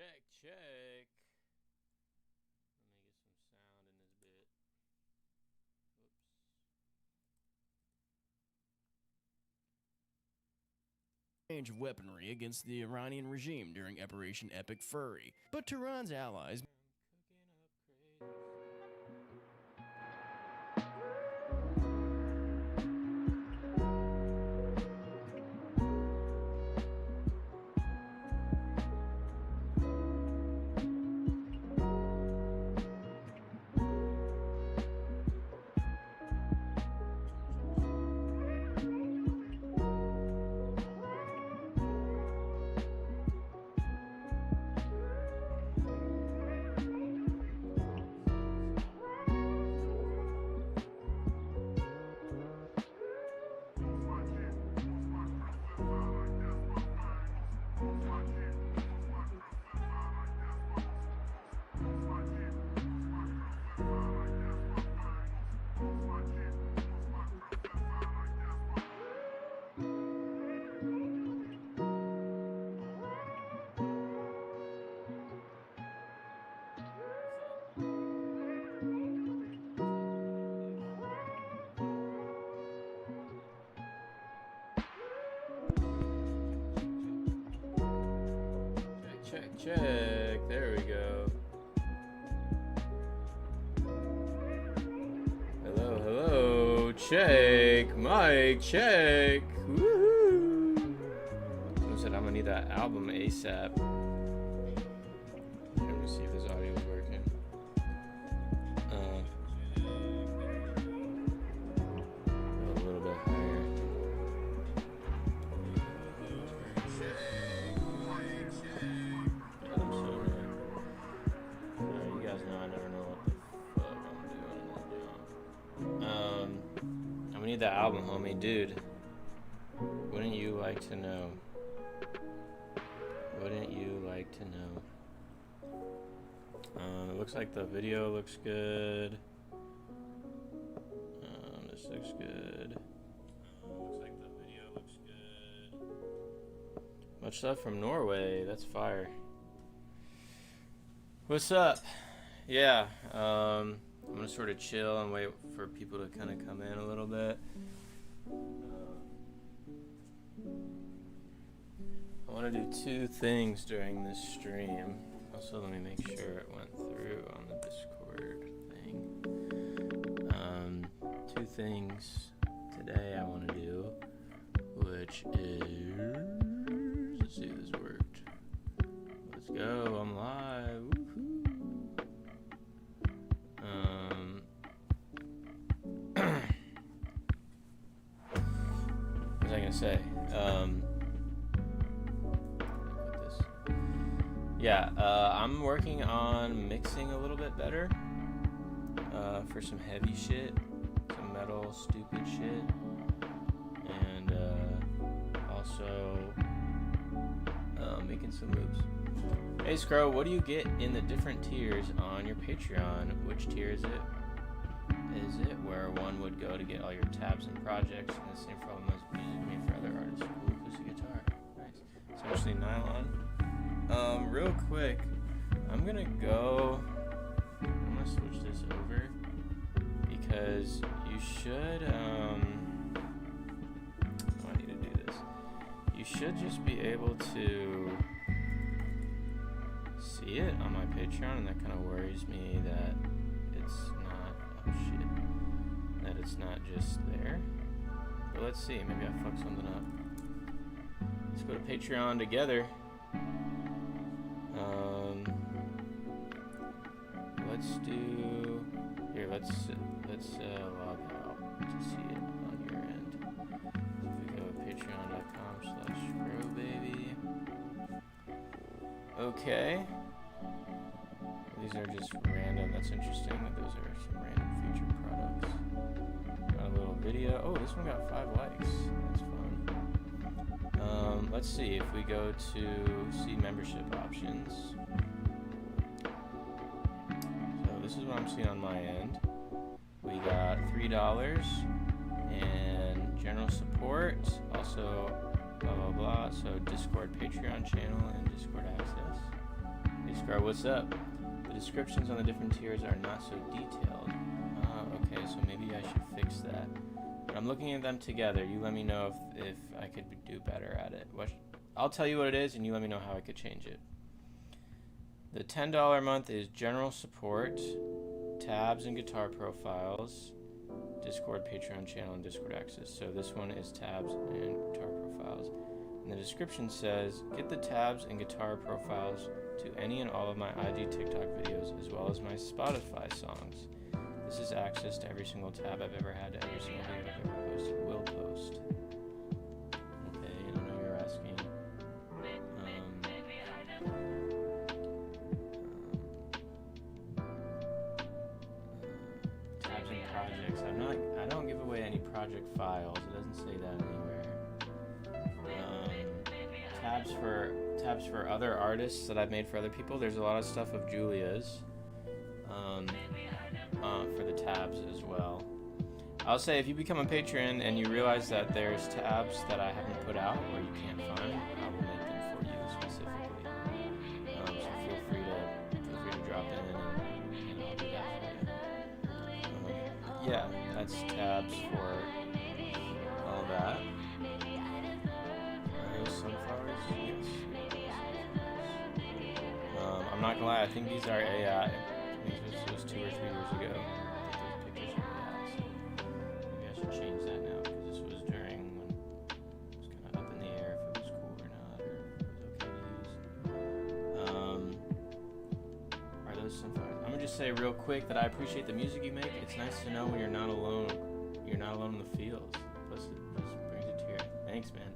Check, check. Let me get some sound in this bit. Whoops. Range of weaponry against the Iranian regime during Operation Epic Fury. But Tehran's allies Check. There we go. Hello. Check. Mic, check. Woohoo. Someone said I'm gonna need that album ASAP. Let me see if this audio is working. A little bit higher. The album, homie, dude. Wouldn't you like to know? Wouldn't you like to know? It looks like the video looks good. This looks good. Looks like the video looks good. Much stuff from Norway. That's fire. What's up? Yeah. I'm gonna sort of chill and wait for people to kind of come in a little bit. I want to do two things during this stream. Also, let me make sure it went through on the Discord thing. Two things today I want to do, which is, let's see if this worked. Let's go, I'm live. Woohoo. What was I gonna say? Put this. Yeah, I'm working on mixing a little bit better for some heavy shit, some metal stupid shit, and also making some moves. Hey Scro, what do you get in the different tiers on your Patreon? Which tier is it? Is it where one would go to get all your tabs and projects, and the same problem as music made for other artists? Cool acoustic guitar. Nice. It's actually nylon. Real quick, I'm gonna switch this over because you should I need to do this. You should just be able to see it on my Patreon, and that kind of worries me that it's not, oh shit, that it's not just there. But let's see, maybe I fucked something up. Let's go to Patreon together. Let's do, here, let's log out to see it on your end. So if we go to patreon.com/scrobaby. Okay. These are just random. That's interesting that those are some random featured products. Got a little video. Oh, this one got 5 likes. That's fun. Let's see if we go to see membership options. So this is what I'm seeing on my end. We got $3 and general support. Also, blah blah blah. So Discord, Patreon channel, and Discord access. Hey Scrub, what's up? The descriptions on the different tiers are not so detailed. Okay, so maybe I should fix that. But I'm looking at them together. You let me know if I could do better at it. I'll tell you what it is, and you let me know how I could change it. The $10 a month is general support, tabs and guitar profiles, Discord, Patreon channel, and Discord access. So this one is tabs and guitar profiles. And the description says, get the tabs and guitar profiles to any and all of my IG TikTok videos, as well as my Spotify songs. This is access to every single tab I've ever had, to every single video I've ever posted, will post. Okay, I know you're asking. Tabs and projects. I don't give away any project files. It doesn't say that anywhere. Tabs for other artists that I've made for other people. There's a lot of stuff of Julia's. For the tabs as well. I'll say if you become a patron and you realize that there's tabs that I haven't put out or you can't find, I will make them for you specifically. So feel free to drop in and I'll do that for you. Yeah, that's tabs for all that. Are those sunflowers? Yes. I'm not gonna lie, I think these are AI. This was 2 or 3 years ago. I think those pictures are AI, so maybe I should change that now, because this was during when it was kind of up in the air if it was cool or not, or if it was okay to use. Are those sunflowers? I'm gonna just say real quick that I appreciate the music you make. It's nice to know when you're not alone. You're not alone in the fields. Plus, it just brings a tear. Thanks, man.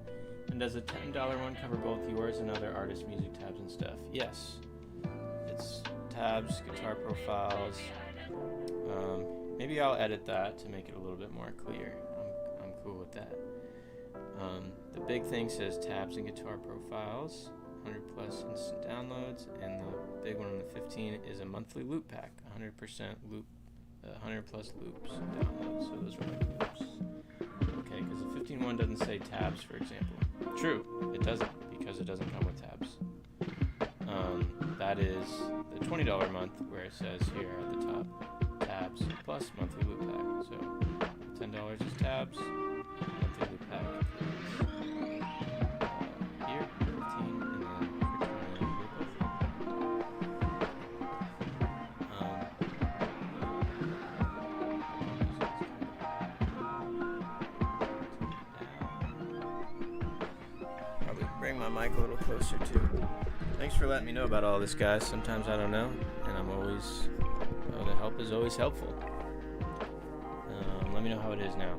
And does the $10 one cover both yours and other artists' music tabs and stuff? Yes. It's tabs, guitar profiles. Maybe I'll edit that to make it a little bit more clear. I'm cool with that. The big thing says tabs and guitar profiles, 100 plus instant downloads, and the big one on the 15 is a monthly loop pack, 100% loop, 100 plus loops downloads. So those are like loops. Okay, because the 15 one doesn't say tabs, for example. True, it doesn't, because it doesn't come with tabs. That is the $20 a month, where it says here at the top, tabs plus monthly loop pack. So $10 is tabs, monthly loop pack is here, 15, and then for 20 you get both. Probably bring my mic a little closer too. Thanks for letting me know about all this, guys. Sometimes I don't know, and I'm always, the help is always helpful. Let me know how it is now.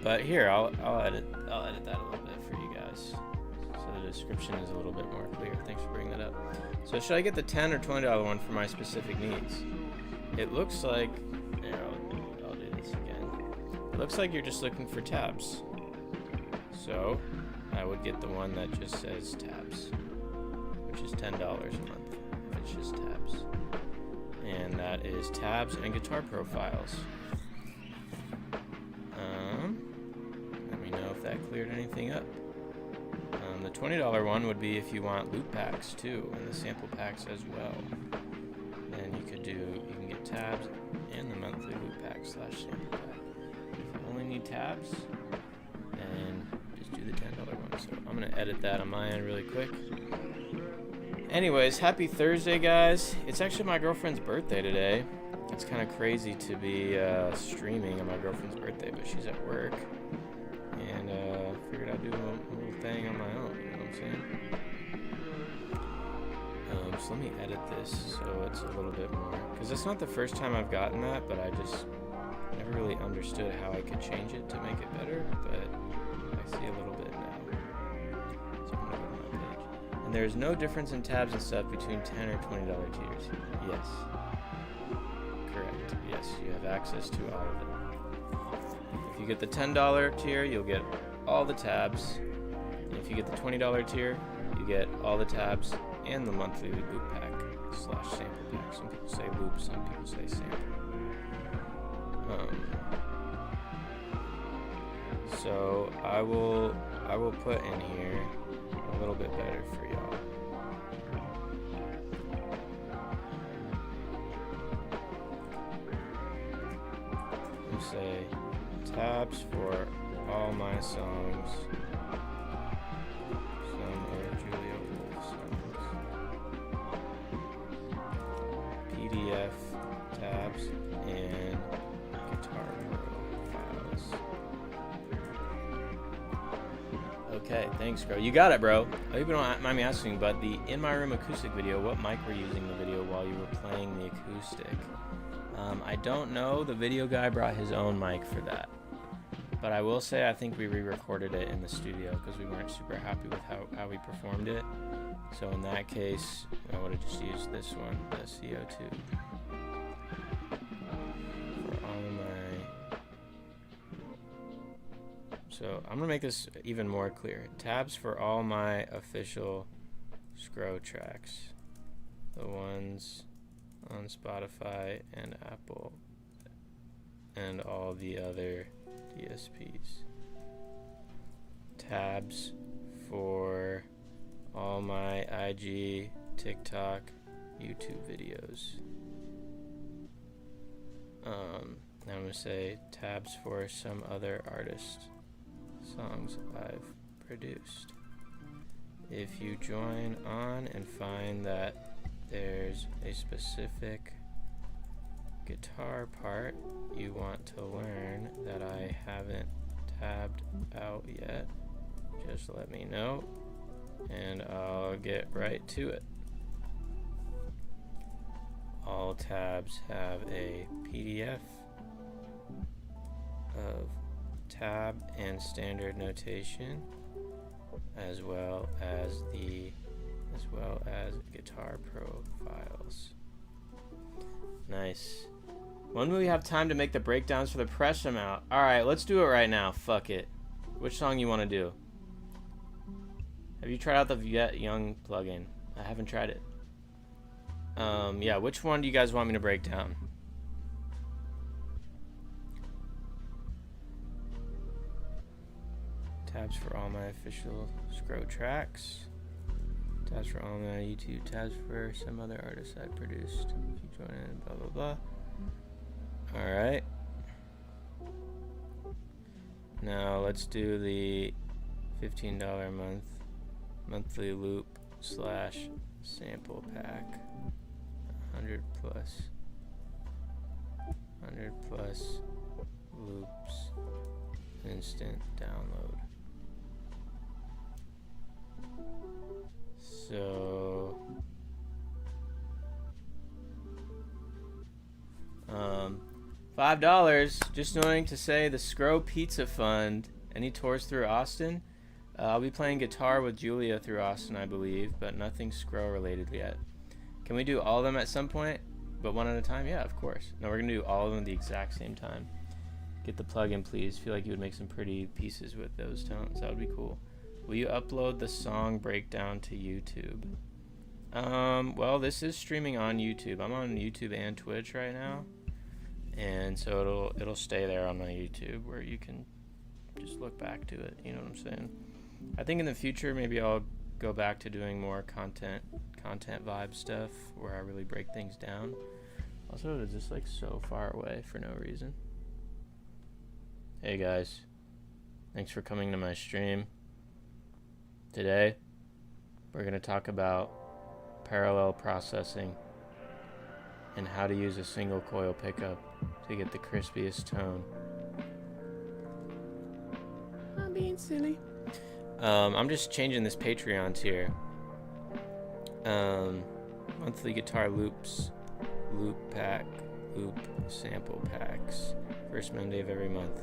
But here, I'll edit that a little bit for you guys, so the description is a little bit more clear. Thanks for bringing that up. So should I get the $10 or $20 one for my specific needs? It looks like, here, I'll do this again. It looks like you're just looking for tabs. So I would get the one that just says tabs, which is $10 a month if it's just tabs. And that is tabs and guitar profiles. Let me know if that cleared anything up. The $20 one would be if you want loop packs too, and the sample packs as well. Then you can get tabs and the monthly loop pack / sample pack. If you only need tabs, then just do the $10 one. So I'm gonna edit that on my end really quick. Anyways, happy Thursday, guys. It's actually my girlfriend's birthday today. It's kind of crazy to be streaming on my girlfriend's birthday, but she's at work. And figured I'd do a little thing on my own, you know what I'm saying? So let me edit this so it's a little bit more, because it's not the first time I've gotten that, but I just never really understood how I could change it to make it better, but I see a little bit now. So I'm gonna go to my page. And there's no difference in tabs and stuff between $10 or $20 tiers. Yes. Correct. Yes, you have access to all of it. If you get the $10 tier, you'll get all the tabs. And if you get the $20 tier, you get all the tabs and the monthly loop pack / sample pack. Some people say loop, some people say sample. So I will put in here a little bit better for y'all. tabs for all my songs. Some of Julia Wolf songs. PDF tabs and Guitar Pro files. Okay, thanks, bro. You got it, bro. I hope you don't mind me asking, but the In My Room acoustic video, what mic were you using in the video while you were playing the acoustic? I don't know. The video guy brought his own mic for that. But I will say I think we re-recorded it in the studio because we weren't super happy with how we performed it. So in that case, I would have just used this one, the CO2. For all my... So I'm going to make this even more clear. Tabs for all my official Scro tracks. The ones on Spotify and Apple and all the other DSPs. Tabs for all my IG, TikTok, YouTube videos. I'm gonna say tabs for some other artist songs I've produced. If you join on and find that there's a specific guitar part you want to learn that I haven't tabbed out yet, just let me know and I'll get right to it. All tabs have a PDF of tab and standard notation as well as Guitar Pro files. Nice. When will we have time to make the breakdowns for the press amount? Alright, let's do it right now. Fuck it. Which song you want to do? Have you tried out the Viet Young plugin? I haven't tried it. Yeah, which one do you guys want me to break down? Tabs for all my official Scro tracks. Tabs for all my YouTube. Tabs for some other artists I produced. If you join in, blah blah blah. Alright. Now let's do the $15 a month monthly loop / sample pack. 100 plus loops, instant download. So $5, just knowing to say the Scro Pizza Fund. Any tours through Austin? I'll be playing guitar with Julia through Austin, I believe, but nothing Scro related yet. Can we do all of them at some point, but one at a time? Yeah, of course. No, we're gonna do all of them at the exact same time. Get the plugin, please. Feel like you would make some pretty pieces with those tones. That would be cool. Will you upload the song breakdown to YouTube? Well, this is streaming on YouTube. I'm on YouTube and Twitch right now, and so it'll stay there on my YouTube where you can just look back to it. You know what I'm saying? I think in the future maybe I'll go back to doing more content vibe stuff where I really break things down. Also, it's just like so far away for no reason. Hey guys, thanks for coming to my stream. Today we're going to talk about parallel processing and how to use a single coil pickup to get the crispiest tone. I'm being silly. I'm just changing this Patreon tier. Monthly guitar loops, loop sample packs. First Monday of every month.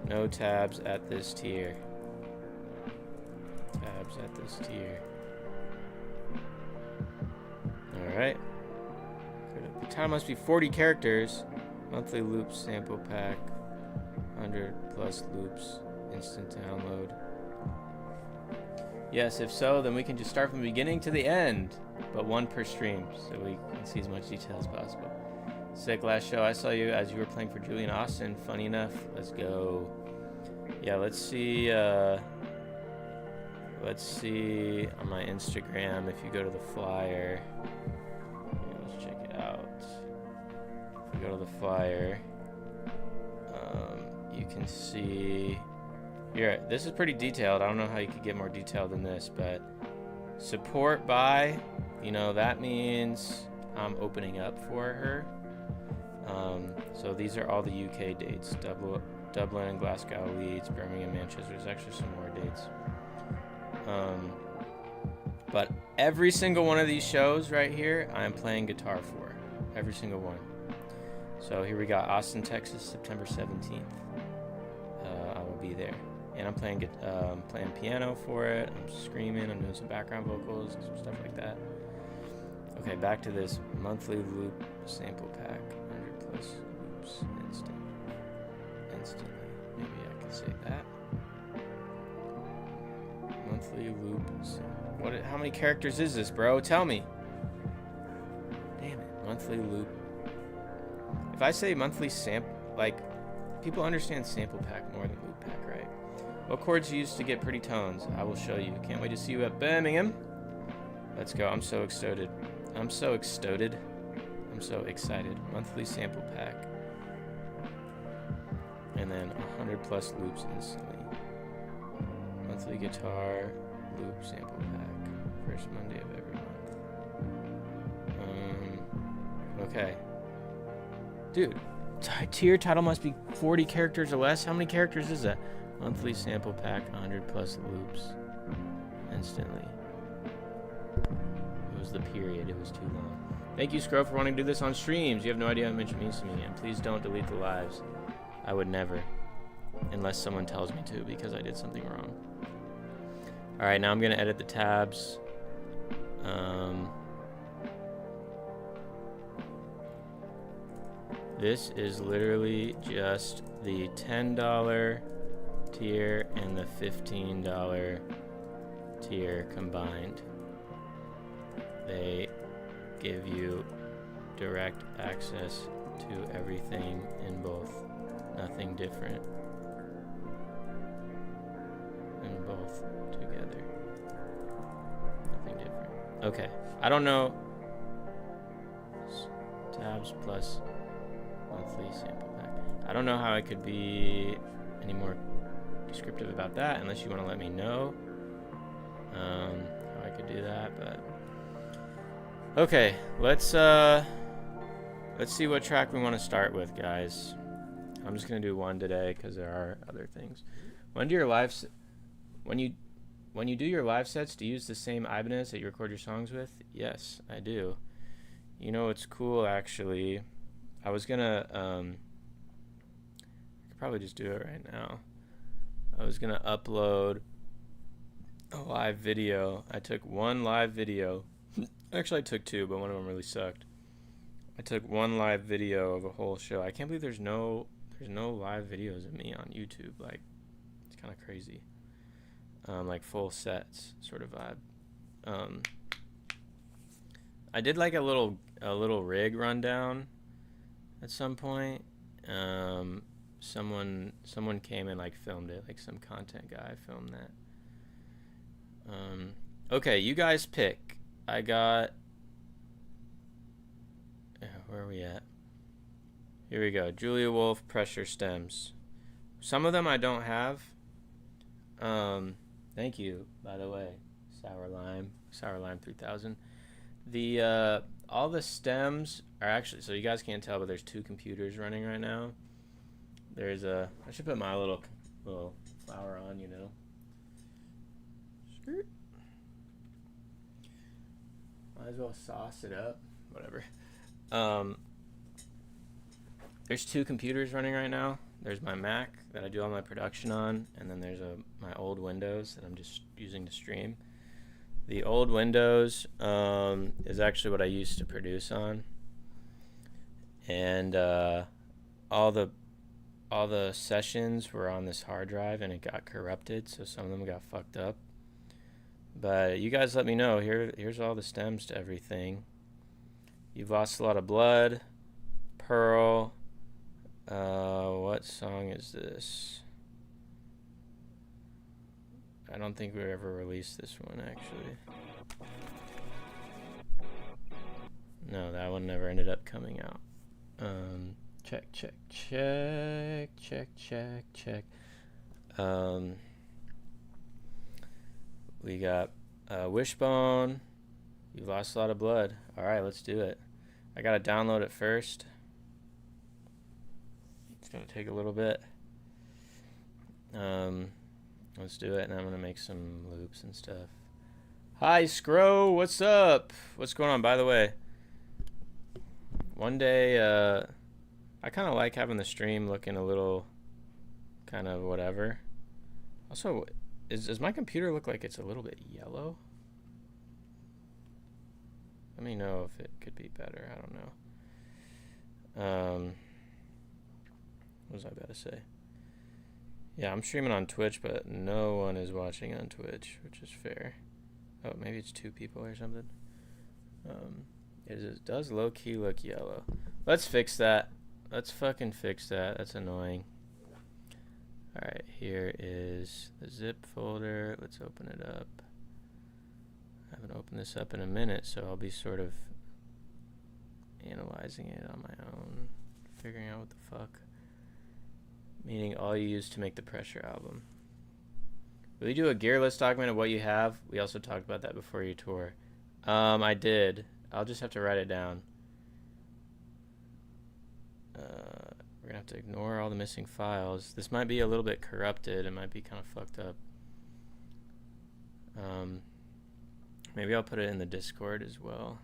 No tabs at this tier. Tabs at this tier. Alright. The time must be 40 characters. Monthly loops sample pack. 100 plus loops. Instant download. Yes, if so, then we can just start from the beginning to the end, but one per stream, so we can see as much detail as possible. Sick, last show I saw you as you were playing for Julia in Austin. Funny enough. Let's go. Yeah, let's see on my Instagram if you go to the flyer. Yeah, let's check it out. If you go to the flyer, you can see here. This is pretty detailed. I don't know how you could get more detailed than this, but support by, you know, that means I'm opening up for her. So these are all the UK dates: Dublin and Glasgow, Leeds, Birmingham, Manchester. There's actually some more dates. But every single one of these shows right here, I'm playing guitar for. Every single one. So here we got Austin, Texas, September 17th. I will be there. And I'm playing piano for it. I'm screaming. I'm doing some background vocals, some stuff like that. Okay, back to this monthly loop sample pack. 100 plus loops instantly. Maybe I could say that. Monthly loops. How many characters is this, bro? Tell me. Damn it. Monthly loop. If I say monthly sample, like, people understand sample pack more than loop pack, right? What chords you use to get pretty tones? I will show you. Can't wait to see you at Birmingham. Let's go. I'm so excited. I'm so excited. Monthly sample pack. And then 100 plus loops instantly. Monthly guitar loop sample pack. First Monday of every month. Okay. Dude, tier title must be 40 characters or less. How many characters is that? Monthly sample pack, 100 plus loops instantly. It was the period. It was too long. Thank you, Scro, for wanting to do this on streams. You have no idea how much it means to me. And please don't delete the lives. I would never. Unless someone tells me to, because I did something wrong. Alright, now I'm going to edit the tabs. This is literally just the $10 tier and the $15 tier combined. They give you direct access to everything in both. Nothing different. In both together. Nothing different. Okay. I don't know. Tabs plus monthly sample pack. I don't know how I could be any more descriptive about that unless you want to let me know how I could do that, but okay, let's see what track we want to start with, guys. I'm just gonna do one today because there are other things. When you do your live sets, do you use the same Ibanez that you record your songs with? Yes, I do. You know, it's cool actually. I was gonna I could probably just do it right now. I was gonna upload a live video. I took one live video. Actually, I took two, but one of them really sucked. I took one live video of a whole show. I can't believe there's no live videos of me on YouTube. Like, it's kind of crazy. Like full sets sort of vibe. I did like a little rig rundown at some point. Someone came and like filmed it, like some content guy filmed that. Okay, you guys pick. I got, where are we at? Here we go. Julia Wolf pressure stems. Some of them I don't have. Thank you, by the way, Sour Lime 3000. The all the stems are actually, so you guys can't tell, but there's two computers running right now. There's I should put my little flower on, you know. Skirt. Might as well sauce it up, whatever. There's two computers running right now. There's my Mac that I do all my production on, and then there's my old Windows that I'm just using to stream. The old Windows is actually what I used to produce on, and all the sessions were on this hard drive, and it got corrupted, so some of them got fucked up. But you guys let me know. Here's all the stems to everything. You've lost a lot of blood. Pearl. What song is this? I don't think we ever released this one, actually. No, that one never ended up coming out. Check, check, check, check, check, check. We got Wishbone. You've lost a lot of blood. All right, let's do it. I gotta download it first. It's gonna take a little bit. Let's do it, and I'm gonna make some loops and stuff. Hi, Scro. What's up? What's going on? By the way, one day, I kind of like having the stream looking a little kind of whatever. Also, does my computer look like it's a little bit yellow? Let me know if it could be better. I don't know. What was I about to say? Yeah, I'm streaming on Twitch, but no one is watching on Twitch, which is fair. Oh, maybe it's 2 people or something. It does low-key look yellow. Let's fix that. Let's fucking fix that. That's annoying. Alright, here is the zip folder. Let's open it up. I haven't opened this up in a minute, so I'll be sort of analyzing it on my own, figuring out what the fuck. Meaning all you use to make the Pressure album. Will you do a gear list document of what you have? We also talked about that before you tour. I did. I'll just have to write it down. We're gonna have to ignore all the missing files. This might be a little bit corrupted. It might be kind of fucked up. Maybe I'll put it in the Discord as well.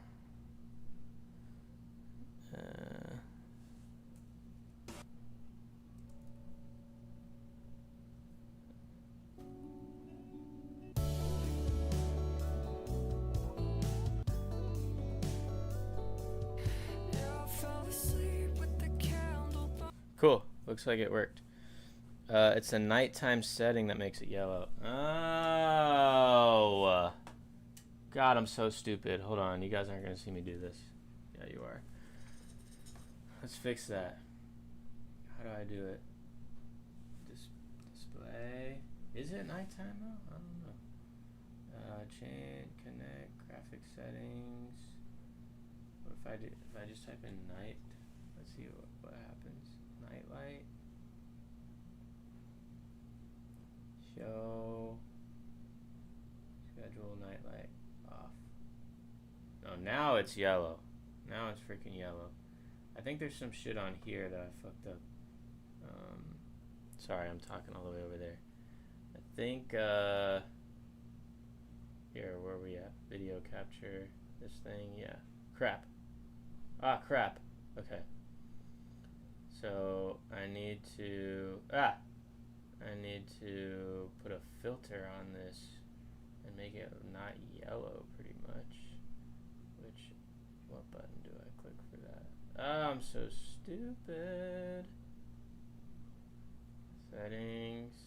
Cool. Looks like it worked. It's the nighttime setting that makes it yellow. Oh. God, I'm so stupid. Hold on. You guys aren't going to see me do this. Yeah, you are. Let's fix that. How do I do it? Display. Is it nighttime though? I don't know. Chain, connect, graphic settings. What if I just type in night? Let's see what happens. Nightlight. Show. Schedule nightlight off. Oh, now it's yellow. Now it's freaking yellow. I think there's some shit on here that I fucked up. Sorry, I'm talking all the way over there. I think, here, where are we at? Video capture, this thing, yeah. Crap. Ah, crap. Okay. So, I need to put a filter on this and make it not yellow pretty much. What button do I click for that? Oh, I'm so stupid. Settings,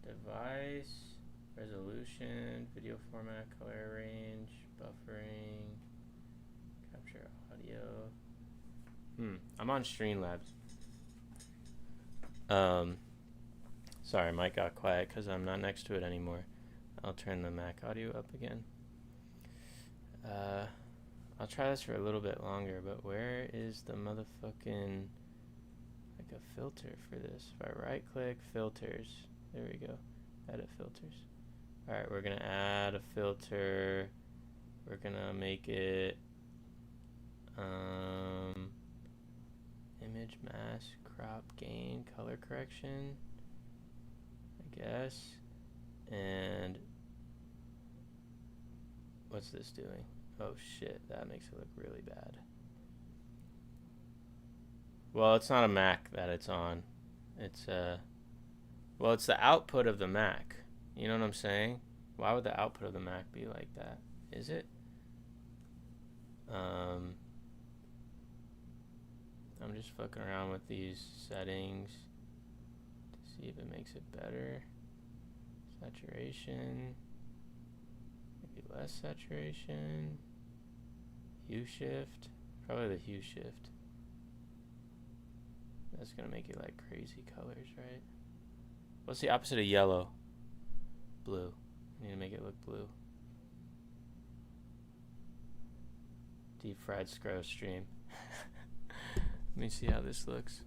device, resolution, video format, color range, buffering, capture audio. I'm on Streamlabs. Sorry, mic got quiet because I'm not next to it anymore. I'll turn the Mac audio up again. I'll try this for a little bit longer, but where is the motherfucking, like a filter for this? If I right click, filters, there we go, edit filters. Alright, we're gonna add a filter. We're gonna make it, image mask, crop, gain, color correction, I guess. And what's this doing? Oh shit, that makes it look really bad. Well, it's not a Mac that it's on. It's well, it's the output of the Mac. You know what I'm saying? Why would the output of the Mac be like that? Is it? I'm just fucking around with these settings to see if it makes it better. Saturation. Maybe less saturation. Hue shift. Probably the hue shift. That's gonna make it like crazy colors, right? What's the opposite of yellow? Blue. I need to make it look blue. Deep fried Scro stream. Let me see how this looks.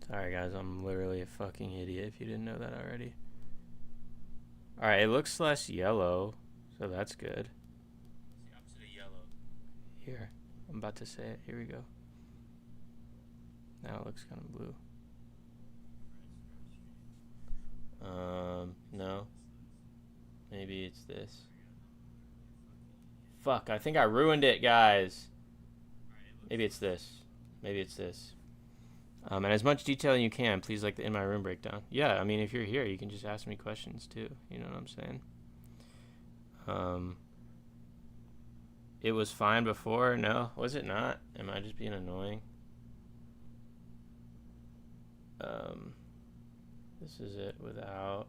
Sorry guys, I'm literally a fucking idiot if you didn't know that already. Alright, it looks less yellow, so that's good. It's the opposite of yellow. Here, I'm about to say it. Here we go. Now it looks kind of blue. No. Maybe it's this. Fuck, I think I ruined it, guys. Maybe it's this. Maybe it's this. And as much detail as you can, please, like the In My Room breakdown. Yeah, I mean, if you're here, you can just ask me questions too. You know what I'm saying? It was fine before. No, was it not? Am I just being annoying? This is it without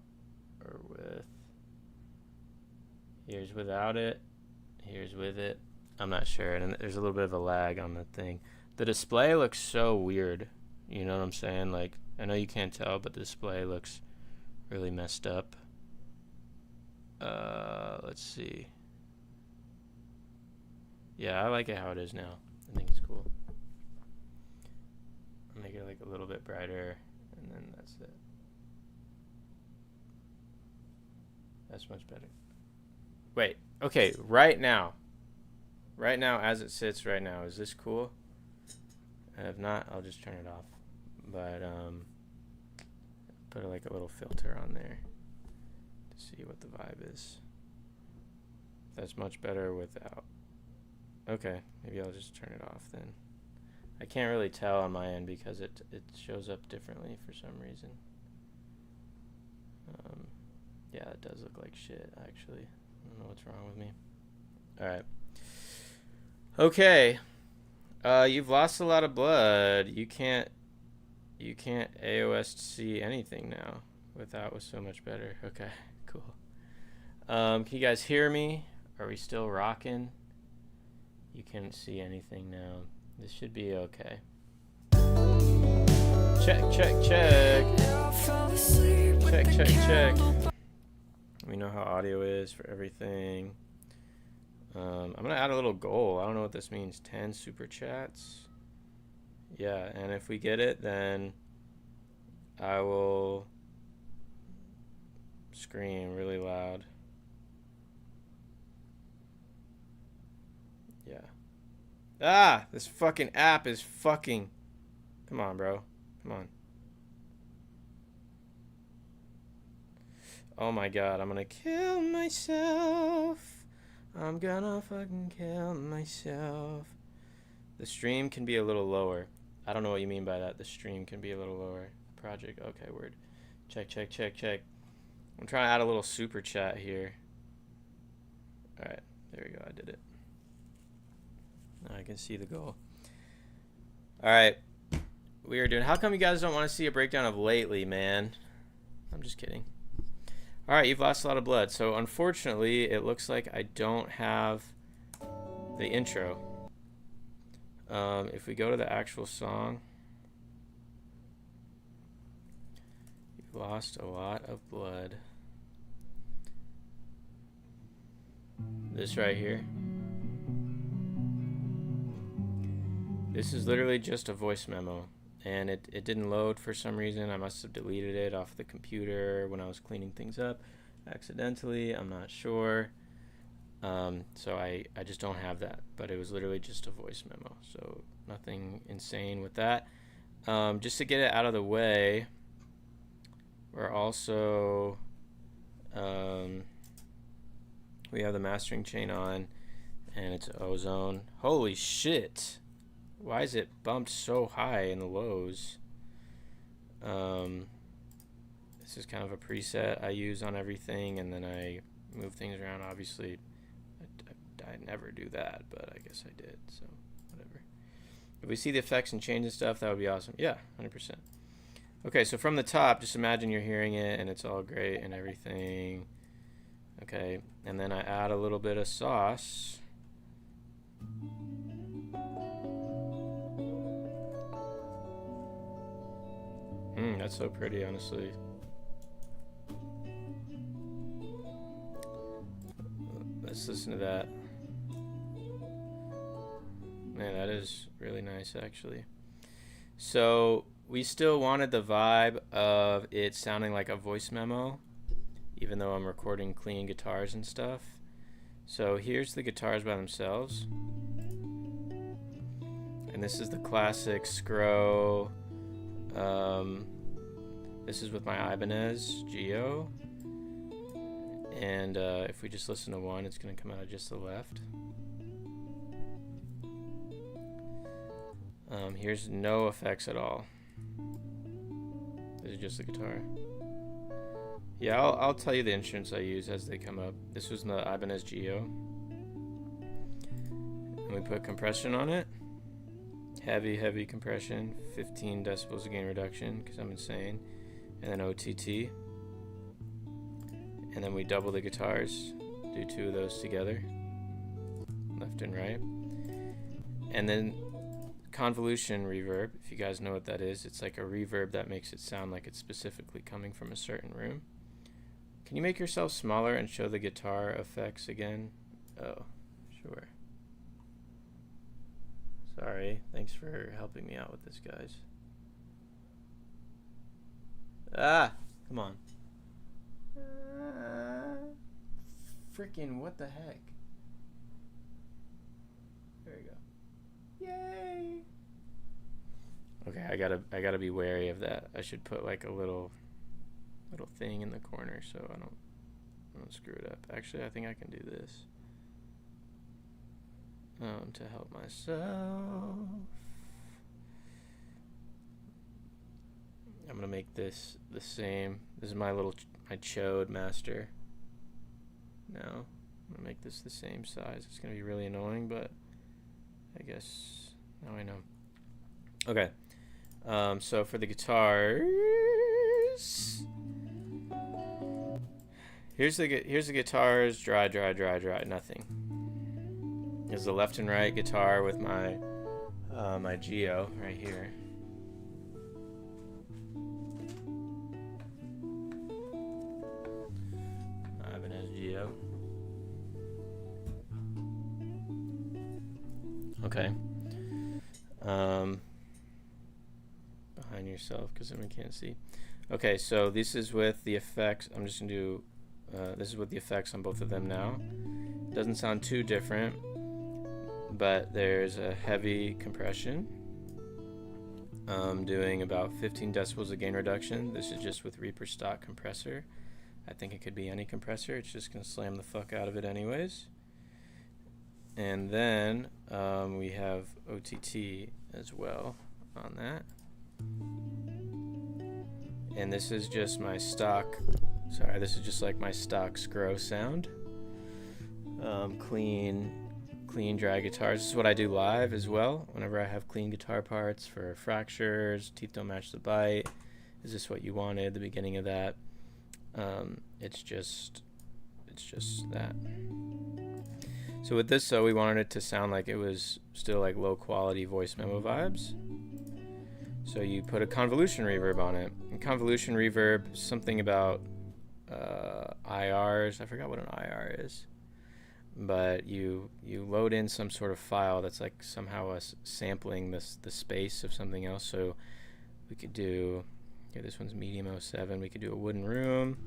or with. Here's without it. Here's with it. I'm not sure, and there's a little bit of a lag on the thing. The display looks so weird. You know what I'm saying? Like, I know you can't tell, but the display looks really messed up. Let's see. Yeah, I like it how it is now. I think it's cool. I'll make it like a little bit brighter, and then that's it. That's much better. Wait, okay, right now, as it sits right now, is this cool? And if not, I'll just turn it off. But put like a little filter on there to see what the vibe is. That's much better without. Okay, maybe I'll just turn it off then. I can't really tell on my end because it shows up differently for some reason. Yeah, it does look like shit, actually. I don't know what's wrong with me. Alright. Okay. You've lost a lot of blood. You can't AOS see anything now. Without was so much better. Okay, cool. Can you guys hear me? Are we still rocking? You can't see anything now. This should be okay. Check. Check. We know how audio is for everything. I'm gonna add a little goal. I don't know what this means. 10 super chats. Yeah, and if we get it, then I will scream really loud. Yeah. Ah, this fucking app is fucking. Come on, bro. Come on. Oh my god, I'm gonna kill myself. I'm gonna fucking kill myself. The stream can be a little lower. I don't know what you mean by that. The stream can be a little lower. Project, okay, word. Check. I'm trying to add a little super chat here. Alright, there we go, I did it. Now I can see the goal. Alright, we are doing. How come you guys don't want to see a breakdown of lately, man? I'm just kidding. Alright, you've lost a lot of blood. So unfortunately, it looks like I don't have the intro. If we go to the actual song, you've lost a lot of blood. This right here. This is literally just a voice memo. And it didn't load for some reason. I must have deleted it off the computer when I was cleaning things up accidentally. I'm not sure. So I just don't have that. But it was literally just a voice memo. So nothing insane with that. Just to get it out of the way, we're also... we have the mastering chain on. And it's ozone. Holy shit! Why is it bumped so high in the lows? This is kind of a preset I use on everything, and then I move things around. Obviously, I never do that, but I guess I did, so whatever. If we see the effects and change and stuff, that would be awesome. Yeah, 100%. Okay, so from the top, just imagine you're hearing it, and it's all great and everything. Okay, and then I add a little bit of sauce. That's so pretty, honestly. Let's listen to that. Man, that is really nice, actually. So we still wanted the vibe of it sounding like a voice memo, even though I'm recording clean guitars and stuff. So here's the guitars by themselves. And this is the classic Scro. This is with my Ibanez Geo. And if we just listen to one, it's going to come out of just the left. Here's no effects at all. This is just the guitar. Yeah, I'll tell you the instruments I use as they come up. This was the Ibanez Geo. And we put compression on it. Heavy compression. 15 decibels of gain reduction, because I'm insane. And then OTT. And then we double the guitars. Do 2 of those together. Left and right. And then convolution reverb, if you guys know what that is. It's like a reverb that makes it sound like it's specifically coming from a certain room. Can you make yourself smaller and show the guitar effects again? Oh, sure. Sorry, thanks for helping me out with this, guys. Ah, come on. Freaking what the heck? There you go. Yay! Okay, I gotta be wary of that. I should put like a little thing in the corner so I don't screw it up. Actually, I think I can do this to help myself. I'm gonna make this the same. This is my Chode master. Now I'm gonna make this the same size. It's gonna be really annoying, but I guess now I know. Okay, so for the guitars, here's the guitars. Dry, nothing. There's the left and right guitar with my my Geo right here. Ibanez Geo. Okay. Behind yourself, because everyone can't see. Okay, so this is with the effects. I'm just gonna do. This is with the effects on both of them now. Doesn't sound too different, but there's a heavy compression. Doing about 15 decibels of gain reduction. This is just with Reaper stock compressor. I think it could be any compressor. It's just gonna slam the fuck out of it anyways. And then we have OTT as well on that. And this is just my stock. Sorry, this is just like my stock Scro sound. Clean dry guitars. This is what I do live as well. Whenever I have clean guitar parts for fractures, teeth don't match the bite. Is this what you wanted? The beginning of that. It's just that. So with this, we wanted it to sound like it was still like low quality voice memo vibes. So you put a convolution reverb on it. And convolution reverb, something about IRs. I forgot what an IR is. But you load in some sort of file that's like somehow sampling the space of something else. So we could do, here, this one's medium 07. We could do a wooden room.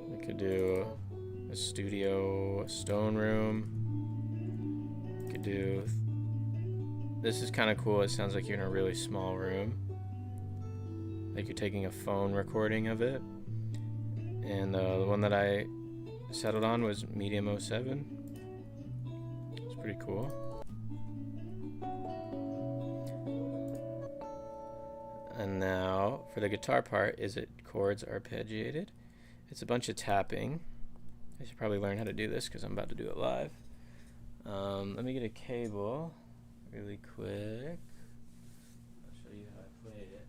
We could do a studio, a stone room. We could do, this is kind of cool. It sounds like you're in a really small room. Like you're taking a phone recording of it. And the one that I settled on was medium 07. It's pretty cool. And now for the guitar part, is it chords arpeggiated? It's a bunch of tapping. I should probably learn how to do this because I'm about to do it live. Let me get a cable really quick. I'll show you how I play it.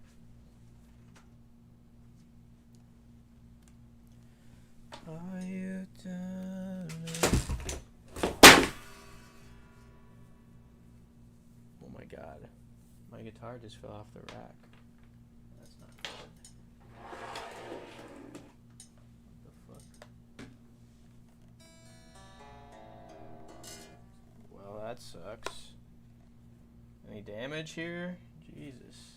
Are you done? Oh my god. My guitar just fell off the rack. That's not good. What the fuck? Well, that sucks. I need damage here? Jesus.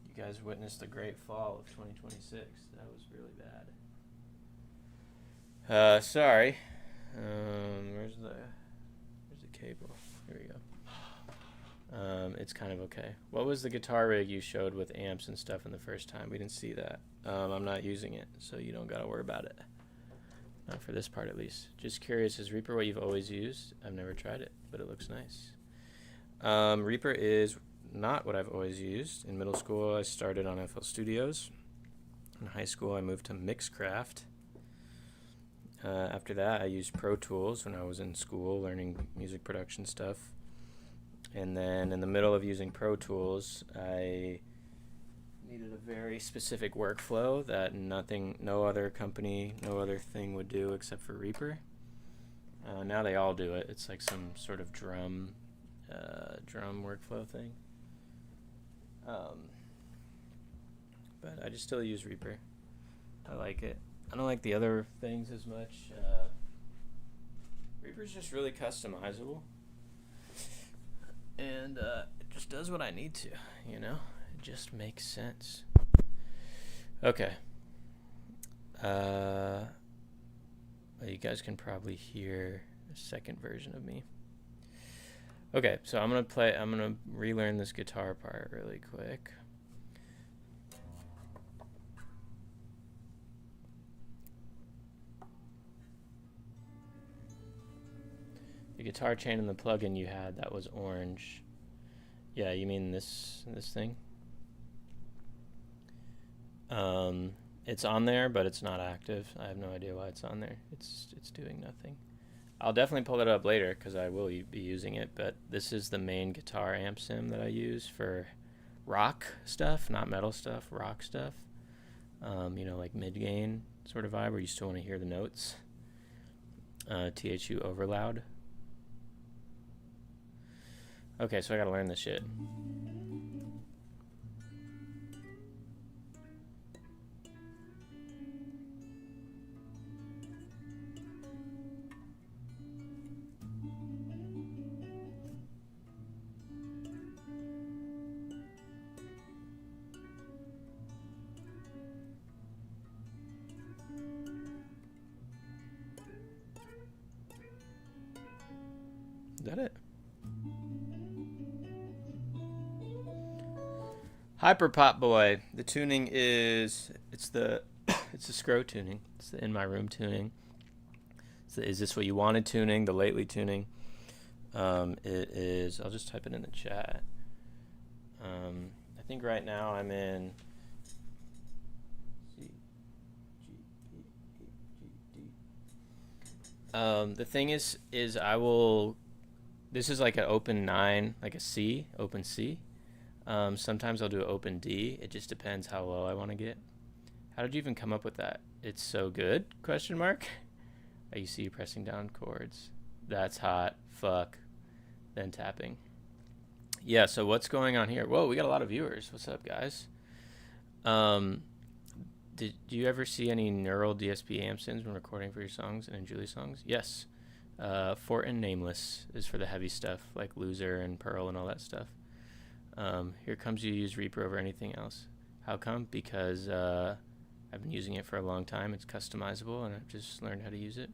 You guys witnessed the great fall of 2026. That was really bad. Sorry. Where's the cable? Here we go. It's kind of okay. What was the guitar rig you showed with amps and stuff in the first time? We didn't see that. I'm not using it, so you don't gotta worry about it. Not for this part, at least. Just curious, is Reaper what you've always used? I've never tried it, but it looks nice. Reaper is not what I've always used. In middle school, I started on FL Studios. In high school, I moved to Mixcraft. After that, I used Pro Tools when I was in school learning music production stuff. And then in the middle of using Pro Tools, I needed a very specific workflow that no other company, no other thing would do except for Reaper. Now they all do it. It's like some sort of drum workflow thing. But I just still use Reaper. I like it. I don't like the other things as much. Reaper's just really customizable. And it just does what I need to, you know? It just makes sense. Okay. You guys can probably hear a second version of me. Okay, so I'm gonna relearn this guitar part really quick. The guitar chain and the plugin you had, that was orange. Yeah, you mean this thing? It's on there, but it's not active. I have no idea why it's on there. It's doing nothing. I'll definitely pull it up later because I will be using it, but this is the main guitar amp sim that I use for rock stuff, not metal stuff, rock stuff. You know, like mid-gain sort of vibe where you still want to hear the notes. THU overloud. Okay, so I gotta learn this shit. Is that it? Hyper Pop Boy. The tuning is it's the Scro tuning. It's the in my room tuning. It's the is this what you wanted tuning, the lately tuning. It is, I'll just type it in the chat. I think right now I'm in C, G, E, E, G, D. The thing is I will, this is like an open 9, like a C, open C. Sometimes I'll do an open D. It just depends how low I want to get. How did you even come up with that? It's so good? Question mark. You see you pressing down chords. That's hot. Fuck. Then tapping. Yeah, so what's going on here? Whoa, we got a lot of viewers. What's up, guys? Did you ever see any neural DSP amp sims when recording for your songs and in Julie's songs? Yes. Fort and Nameless is for the heavy stuff, like Loser and Pearl and all that stuff. Here comes you use Reaper over anything else. How come? Because I've been using it for a long time. It's customizable, and I've just learned how to use it.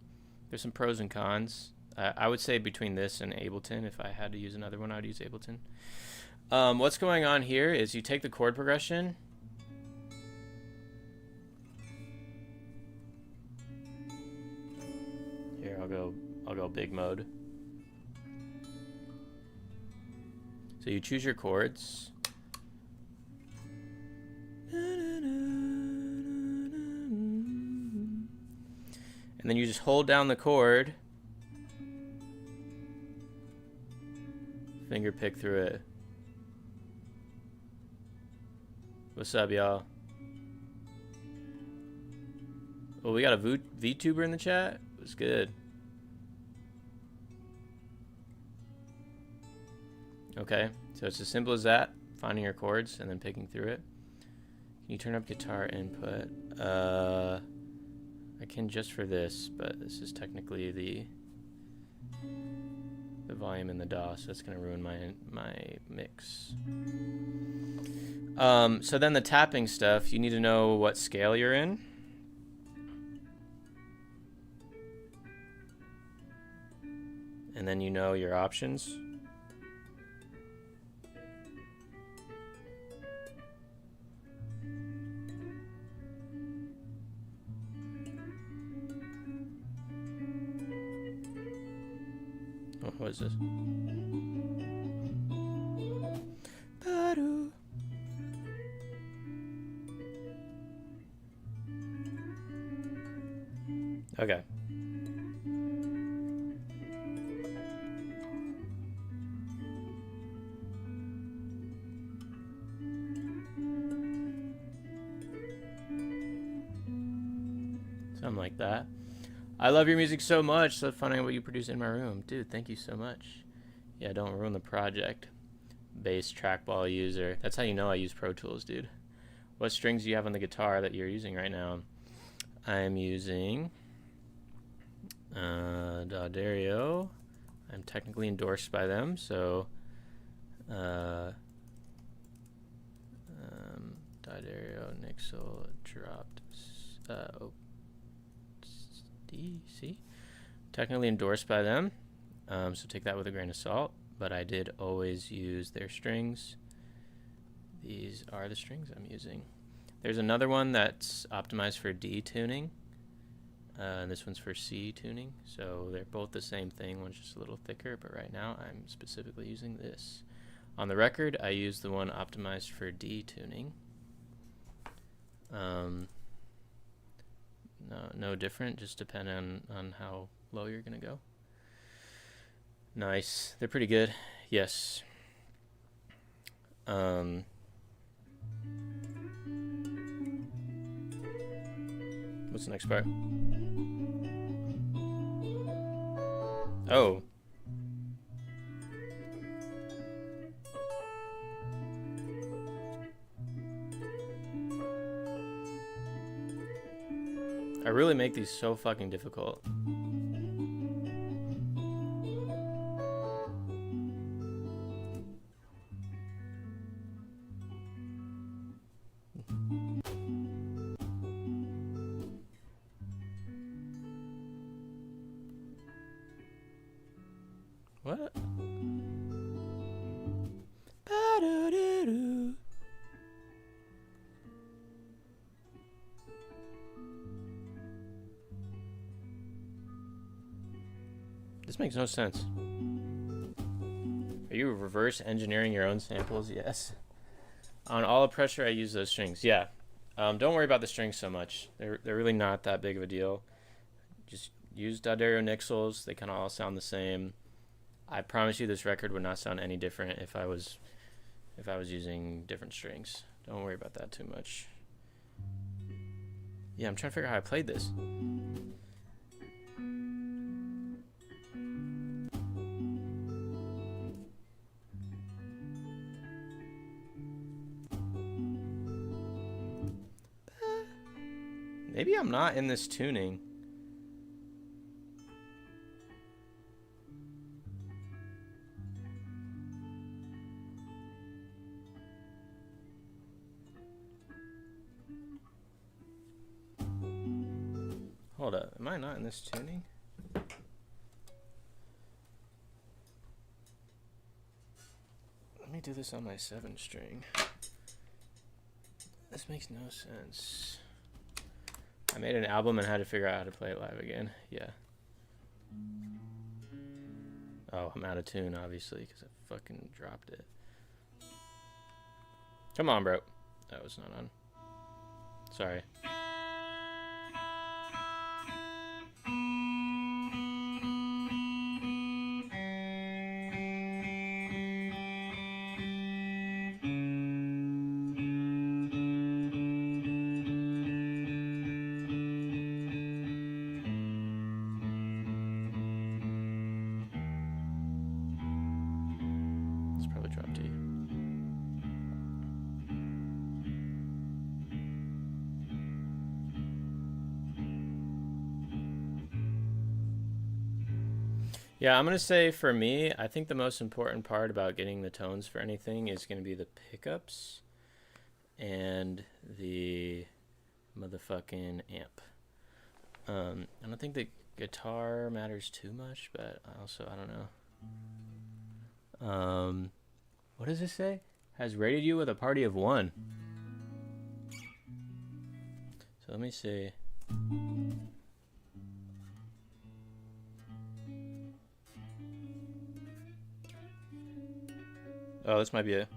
There's some pros and cons. I would say between this and Ableton, if I had to use another one, I'd use Ableton. What's going on here is you take the chord progression. Here, I'll go big mode. So you choose your chords. And then you just hold down the chord. Finger pick through it. What's up, y'all? Oh, we got a VTuber in the chat? What's good? Okay, so it's as simple as that. Finding your chords and then picking through it. Can you turn up guitar input? I can just for this, but this is technically the the volume in the DAW, so that's gonna ruin my mix. So then the tapping stuff, you need to know what scale you're in. And then you know your options. Oh, what is this? Ba-doo. Okay. Something like that. I love your music so much. So finding out what you produce in my room. Dude, thank you so much. Yeah, don't ruin the project. Bass trackball user. That's how you know I use Pro Tools, dude. What strings do you have on the guitar that you're using right now? I'm using D'Addario. I'm technically endorsed by them, so D'Addario Nixel dropped DC. Technically endorsed by them, so take that with a grain of salt, but I did always use their strings. These are the strings I'm using. There's another one that's optimized for D tuning, and this one's for C tuning, so they're both the same thing. One's just a little thicker, but right now I'm specifically using this. On the record, I use the one optimized for D tuning. No different, just depending on how low you're gonna go. Nice, they're pretty good. Yes. What's the next part? Oh. I really make these so fucking difficult. What? Ba-do-do-do. This makes no sense. Are you reverse engineering your own samples? Yes. On All the Pressure, I use those strings. Yeah. Don't worry about the strings so much. They're really not that big of a deal. Just use D'Addario Nixels. They kind of all sound the same. I promise you, this record would not sound any different if I was using different strings. Don't worry about that too much. Yeah, I'm trying to figure out how I played this. Maybe I'm not in this tuning. Hold up, am I not in this tuning? Let me do this on my 7 string. This makes no sense. I made an album and had to figure out how to play it live again. Yeah. Oh, I'm out of tune, obviously, because I fucking dropped it. Come on, bro. That was not on. Sorry. Yeah, I'm gonna say for me, I think the most important part about getting the tones for anything is gonna be the pickups and the motherfucking amp. I don't think the guitar matters too much, but I don't know. What does this say? Has rated you with a party of 1. So let me see. Oh, this might be it.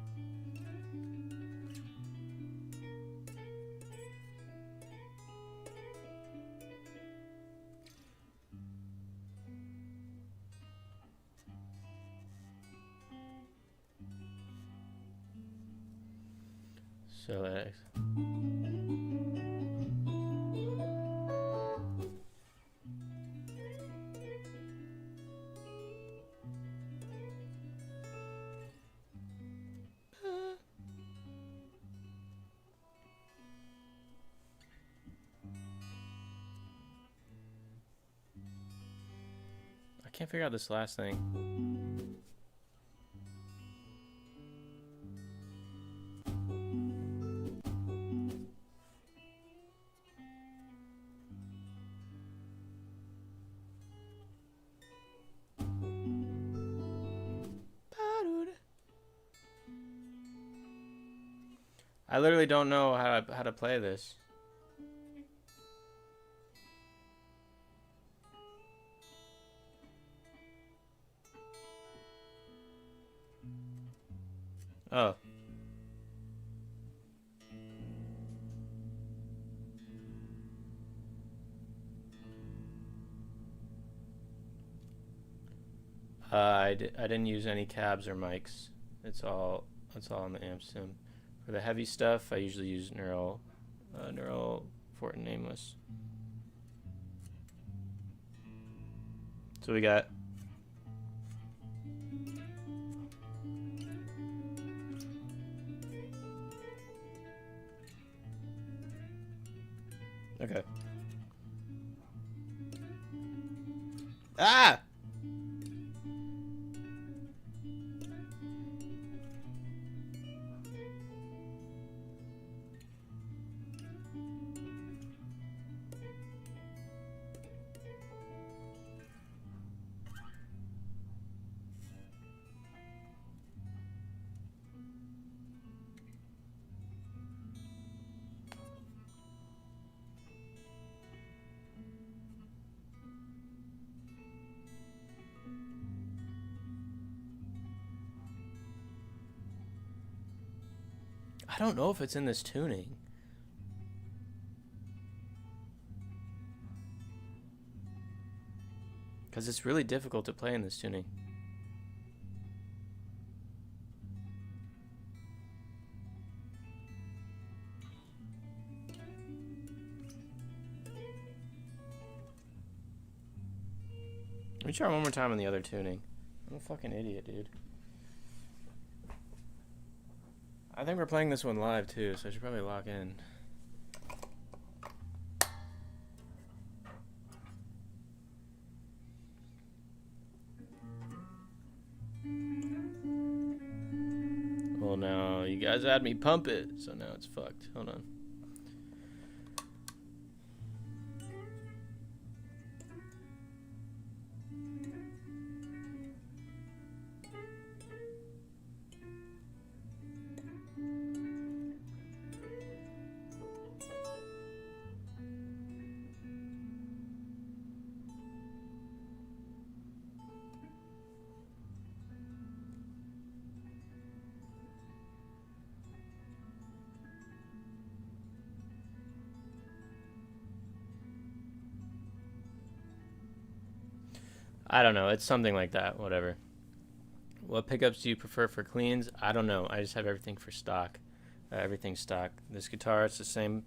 So I can't figure out this last thing. I literally don't know how to play this. Oh. I didn't use any cabs or mics. It's all on the amp sim. For the heavy stuff, I usually use Neural Fortin Nameless. So we got okay. Ah! I don't know if it's in this tuning. Because it's really difficult to play in this tuning. Let me try one more time on the other tuning. I'm a fucking idiot, dude. I think we're playing this one live too, so I should probably lock in. Well, now you guys had me pump it, so now it's fucked. Hold on. I don't know. It's something like that. Whatever. What pickups do you prefer for cleans? I don't know. I just have everything for stock. Everything's stock. This guitar, it's the same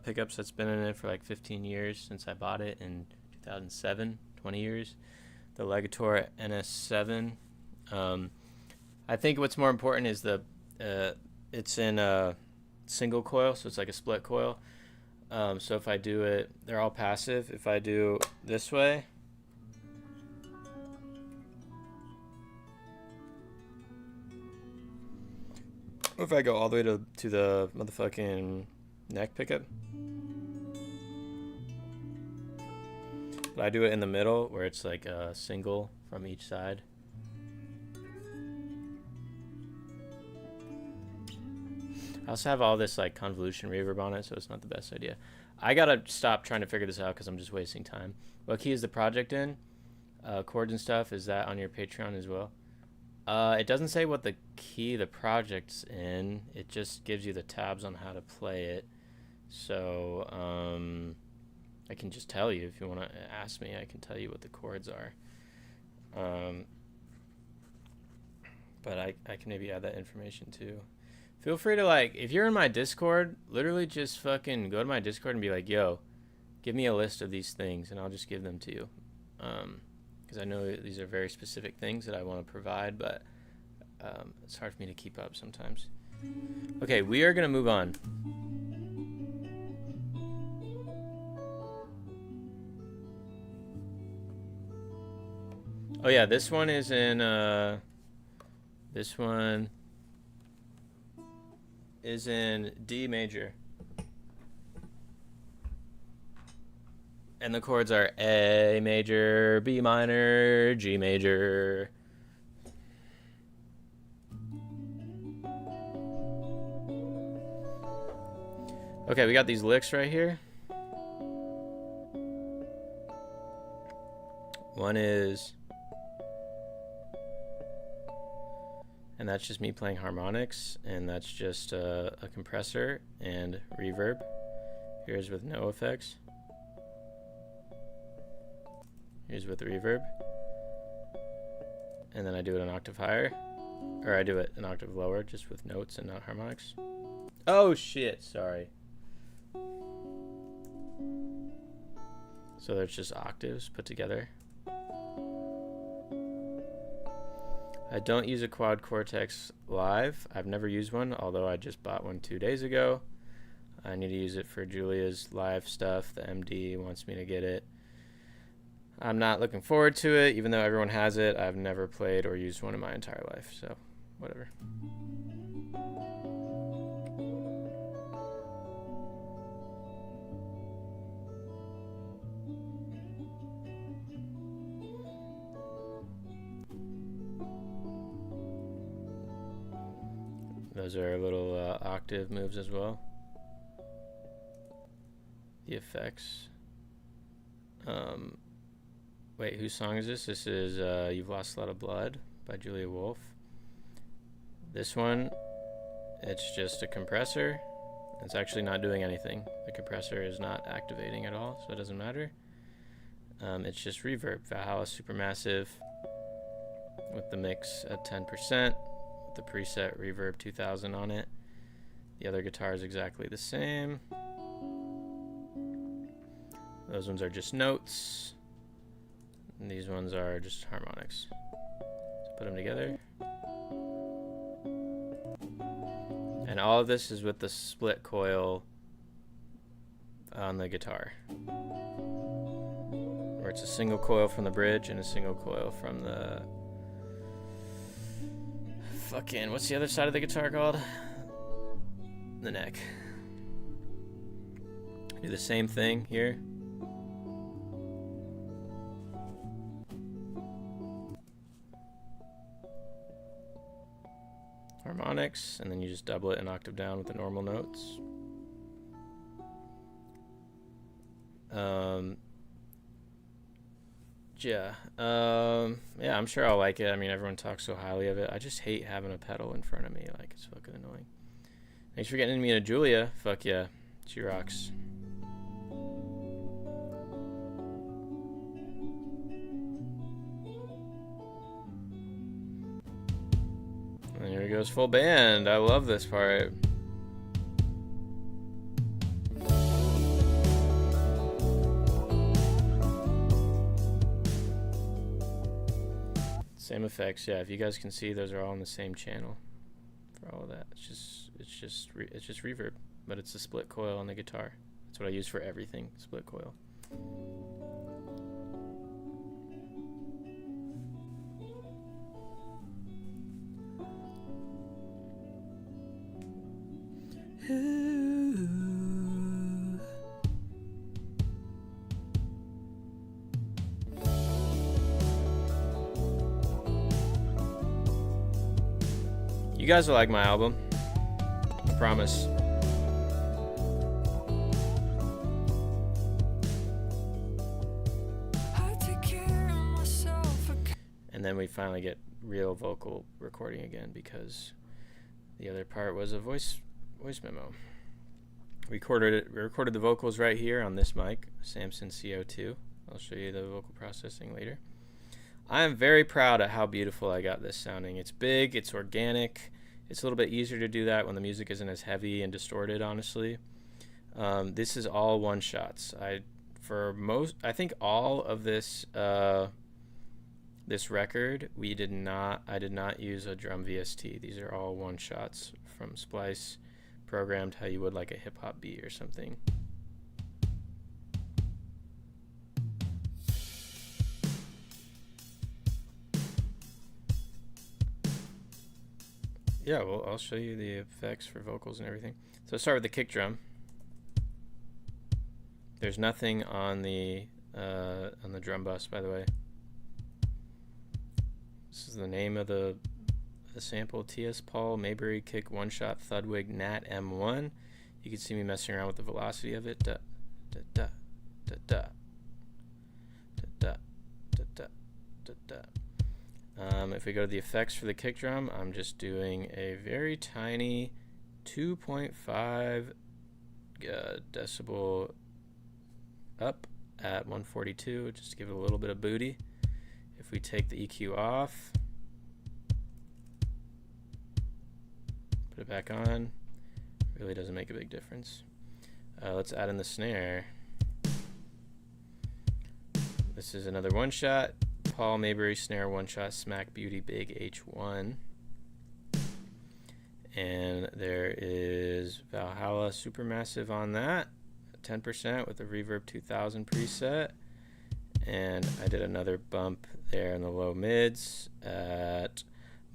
pickups that's been in it for like 15 years since I bought it in 2007. 20 years. The Legator NS7. I think what's more important is it's in a single coil, so it's like a split coil. So if I do it, they're all passive. If I do this way, What if I go all the way to the motherfucking neck pickup? But I do it in the middle where it's like a single from each side. I also have all this like convolution reverb on it, so it's not the best idea. I gotta stop trying to figure this out because I'm just wasting time. What key is the project in? Chords and stuff, is that on your Patreon as well? It doesn't say what the key the project's in. It just gives you the tabs on how to play it. So, I can just tell you if you want to ask me. I can tell you what the chords are. But I can maybe add that information too. Feel free to, like, if you're in my Discord, literally just fucking go to my Discord and be like, yo, give me a list of these things, and I'll just give them to you. Because I know these are very specific things that I want to provide, but it's hard for me to keep up sometimes. Okay, we are going to move on. Oh yeah, this one is in, this one is in D major. And the chords are A major, B minor, G major. Okay, we got these licks right here. One is, and that's just me playing harmonics, and that's just a compressor and reverb. Here's with no effects. Here's with the reverb. And then I do it an octave higher. Or I do it an octave lower, just with notes and not harmonics. Oh shit, sorry. So there's just octaves put together. I don't use a Quad Cortex Live. I've never used one, although I just bought one 2 days ago. I need to use it for Julia's live stuff. The MD wants me to get it. I'm not looking forward to it, even though everyone has it. I've never played or used one in my entire life, so whatever. Those are little octave moves as well. The effects. Wait, whose song is this? This is You've Lost a Lot of Blood by Julia Wolf. This one, it's just a compressor. It's actually not doing anything. The compressor is not activating at all, so it doesn't matter. It's just reverb. Valhalla Supermassive with the mix at 10%. The preset reverb 2000 on it. The other guitar is exactly the same. Those ones are just notes, and these ones are just harmonics. So put them together. And all of this is with the split coil on the guitar, where it's a single coil from the bridge and a single coil from the fucking, what's the other side of the guitar called? The neck. Do the same thing here. Harmonics, and then you just double it an octave down with the normal notes. Yeah, I'm sure I'll like it. I mean, everyone talks so highly of it. I just hate having a pedal in front of me. Like, it's fucking annoying. Thanks for getting me into Julia. Fuck yeah. She rocks. And here goes full band. I love this part. Same effects, yeah. If you guys can see, those are all on the same channel. For all of that, it's just reverb, but it's a split coil on the guitar. That's what I use for everything. Split coil. You guys will like my album. I promise. And then we finally get real vocal recording again because the other part was a voice memo. We recorded the vocals right here on this mic, Samson CO2. I'll show you the vocal processing later. I am very proud of how beautiful I got this sounding. It's big, it's organic. It's a little bit easier to do that when the music isn't as heavy and distorted, honestly. This is all one shots. I think all of this this record, I did not use a drum VST. These are all one shots from Splice, programmed how you would like a hip hop beat or something. Yeah, well, I'll show you the effects for vocals and everything. So let's start with the kick drum. There's nothing on the drum bus, by the way. This is the name of the sample, T.S. Paul Maybury Kick One Shot Thudwig Nat M1. You can see me messing around with the velocity of it. Da, da, da, da, da, da, da, da, da, da. If we go to the effects for the kick drum, I'm just doing a very tiny 2.5 decibel up at 142, just to give it a little bit of booty. If we take the EQ off, put it back on, really doesn't make a big difference. Let's add in the snare. This is another one shot. Paul Maybury snare one shot Smack Beauty Big H1. And there is Valhalla Supermassive on that, 10% with the Reverb 2000 preset. And I did another bump there in the low mids at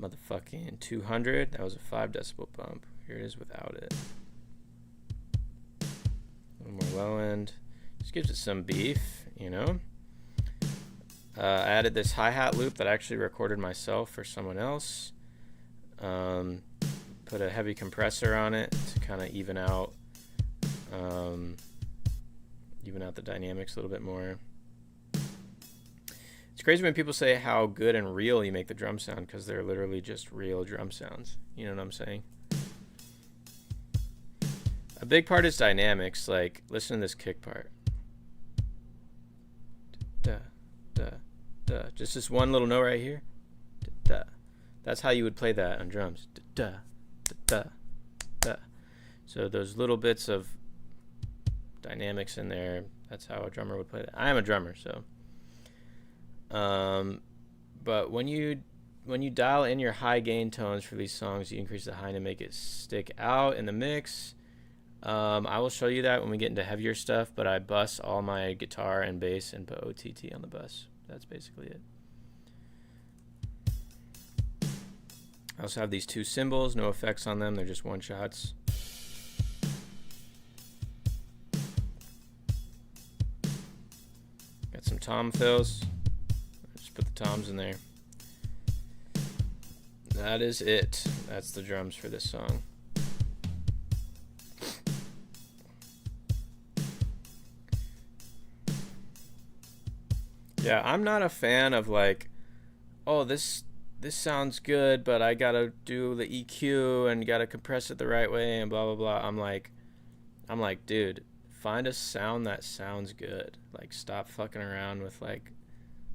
motherfucking 200. That was a 5 decibel bump. Here it is without it. A little more low end. Just gives it some beef, you know. I added this hi-hat loop that I actually recorded myself for someone else. Put a heavy compressor on it to kind of even out the dynamics a little bit more. It's crazy when people say how good and real you make the drum sound, because they're literally just real drum sounds. You know what I'm saying? A big part is dynamics. Like, listen to this kick part. Da, da, da. Just this one little note right here. Da, da. That's how you would play that on drums. Da, da, da, da. So those little bits of dynamics in there, that's how a drummer would play that. I am a drummer, so. But when you dial in your high gain tones for these songs, you increase the high to make it stick out in the mix. I will show you that when we get into heavier stuff, but I bus all my guitar and bass and put OTT on the bus. That's basically it. I also have these two cymbals, no effects on them, they're just one shots. Got some tom fills. Just put the toms in there. That is it. That's the drums for this song. Yeah, I'm not a fan of like, oh, this sounds good, but I gotta do the EQ and gotta compress it the right way and blah blah blah. I'm like, dude, find a sound that sounds good. Like, stop fucking around with like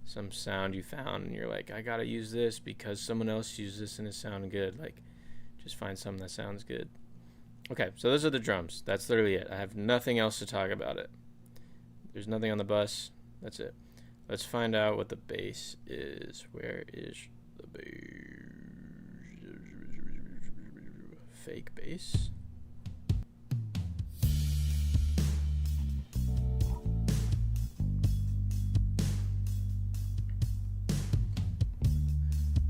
some sound you found and you're like, I gotta use this because someone else used this and it sounded good. Like, just find something that sounds good. Okay, so those are the drums. That's literally it. I have nothing else to talk about it. There's nothing on the bus. That's it. Let's find out what the bass is. Where is the bass? Fake bass.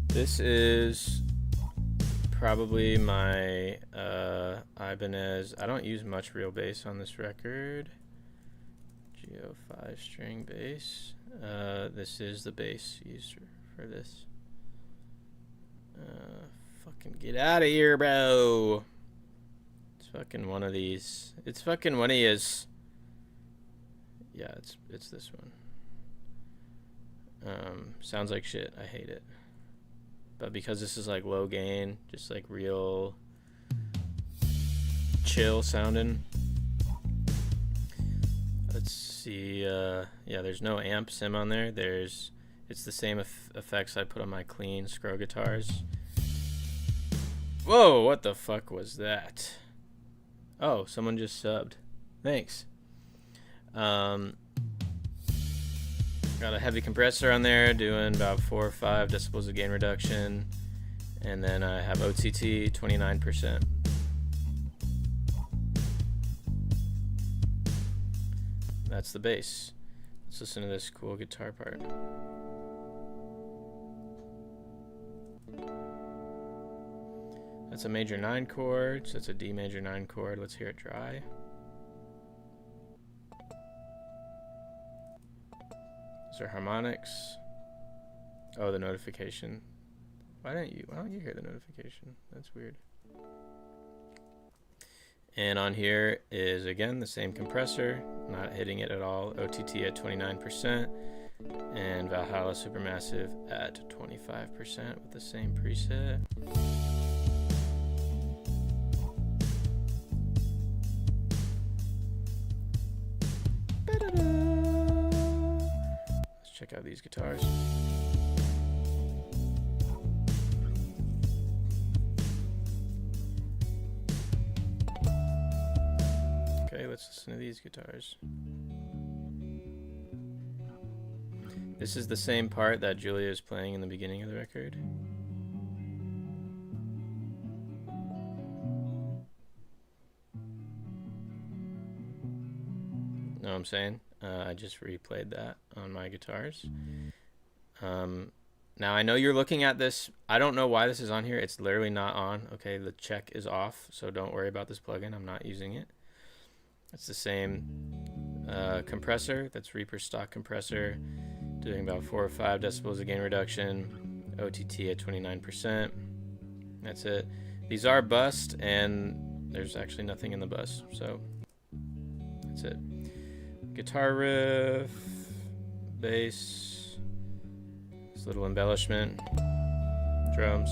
This is probably my Ibanez. I don't use much real bass on this record. Geo 5-string bass. This is the bass used for this. Fucking get out of here, bro. It's fucking one of these. It's fucking one of his. Yeah, it's this one. Sounds like shit. I hate it. But because this is like low gain, just like real chill sounding. Let's see. Yeah, there's no amp sim on there. It's the same effects I put on my clean Skro guitars. Whoa, what the fuck was that? Oh, someone just subbed. Thanks. Got a heavy compressor on there doing about 4 or 5 decibels of gain reduction. And then I have OTT 29%. That's the bass. Let's listen to this cool guitar part. That's a major 9 chord, so it's a D major 9 chord. Let's hear it dry. Those are harmonics. Oh, the notification. Why don't you hear the notification? That's weird. And on here is again the same compressor, not hitting it at all. OTT at 29%, and Valhalla Supermassive at 25% with the same preset. Let's check out these guitars. Okay, let's listen to these guitars. This is the same part that Julia is playing in the beginning of the record. Know what I'm saying? I just replayed that on my guitars. Now I know you're looking at this. I don't know why this is on here. It's literally not on. Okay, the check is off, so don't worry about this plugin. I'm not using it. It's the same compressor. That's Reaper stock compressor, doing about 4 or 5 decibels of gain reduction. OTT at 29%. That's it. These are bust, and there's actually nothing in the bus, so that's it. Guitar riff, bass, this little embellishment, drums.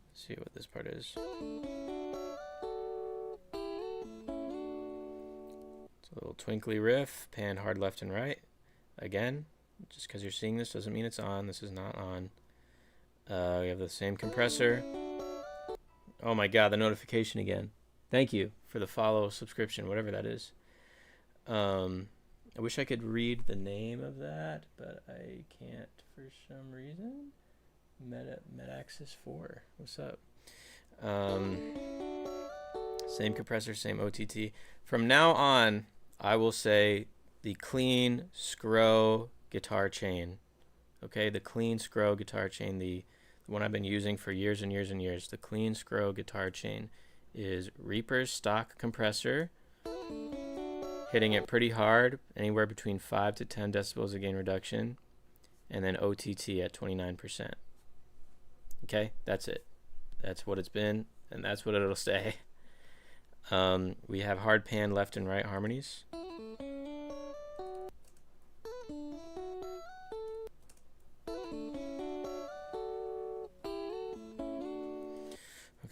Let's see what this part is. It's a little twinkly riff, pan hard left and right. Again, just because you're seeing this doesn't mean it's on. This is not on. We have the same compressor. Oh my god, the notification again. Thank you for the follow, subscription, whatever that is. I wish I could read the name of that, but I can't for some reason. Metaxis 4. What's up? Same compressor, same OTT. From now on, I will say the clean Skro guitar chain. Okay, the clean Skro guitar chain, the one I've been using for years and years and years. The clean Skro guitar chain is Reaper's stock compressor, hitting it pretty hard, anywhere between 5 to 10 decibels of gain reduction, and then OTT at 29%. Okay, that's it. That's what it's been, and that's what it'll stay. We have hard pan left and right harmonies.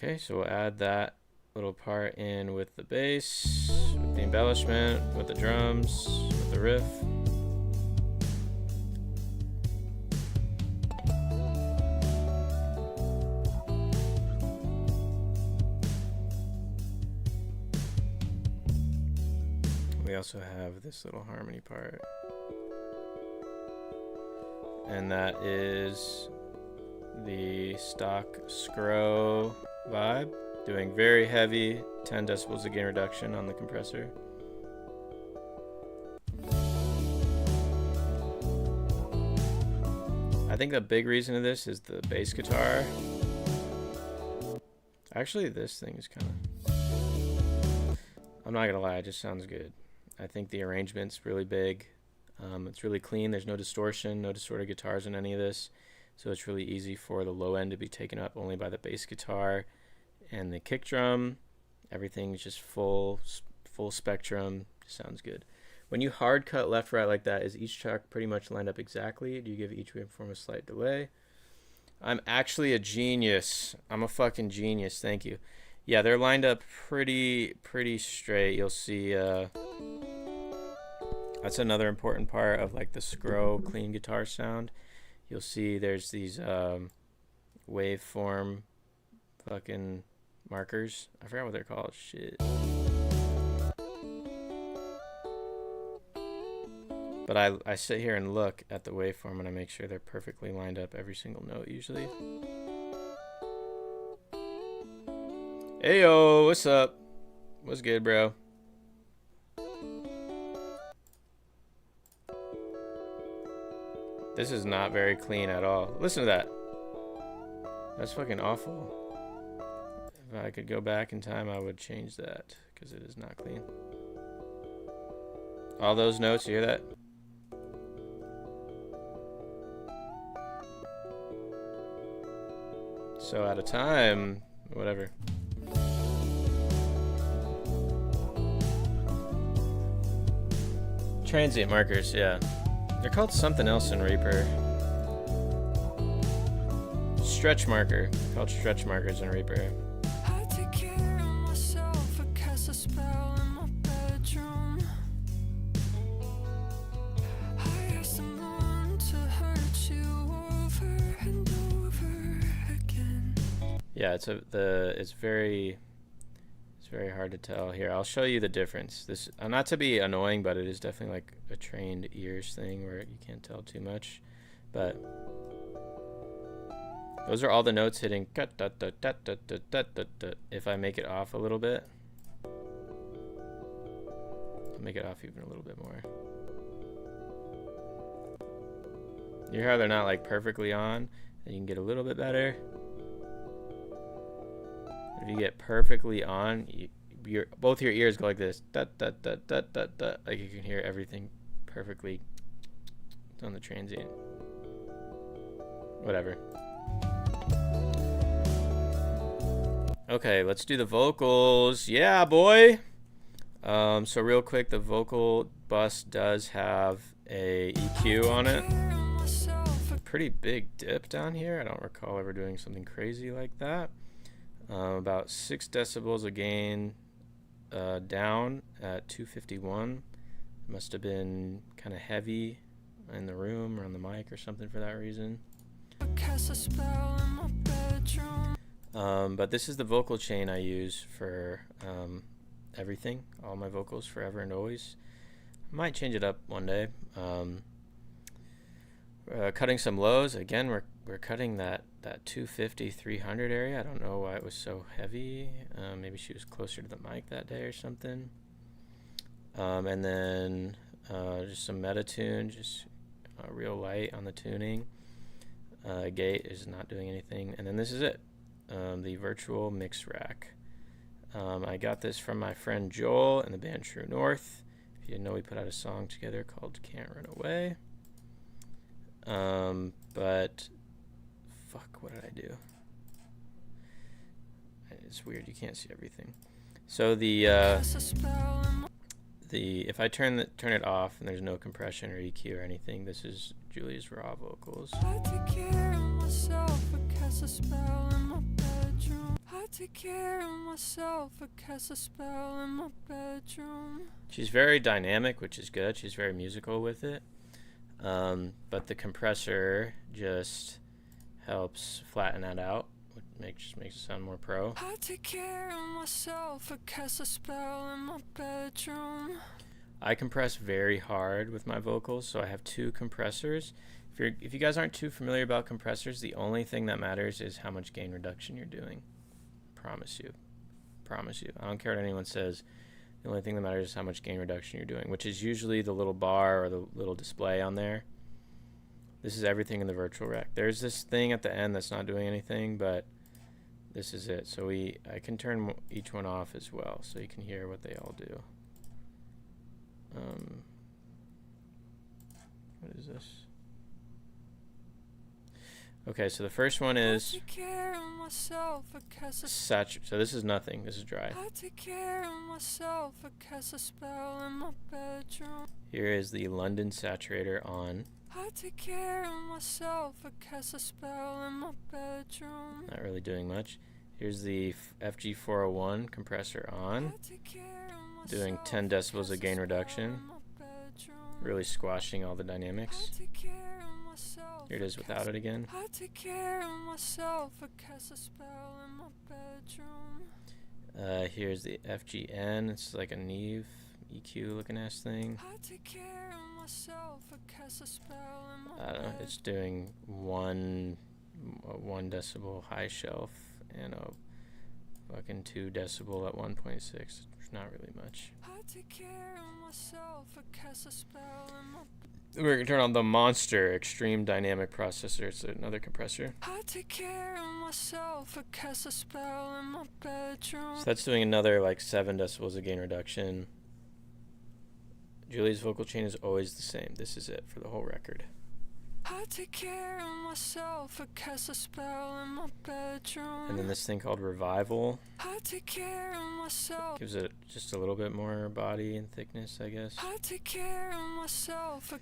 Okay, so we'll add that little part in with the bass, with the embellishment, with the drums, with the riff. We also have this little harmony part. And that is the stock Skro vibe, doing very heavy 10 decibels of gain reduction on the compressor. I think the big reason of this is the bass guitar. Actually, this thing is kind of, I'm not gonna lie, it just sounds good. I think the arrangement's really big. It's really clean. There's no distortion, no distorted guitars in any of this. So it's really easy for the low end to be taken up only by the bass guitar and the kick drum. Everything's just full spectrum. Sounds good. When you hard cut left right like that, is each track pretty much lined up exactly? Do you give each waveform a slight delay? I'm actually a genius. I'm a fucking genius. Thank you. Yeah, they're lined up pretty straight. You'll see that's another important part of like the Skro clean guitar sound. You'll see there's these waveform fucking markers. I forgot what they're called. Shit. But I sit here and look at the waveform and I make sure they're perfectly lined up every single note usually. Heyo, what's up? What's good, bro? This is not very clean at all. Listen to that. That's fucking awful. If I could go back in time, I would change that because it is not clean. All those notes, you hear that? So out of time, whatever. Transient markers, yeah. They're called something else in Reaper. Stretch marker, called stretch markers in Reaper. I take care of myself, I cast a spell in my bedroom. I asked someone to hurt you over and over again. Yeah, it's very hard to tell. Here, I'll show you the difference. This not to be annoying, but it is definitely like a trained ears thing where you can't tell too much. But those are all the notes hitting. If I make it off a little bit, I'll make it off even a little bit more. You hear how they're not like perfectly on, and you can get a little bit better. If you get perfectly on, both your ears go like this. Like you can hear everything perfectly on the transient. Whatever. Okay, let's do the vocals. Yeah, boy. So real quick, the vocal bus does have a EQ on it. Pretty big dip down here. I don't recall ever doing something crazy like that. About 6 decibels of gain down at 251. Must have been kind of heavy in the room or on the mic or something for that reason. But this is the vocal chain I use for everything, all my vocals, forever and always. I might change it up one day. Cutting some lows. Again, we're cutting that 250, 300 area. I don't know why it was so heavy. Maybe she was closer to the mic that day or something. And then just some meta tune, just real light on the tuning. Gate is not doing anything. And then this is it, the virtual mix rack. I got this from my friend Joel and the band True North. If you didn't know, we put out a song together called Can't Run Away. But fuck, what did I do? It's weird, you can't see everything. So the if I turn it off and there's no compression or EQ or anything, this is Julia's raw vocals. I take care of myself, I cast a spell in my bedroom. I take care of myself, I cast a spell in my bedroom. She's very dynamic, which is good. She's very musical with it. But the compressor just helps flatten that out, which just makes it sound more pro. I take care of myself, I cast a spell in my bedroom. I compress very hard with my vocals, so I have 2 compressors. If you guys aren't too familiar about compressors, the only thing that matters is how much gain reduction you're doing. Promise you. I don't care what anyone says. The only thing that matters is how much gain reduction you're doing, which is usually the little bar or the little display on there. This is everything in the virtual rack. There's this thing at the end that's not doing anything, but this is it. So I can turn each one off as well, so you can hear what they all do. What is this? Okay, so the first one is take care of myself because so this is nothing. This is dry. I take care of myself because a spell in my bedroom. Here is the London Saturator on. I take care of myself because a spell in my bedroom. Not really doing much. Here's the FG401 compressor on. I take care of Doing myself 10 decibels because of gain a spell reduction. in my bedroom. Really squashing all the I dynamics. take care of myself Here it is without it again. I take care of myself because a spell in my bedroom. Here's the FGN. It's like a Neve EQ looking ass thing. I take care of myself because a spell in my I don't know. It's doing one decibel high shelf and a fucking 2 decibel at 1.6. It's not really much. I take care of myself because a spell in my We're gonna turn on the Monster Extreme Dynamic Processor. It's another compressor. I take care of myself because a spell in my bedroom. So that's doing another like 7 decibels of gain reduction. Julia's vocal chain is always the same. This is it for the whole record. I take care of myself because a spell in my bedroom. And then this thing called Revival I take care of myself. gives it just a little bit more body and thickness, I guess. I take care of myself.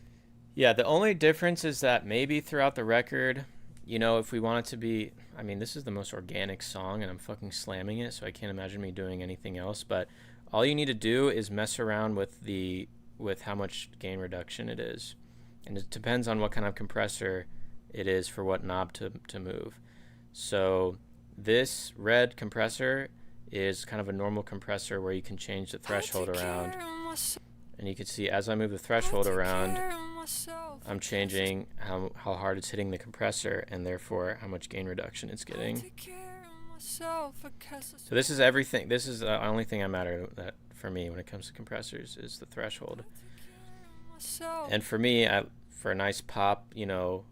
Yeah, the only difference is that maybe throughout the record, you know, if we want it to be, I mean, this is the most organic song and I'm fucking slamming it, so I can't imagine me doing anything else, but all you need to do is mess around with how much gain reduction it is. And it depends on what kind of compressor it is for what knob to move. So this red compressor is kind of a normal compressor where you can change the threshold around. And you can see as I move the threshold around, I'm changing how hard it's hitting the compressor and therefore how much gain reduction it's getting. So this is everything. This is the only thing that matters that for me when it comes to compressors is the threshold. And for me, for a nice pop, you know,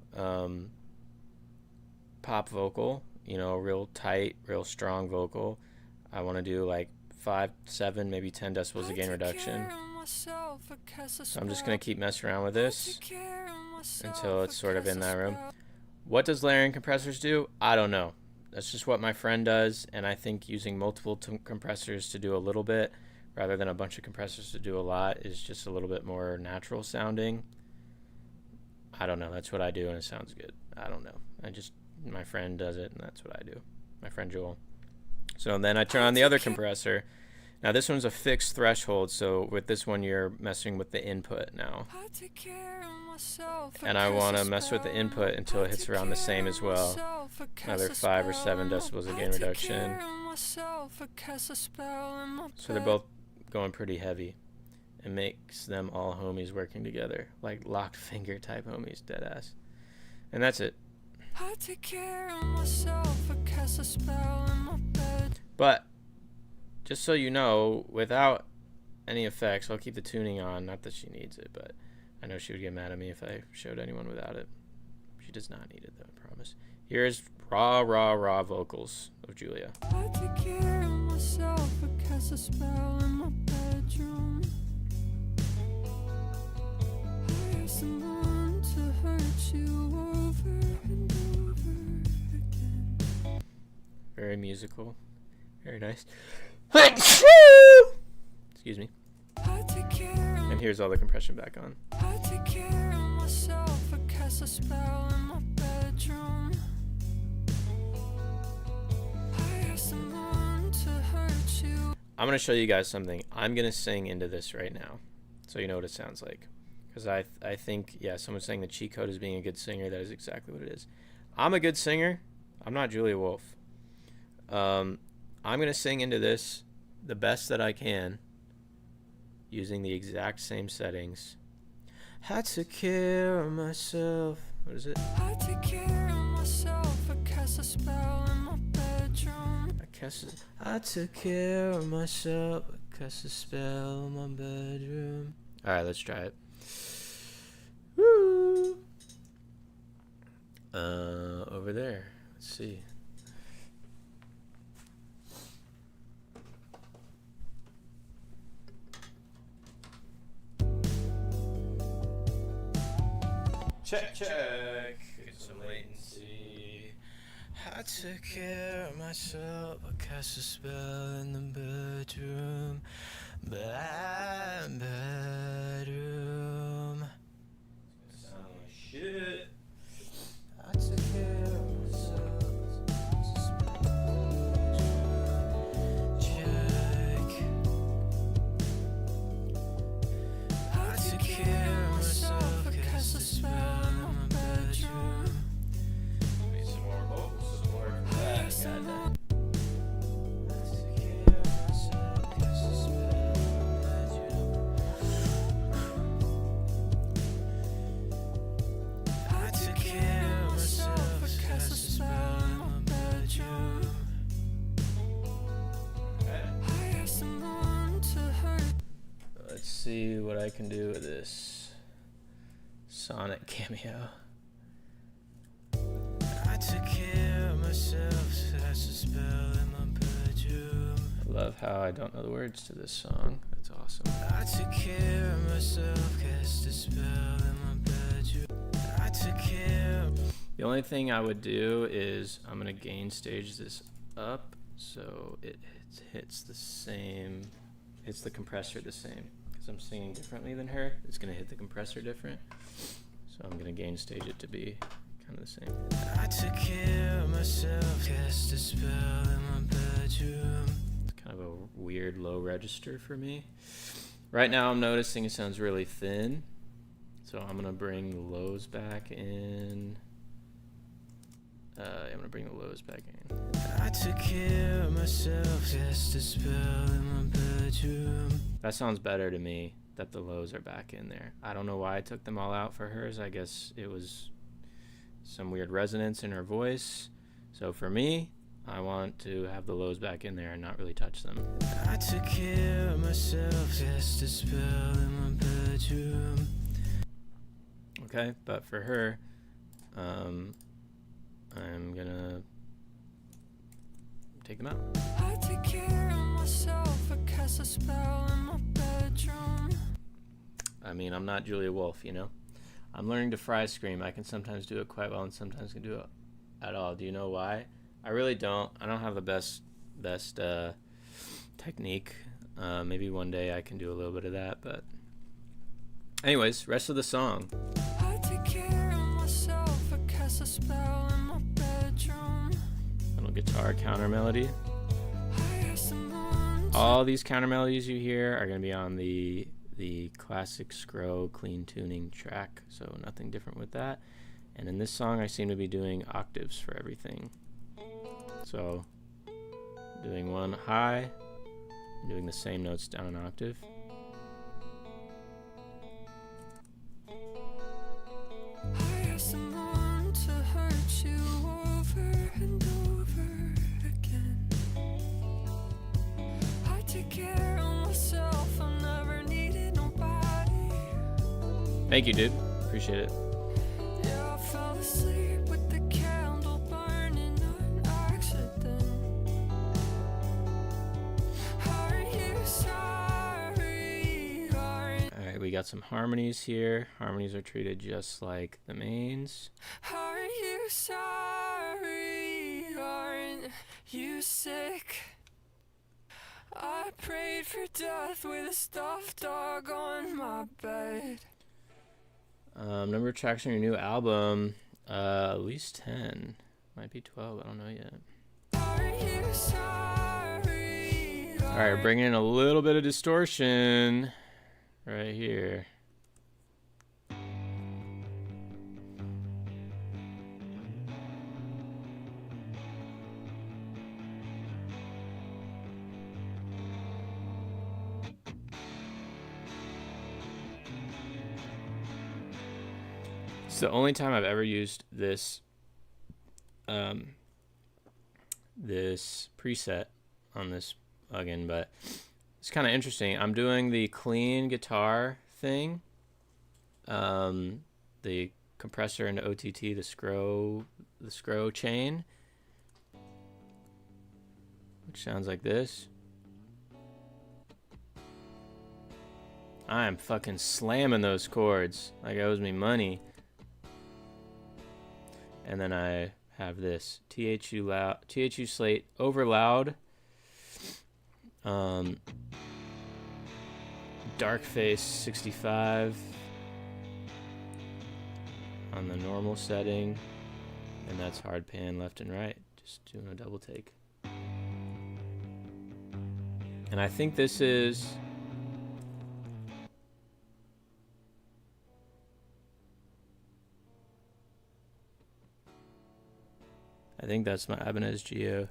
pop vocal, you know, real tight, real strong vocal, I want to do like 5, 7, maybe 10 decibels of gain reduction. So I'm just going to keep messing around with this until it's sort of in that room. What does layering compressors do? I don't know. That's just what my friend does, and I think using multiple compressors to do a little bit rather than a bunch of compressors to do a lot is just a little bit more natural sounding. I don't know. That's what I do, and it sounds good. I don't know. My friend does it, and that's what I do. My friend Joel. So then I turn on the other compressor. Now this one's a fixed threshold, so with this one you're messing with the input now. And I want to mess with the input until it hits around the same as well. Another 5 or 7 decibels of gain reduction. So they're both going pretty heavy. It makes them all homies working together, like locked finger type homies, dead ass. And that's it. But just so you know, without any effects, I'll keep the tuning on. Not that she needs it, but I know she would get mad at me if I showed anyone without it. She does not need it, though, I promise. Here's raw vocals of Julia. I take care of myself because a spell in my bedroom. I asked someone to hurt you over and over again. Very musical. Very nice. Excuse me. I take care of And here's all the compression back on. I take care of myself because a spell in my bedroom. I asked someone to hurt you. I'm going to show you guys something. I'm going to sing into this right now so you know what it sounds like. Because I think, yeah, someone's saying the cheat code is being a good singer. That is exactly what it is. I'm a good singer. I'm not Julia Wolf. I'm going to sing into this the best that I can using the exact same settings. I took care of myself. What is it? I take care of myself because a spell in my bedroom. I took care of myself because a spell in my bedroom. Alright, let's try it. Woo! Over there. Let's see. Check, check. Get some latency. I took care of myself. I cast a spell in the bedroom. Bedroom. It's gonna sound like shit. I took care of myself. Check. I took care of myself. I cast a spell in my bedroom. Need some more vocal support for that. Goddamn. Let's see what I can do with this Sonic cameo. I took care of myself, cast a spell in my bedroom. I love how I don't know the words to this song. That's awesome. I took care of myself, cast a spell in my bedroom. I took care of... The only thing I would do is I'm gonna gain stage this up so it hits the same, hits the compressor the same. Because I'm singing differently than her, it's gonna hit the compressor different. So I'm gonna gain stage it to be kind of the same. I took care of myself, cast a spell in my bedroom. It's kind of a weird low register for me. Right now I'm noticing it sounds really thin. So I'm gonna bring the lows back in. I'm gonna bring the lows back in. I took care of myself, cast a spell in my bedroom. That sounds better to me, that the lows are back in there. I don't know why I took them all out for hers. I guess it was some weird resonance in her voice. So for me, I want to have the lows back in there and not really touch them. I took care of myself, cast a spell in my bedroom. Okay, but for her, I'm gonna take them out. I take care of myself, I cast a spell in my bedroom. I mean, I'm not Julia Wolf, you know? I'm learning to fry scream. I can sometimes do it quite well and sometimes can do it at all. Do you know why? I really don't. I don't have the best technique. Maybe one day I can do a little bit of that, but anyways, rest of the song. I take care of myself, I cast a spell in my bedroom. Little guitar counter melody. I asked someone to All these counter melodies you hear are going to be on the classic Scro clean tuning track, so nothing different with that. And in this song I seem to be doing octaves for everything. So doing one high, doing the same notes down an octave. I asked someone to hurt you over and over again. I take care of myself, I never needed nobody. Thank you, dude. Appreciate it. Yeah, I fell asleep with the candle burning on accident. Are you sorry? Alright, we got some harmonies here. Harmonies are treated just like the mains. Are you sorry? Aren't you sick? I prayed for death with a stuffed dog on my bed. Number of tracks on your new album, at least 10. Might be 12, I don't know yet. Are you sorry? Alright, we're bringing in a little bit of distortion right here. It's the only time I've ever used this this preset on this plugin, but it's kind of interesting. I'm doing the clean guitar thing, the compressor into OTT, the Scro chain, which sounds like this. I am fucking slamming those chords like it owes me money. And then I have this THU Slate over loud. Dark Face 65 on the normal setting, and that's hard pan left and right, just doing a double take. And I think this is that's my Ibanez Geo.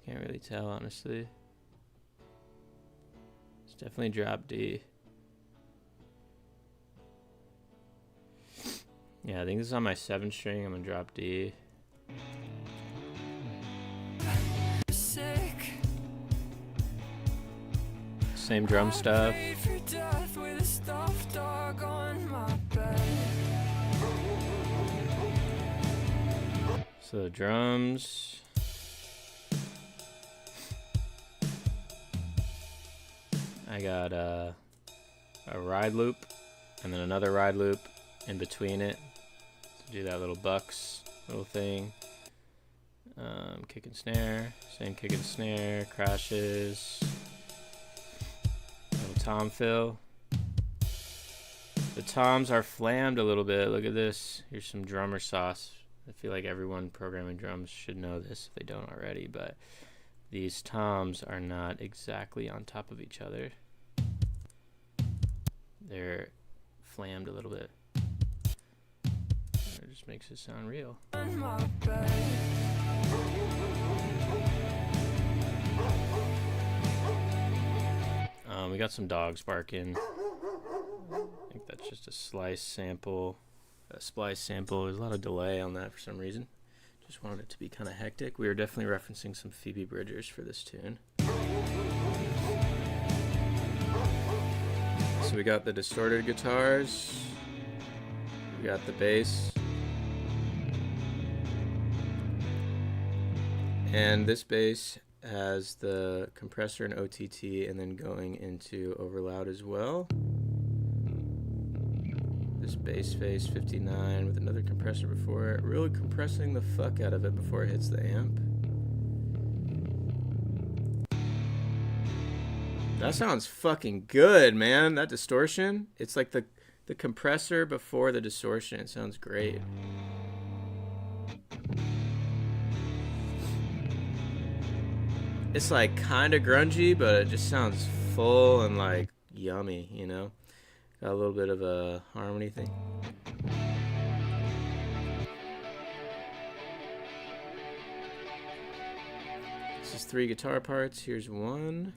Can't really tell, honestly. It's definitely drop D. Yeah, I think this is on my 7 string. I'm gonna drop D. Sick. Same drum stuff. I prayed for death with a stuffed dog on my bed. So the drums. I got a ride loop and then another ride loop in between it to do that little bucks little thing. Kick and snare, same kick and snare, crashes, little tom fill. The toms are flammed a little bit. Look at this. Here's some drummer sauce. I feel like everyone programming drums should know this if they don't already, but these toms are not exactly on top of each other. They're flammed a little bit. It just makes it sound real. On my bed. We got some dogs barking. I think that's just a splice sample. There's a lot of delay on that for some reason. Just wanted it to be kind of hectic. We were definitely referencing some Phoebe Bridgers for this tune. So we got the distorted guitars. We got the bass. And this bass has the compressor and OTT and then going into overloud as well. This bass face 59 with another compressor before it, really compressing the fuck out of it before it hits the amp. That sounds fucking good, man. That distortion, it's like the compressor before the distortion. It sounds great. It's like kind of grungy, but it just sounds full and like yummy, you know? Got a little bit of a harmony thing. This is 3 guitar parts. Here's one.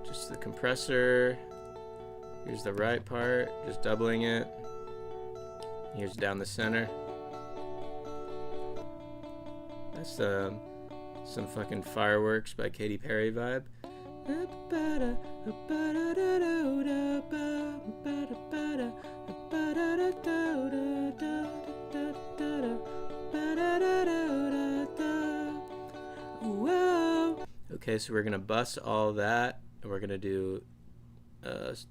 Just the compressor. Here's the right part, just doubling it. Here's down the center. That's some fucking Fireworks by Katy Perry vibe. Okay, so we're gonna bust all that, and we're gonna do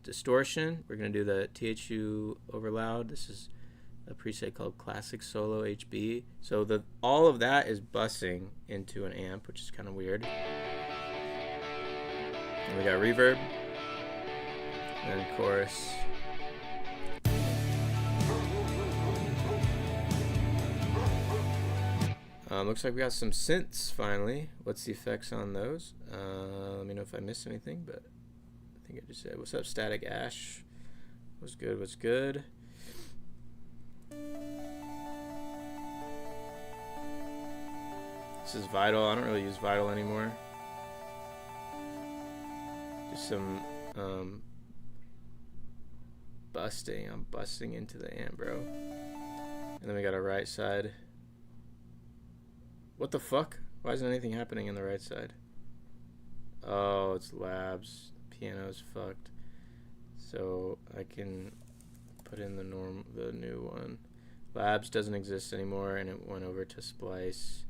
distortion. We're gonna do the THU over loud. This is a preset called Classic Solo HB. So all of that is bussing into an amp, which is kind of weird. And we got reverb, and then chorus. Looks like we got some synths finally. What's the effects on those? Let me know if I missed anything, but I think I just said, what's up, Static Ash? What's good, what's good? This is Vital. I don't really use Vital anymore. Just some busting. I'm busting into the amp, bro. And then we got a right side. What the fuck? Why isn't anything happening in the right side? Oh, it's Labs. Piano's fucked. So I can put in the new one. Labs doesn't exist anymore, and it went over to Splice.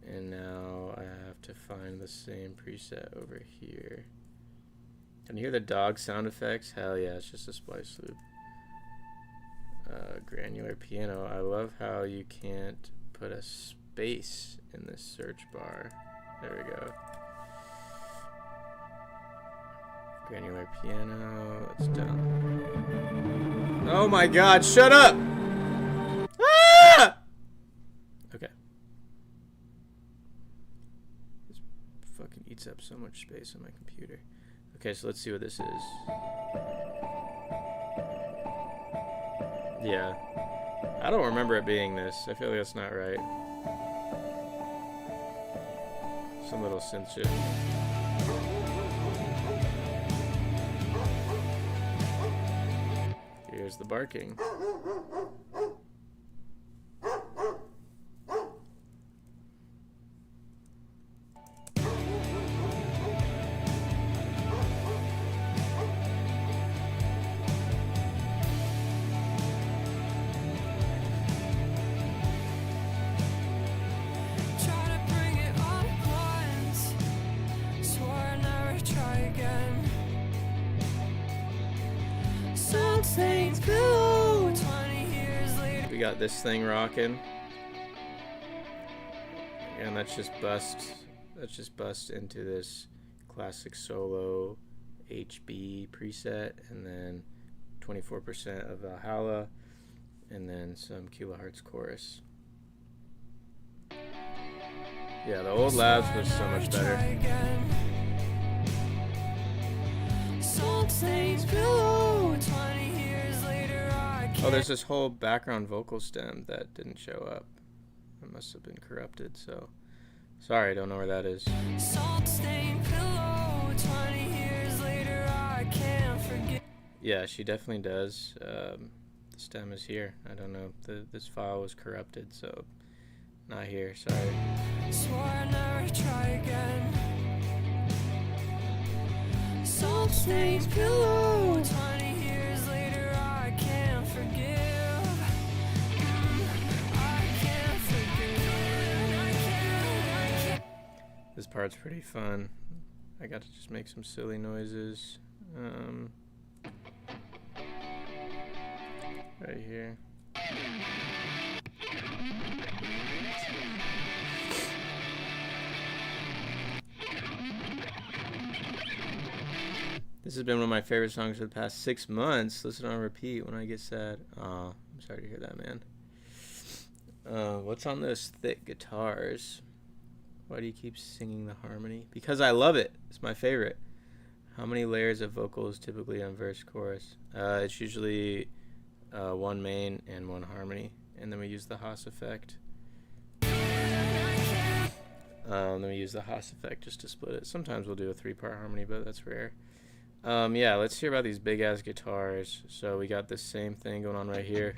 And now I have to find the same preset over here. Can you hear the dog sound effects? Hell yeah, it's just a Splice loop. Granular piano. I love how you can't put a space in this search bar. There we go. Granular piano. It's done. Oh my god, shut up! Ah! Okay. This fucking eats up so much space on my computer. Okay, so let's see what this is. Yeah. I don't remember it being this. I feel like that's not right. Some little synth shit. Here's the barking. We got this thing rocking, and that's just bust into this classic solo HB preset, and then 24% of Valhalla, and then some kilohertz chorus. Yeah, the old Labs was so much better. Oh, there's this whole background vocal stem that didn't show up. It must have been corrupted, so sorry, I don't know where that is. Yeah, she definitely does. The stem is here. I don't know. This file was corrupted, so not here. Sorry. Swore I'd never try again. Salt stains pillow. 20 years later, I can't forgive. I can't forgive. This part's pretty fun. I got to just make some silly noises. Right here. This has been one of my favorite songs for the past 6 months. Listen on repeat when I get sad. I'm sorry to hear that, man. What's on those thick guitars? Why do you keep singing the harmony? Because I love it. It's my favorite. How many layers of vocals typically on verse chorus? It's usually one main and one harmony, and then we use the Haas effect. Then we use the Haas effect just to split it. Sometimes we'll do a 3-part harmony, but that's rare. Yeah, let's hear about these big ass guitars. So we got this same thing going on right here.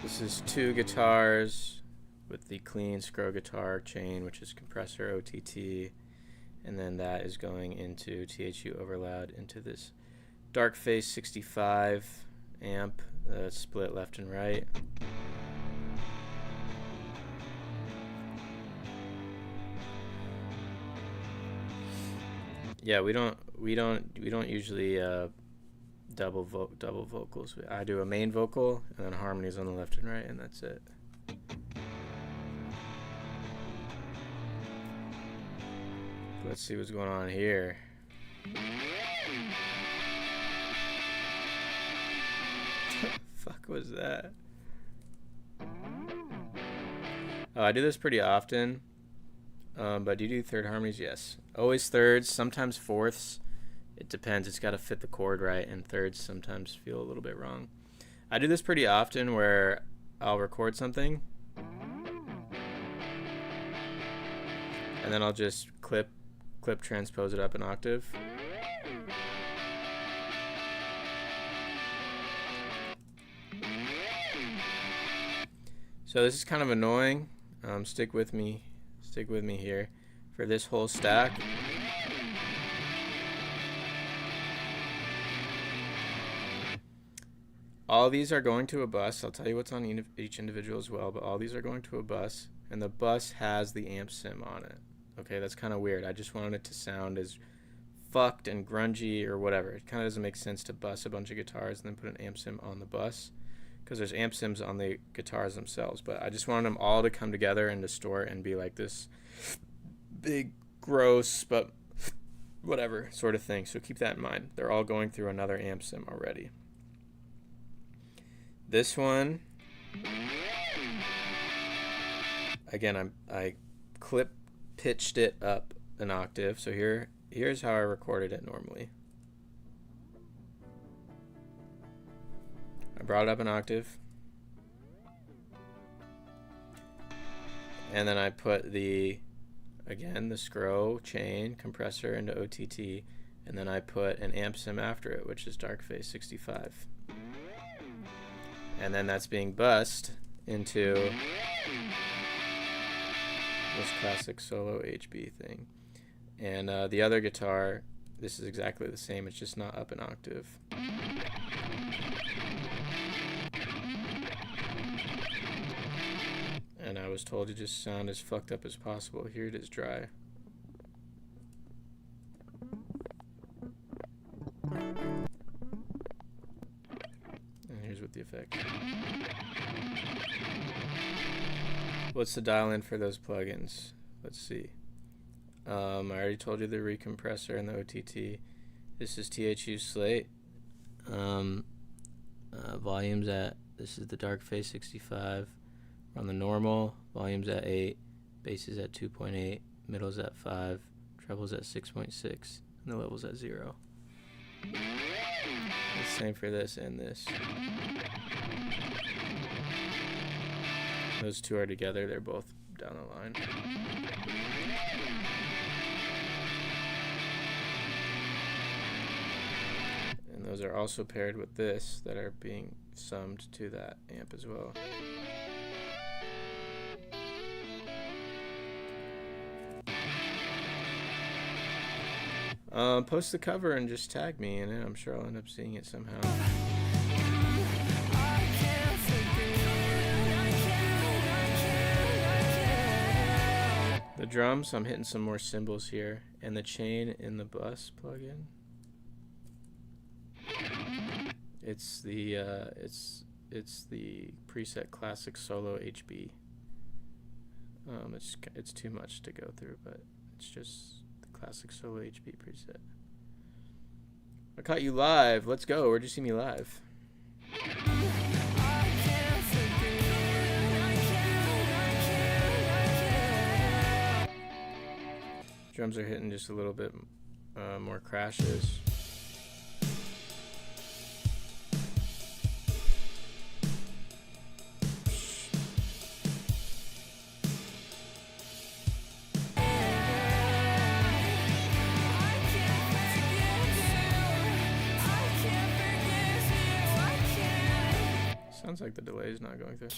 This is 2 guitars with the clean Scro guitar chain, which is compressor OTT, and then that is going into THU overloud into this Darkface 65 amp, split left and right. Yeah, we don't usually double vocals. I do a main vocal and then harmonies on the left and right, and that's it. Let's see what's going on here. Fuck was that? Oh, I do this pretty often. But do you do third harmonies? Yes. Always thirds, sometimes fourths. It depends. It's got to fit the chord right, and thirds sometimes feel a little bit wrong. I do this pretty often where I'll record something, and then I'll just clip transpose it up an octave. So this is kind of annoying. Stick with me here for this whole stack. all these are going to a bus. I'll tell you what's on each individual as well, but all these are going to a bus, and the bus has the amp sim on it. Okay, that's kind of weird. I just wanted it to sound as fucked and grungy or whatever. It kind of doesn't make sense to bus a bunch of guitars and then put an amp sim on the bus, because there's amp sims on the guitars themselves. But I just wanted them all to come together and distort and be like this big, gross, but whatever sort of thing. So keep that in mind. They're all going through another amp sim already. This one, again, I clip pitched it up an octave. So here's how I recorded it normally. I brought it up an octave, and then I put the Scro chain compressor into OTT, and then I put an amp sim after it, which is Darkface 65. And then that's being bussed into this classic solo HB thing. And the other guitar, this is exactly the same, it's just not up an octave. And I was told to just sound as fucked up as possible. Here it is dry. And here's with the effect. What's the dial in for those plugins? Let's see. I already told you the recompressor and the OTT. This is THU Slate. Volumes at, this is the Darkface 65. On the normal, volumes at 8, bass is at 2.8, middle's at 5, treble's at 6.6, and the level's at 0. The same for this and this. Those two are together, they're both down the line. And those are also paired with this that are being summed to that amp as well. Post the cover and just tag me in it. I'm sure I'll end up seeing it somehow. The drums, I'm hitting some more cymbals here, and the chain in the bus plugin. It's the preset classic solo HB. It's too much to go through, but it's just classic solo HB preset. I caught you live. Let's go. Where'd you see me live? Drums are hitting just a little bit more crashes. Sounds like the delay is not going through.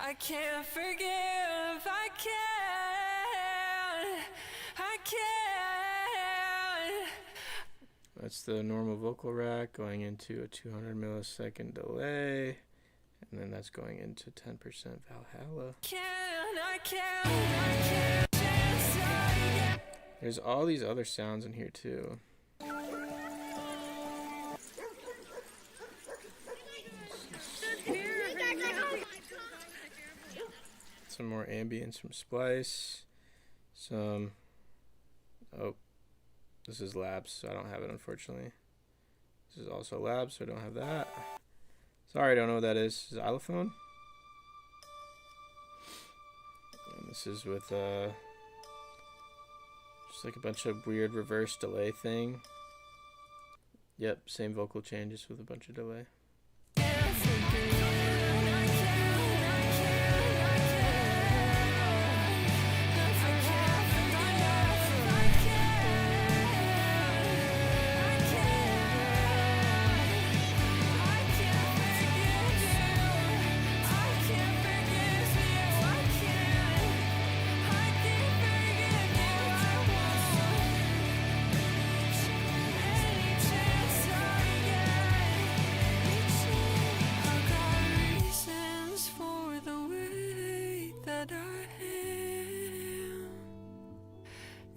I can't forgive. I can't. That's the normal vocal rack going into a 200 millisecond delay. And then that's going into 10% Valhalla. There's all these other sounds in here too. Some more ambience from Splice. Some... Oh. This is Labs, so I don't have it, unfortunately. This is also Labs, so I don't have that. Sorry, I don't know what that is. This is Xylophone. And this is with, just like a bunch of weird reverse delay thing. Yep, same vocal changes with a bunch of delay.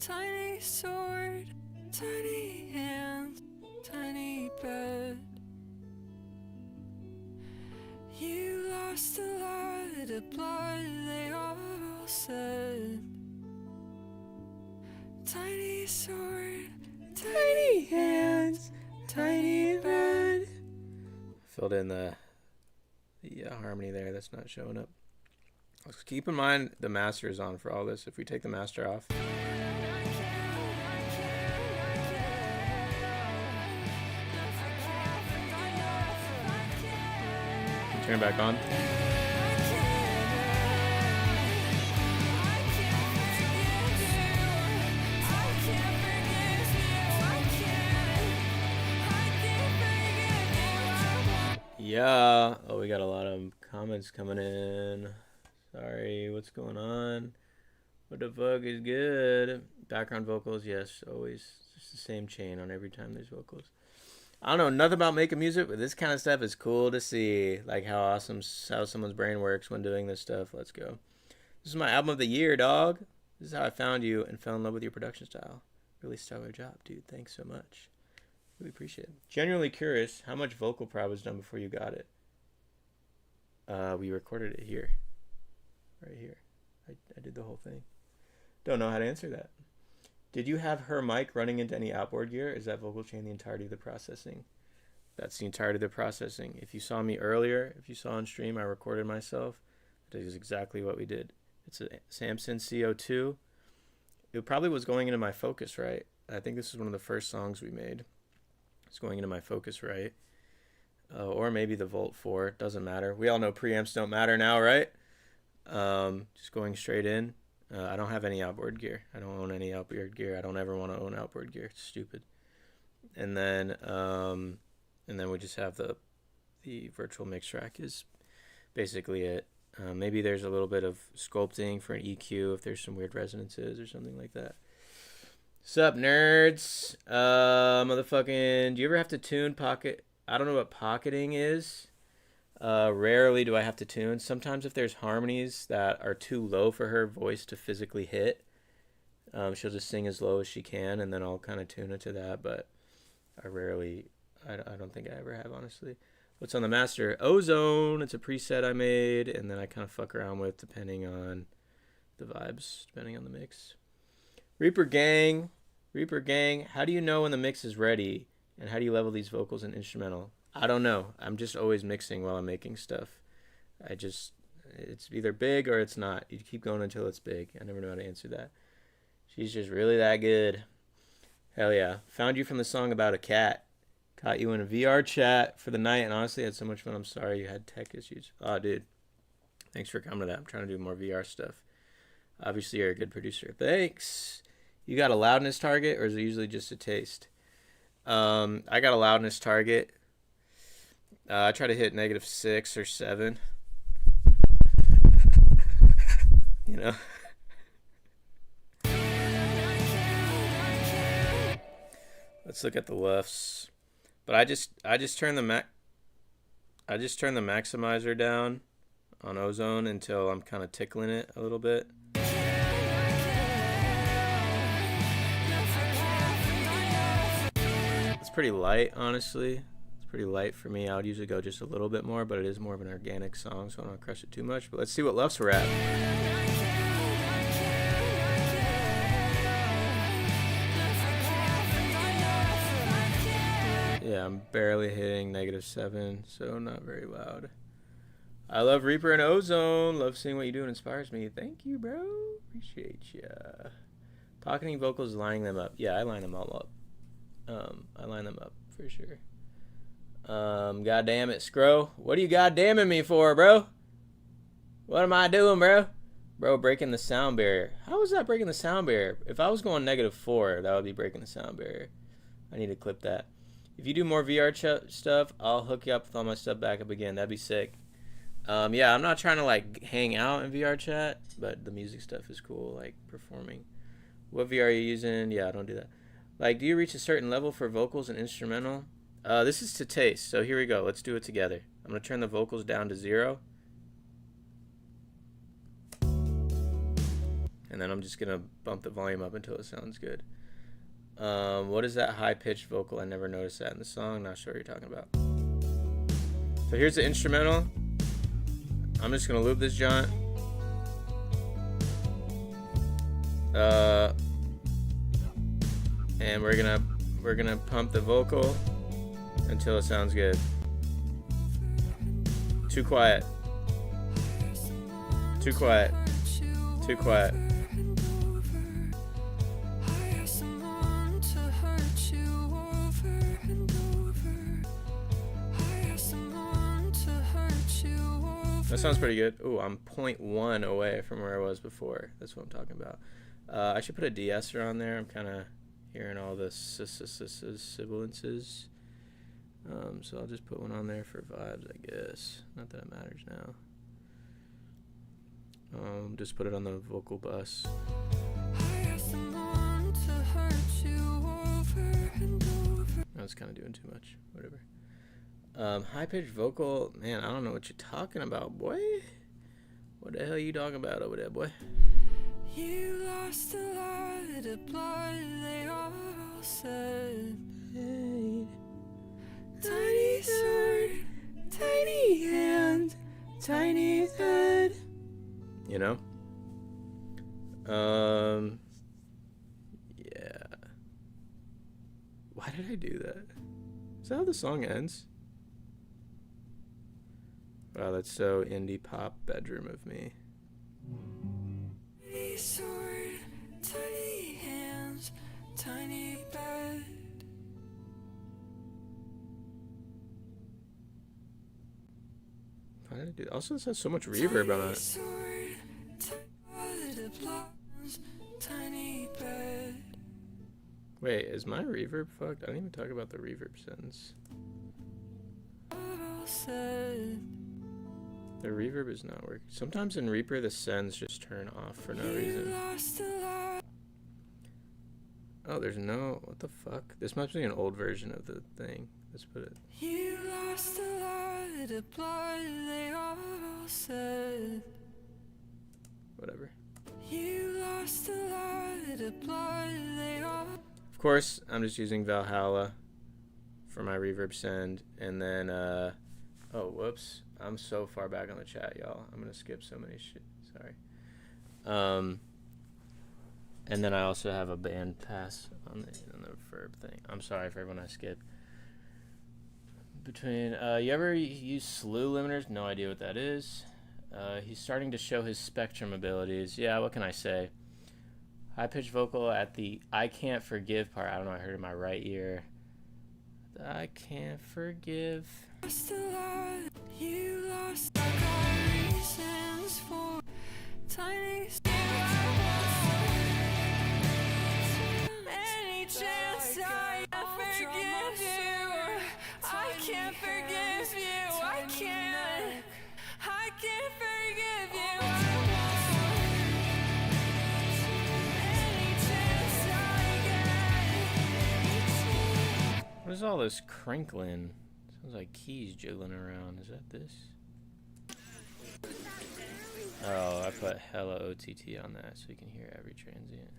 tiny sword, tiny hands, tiny bed. You lost a lot of blood, they all said. Tiny sword, tiny hands, tiny bed. Filled in the harmony there. That's not showing up. Let's keep in mind the master is on for all this. If we take the master off. Turn it back on. Yeah. Oh, we got a lot of comments coming in. Sorry, what's going on? What the fuck is good? Background vocals, yes, always. Just the same chain on every time there's vocals. I don't know nothing about making music, but this kind of stuff is cool to see. Like how someone's brain works when doing this stuff. Let's go. This is my album of the year, dog. This is how I found you and fell in love with your production style. Really stellar job, dude. Thanks so much. Really appreciate it. Genuinely curious, how much vocal prep was done before you got it? We recorded it here. Right here. I did the whole thing. Don't know how to answer that. Did you have her mic running into any outboard gear? Is that vocal chain the entirety of the processing? That's the entirety of the processing. If you saw me earlier, if you saw on stream, I recorded myself. That is exactly what we did. It's a Samson CO2. It probably was going into my Focusrite. I think this is one of the first songs we made. It's going into my Focusrite. Or maybe the Volt 4. Doesn't matter. We all know preamps don't matter now, right? Just going straight in. I don't have any outboard gear. I don't own any outboard gear. I don't ever want to own outboard gear. It's stupid. And then we just have the virtual mix track is basically it. Maybe there's a little bit of sculpting for an EQ if there's some weird resonances or something like that. Sup, nerds? Motherfucking, do you ever have to tune pocket? I don't know what pocketing is. Rarely do I have to tune. Sometimes if there's harmonies that are too low for her voice to physically hit, she'll just sing as low as she can, and then I'll kind of tune it to that. But I don't think I ever have, honestly. What's on the master? Ozone. It's a preset I made, and then I kind of fuck around with depending on the vibes, depending on the mix. Reaper Gang. How do you know when the mix is ready, and how do you level these vocals and instrumental? I don't know. I'm just always mixing while I'm making stuff. It's either big or it's not. You keep going until it's big. I never know how to answer that. She's just really that good. Hell yeah. Found you from the song about a cat. Caught you in a VR chat for the night, and honestly had so much fun. I'm sorry you had tech issues. Oh, dude. Thanks for coming to that. I'm trying to do more VR stuff. Obviously, you're a good producer. Thanks. You got a loudness target, or is it usually just a taste? I got a loudness target. I try to hit -6 or 7. You know. Let's look at the LUFS. But I just turn the maximizer down on Ozone until I'm kind of tickling it a little bit. It's pretty light, honestly. Pretty light for me. I would usually go just a little bit more, but it is more of an organic song, so I don't want to crush it too much. But let's see what LUFS we're at. Yeah, I'm barely hitting -7, so not very loud. I love Reaper and Ozone. Love seeing what you do. It inspires me. Thank you, bro. Appreciate ya. Pocketing vocals, lining them up. Yeah, I line them all up. I line them up for sure. God damn it, Scro. What are you goddamming me for, bro? What am I doing, bro? Bro, breaking the sound barrier. How is that breaking the sound barrier? If I was going -4, that would be breaking the sound barrier. I need to clip that. If you do more VR stuff, I'll hook you up with all my stuff back up again. That'd be sick. Yeah, I'm not trying to like hang out in VR chat, but the music stuff is cool, like performing. What VR are you using? Yeah, I don't do that. Like, do you reach a certain level for vocals and instrumental? This is to taste, so here we go. Let's do it together. I'm going to turn the vocals down to 0. and then I'm just gonna bump the volume up until it sounds good. What is that high-pitched vocal? I never noticed that in the song. Not sure what you're talking about. So here's the instrumental. I'm just gonna loop this joint. And we're gonna pump the vocal until it sounds good. Too quiet. Too quiet. Too quiet. That sounds pretty good. Ooh, I'm 0.1 away from where I was before. That's what I'm talking about. I should put a de-esser on there. I'm kind of hearing all the sibilances. So I'll just put one on there for vibes, I guess. Not that it matters now. Just put it on the vocal bus. I was kind of doing too much. Whatever. High-pitched vocal, man, I don't know what you're talking about, boy. What the hell are you talking about over there, boy? You lost a lot of blood, they all said. Hey. Tiny sword, tiny hand, tiny head. You know? Yeah. Why did I do that? Is that how the song ends? Wow, that's so indie pop bedroom of me. Tiny sword, tiny hands, tiny bed. Why did I do that? Also, this has so much reverb on it. Sword, tiny bed. Wait, is my reverb fucked? I didn't even talk about the reverb sentence. All said. The reverb is not working. Sometimes in Reaper, the sends just turn off for no reason. Oh, there's no... What the fuck? This must be an old version of the thing. Let's put it... You lost a lot of blood, they all said. Whatever. You lost a lot of blood, they all... Of course, I'm just using Valhalla for my reverb send. And then, oh, whoops. I'm so far back on the chat, y'all. I'm gonna skip so many shit. Sorry. And then I also have a band pass on the verb thing. I'm sorry for everyone I skipped. Between you ever use slew limiters? No idea what that is. He's starting to show his spectrum abilities. Yeah, what can I say? High pitched vocal at the I can't forgive part. I don't know. I heard it in my right ear. I can't forgive. You lost reasons for tiny any chance I forgive you. I can't forgive you. I can't forgive you. Any chance I get. What is all this crinkling? Sounds like keys jiggling around. Is that this? Oh, I put hella OTT on that so you can hear every transient.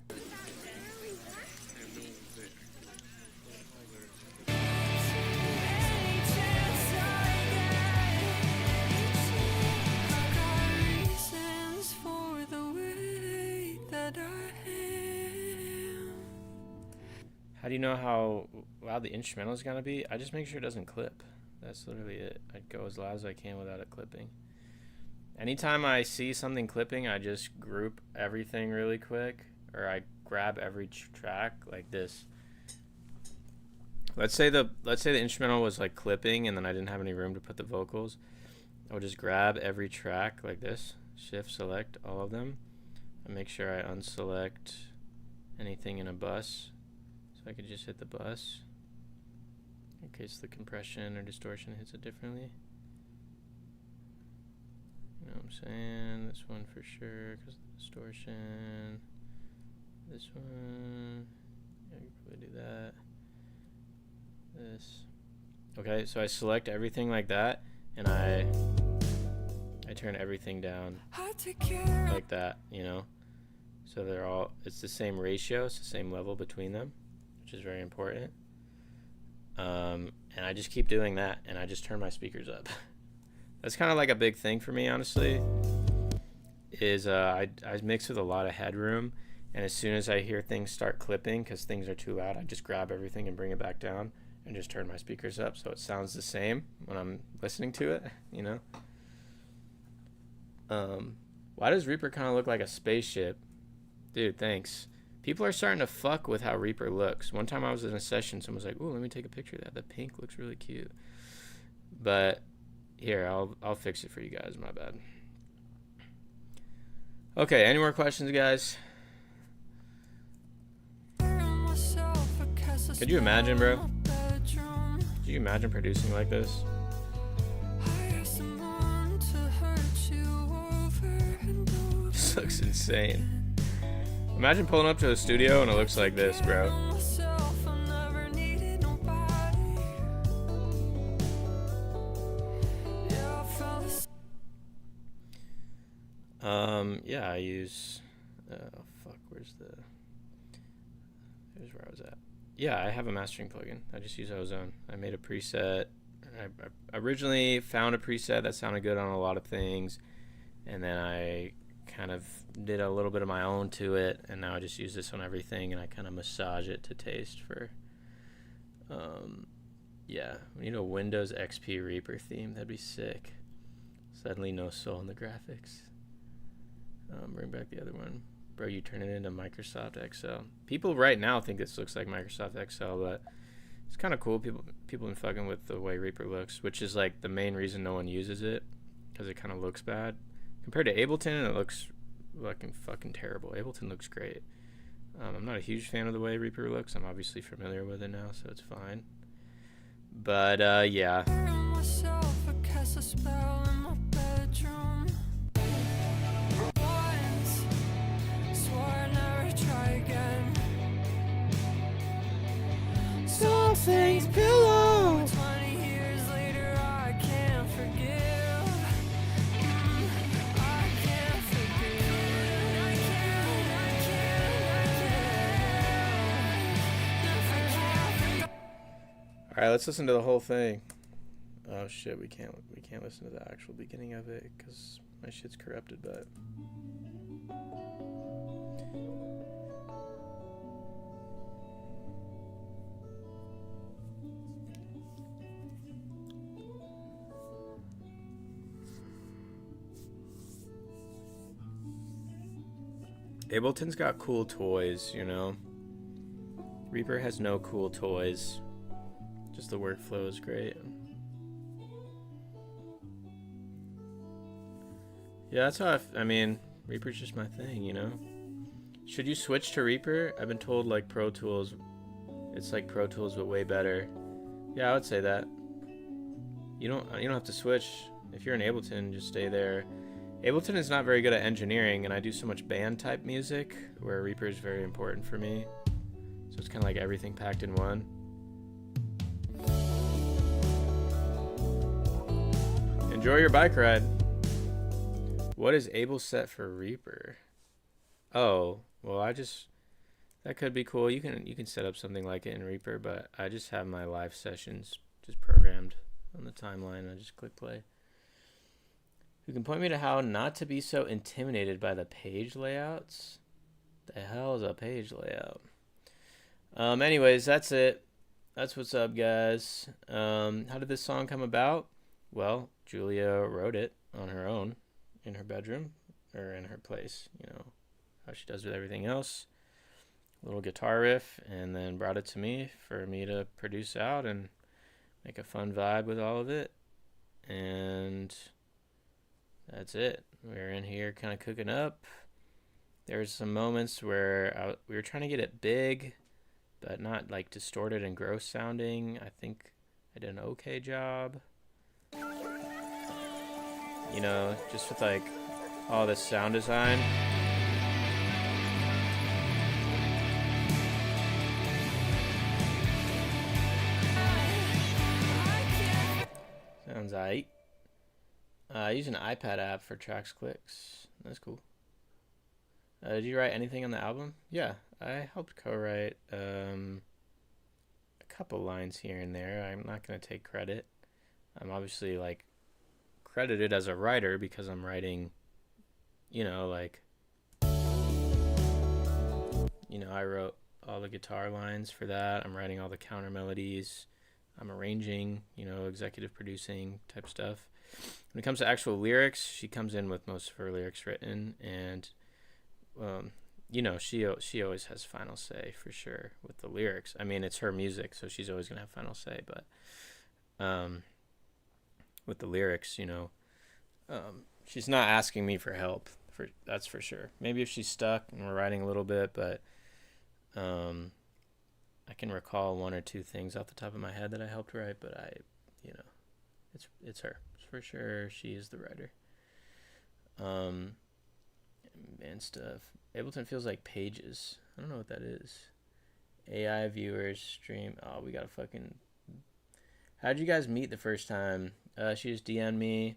How do you know how loud the instrumental is going to be? I just make sure it doesn't clip. That's literally it. I'd go as loud as I can without it clipping. Anytime I see something clipping, I just group everything really quick, or I grab every track like this. Let's say the instrumental was like clipping and then I didn't have any room to put the vocals. I would just grab every track like this, shift select all of them, and make sure I unselect anything in a bus. So I could just hit the bus in case the compression or distortion hits it differently. You know what I'm saying? This one for sure because of the distortion. This one, yeah, you could probably do that. This. Okay, so I select everything like that, and I turn everything down like that, you know? So they're all, it's the same ratio, it's the same level between them, which is very important. And I just keep doing that, and I just turn my speakers up. That's kind of like a big thing for me, honestly, is I mix with a lot of headroom, and as soon as I hear things start clipping because things are too loud, I just grab everything and bring it back down and just turn my speakers up so it sounds the same when I'm listening to it, you know? Why does Reaper kind of look like a spaceship? Dude, thanks. People are starting to fuck with how Reaper looks. One time I was in a session, someone was like, "Ooh, let me take a picture of that. The pink looks really cute." But here, I'll fix it for you guys. My bad. Okay, any more questions, guys? Could you imagine, bro? Could you imagine producing like this? This looks insane. Imagine pulling up to a studio and it looks like this, bro. Yeah, I use, here's where I was at. Yeah, I have a mastering plugin. I just use Ozone. I made a preset. I originally found a preset that sounded good on a lot of things, and then I kind of did a little bit of my own to it, and now I just use this on everything, and I kind of massage it to taste for, yeah, we need a Windows XP Reaper theme. That'd be sick. Suddenly no soul in the graphics. Bring back the other one. Bro, you turn it into Microsoft Excel. People right now think this looks like Microsoft Excel, but it's kind of cool. People been fucking with the way Reaper looks, which is like the main reason no one uses it, because it kind of looks bad. Compared to Ableton, it looks fucking terrible. Ableton looks great. I'm not a huge fan of the way Reaper looks. I'm obviously familiar with it now, so it's fine. But, yeah. Something's pillow. 20 years later, I can't forgive. I can't forgive. I can't. All right, let's listen to the whole thing. Oh shit, we can't listen to the actual beginning of it because my shit's corrupted, but. Ableton's got cool toys, you know. Reaper has no cool toys. Just the workflow is great. Yeah, that's how I mean, Reaper's just my thing, you know. Should you switch to Reaper? I've been told like Pro Tools, it's like Pro Tools but way better. Yeah, I would say that. You don't have to switch. If you're in Ableton, just stay there. Ableton is not very good at engineering, and I do so much band type music where Reaper is very important for me. So it's kind of like everything packed in one. Enjoy your bike ride. What is AbleSet for Reaper? Oh, well, that could be cool. You can set up something like it in Reaper, but I just have my live sessions just programmed on the timeline. I just click play. You can point me to how not to be so intimidated by the page layouts. The hell is a page layout? Anyways, that's it. That's what's up, guys. How did this song come about? Well, Julia wrote it on her own in her bedroom or in her place, you know, how she does with everything else. A little guitar riff, and then brought it to me for me to produce out and make a fun vibe with all of it. And that's it. We're in here kind of cooking up. There's some moments where we were trying to get it big, but not like distorted and gross sounding. I think I did an okay job. You know, just with like all this sound design. Sounds aight. I use an iPad app for Tracks Clicks. That's cool. Did you write anything on the album? Yeah, I helped co-write a couple lines here and there. I'm not gonna take credit. I'm obviously like credited as a writer because I'm writing, like, I wrote all the guitar lines for that. I'm writing all the counter melodies. I'm arranging, executive producing type stuff. When it comes to actual lyrics, she comes in with most of her lyrics written, and she always has final say for sure with the lyrics. I mean, it's her music, so she's always gonna have final say. But with the lyrics, she's not asking me for help. That's for sure. Maybe if she's stuck and we're writing a little bit, but I can recall one or two things off the top of my head that I helped write. But it's her for sure. She is the writer. And stuff. Ableton feels like Pages. I don't know what that is. AI viewers stream. Oh, we gotta fucking. How'd you guys meet the first time? She just DM'd me.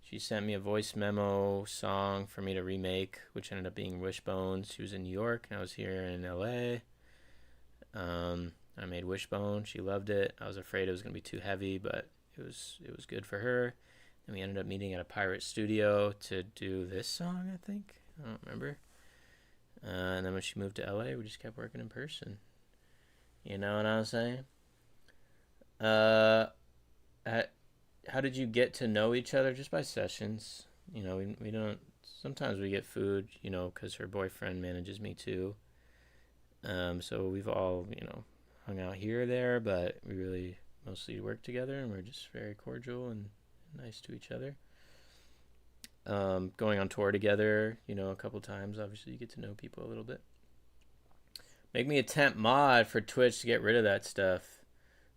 She sent me a voice memo song for me to remake, which ended up being Wishbone. She was in New York, and I was here in LA. I made Wishbone. She loved it. I was afraid it was gonna be too heavy, but it was good for her. And we ended up meeting at a pirate studio to do this song, I think. I don't remember. And then when she moved to LA, we just kept working in person. You know what I'm saying? How did you get to know each other? Just by sessions. We don't. Sometimes we get food, because her boyfriend manages me too. So we've all, hung out here or there, but we really mostly work together, and we're just very cordial and nice to each other. Going on tour together, a couple times. Obviously, you get to know people a little bit. Make me a temp mod for Twitch to get rid of that stuff.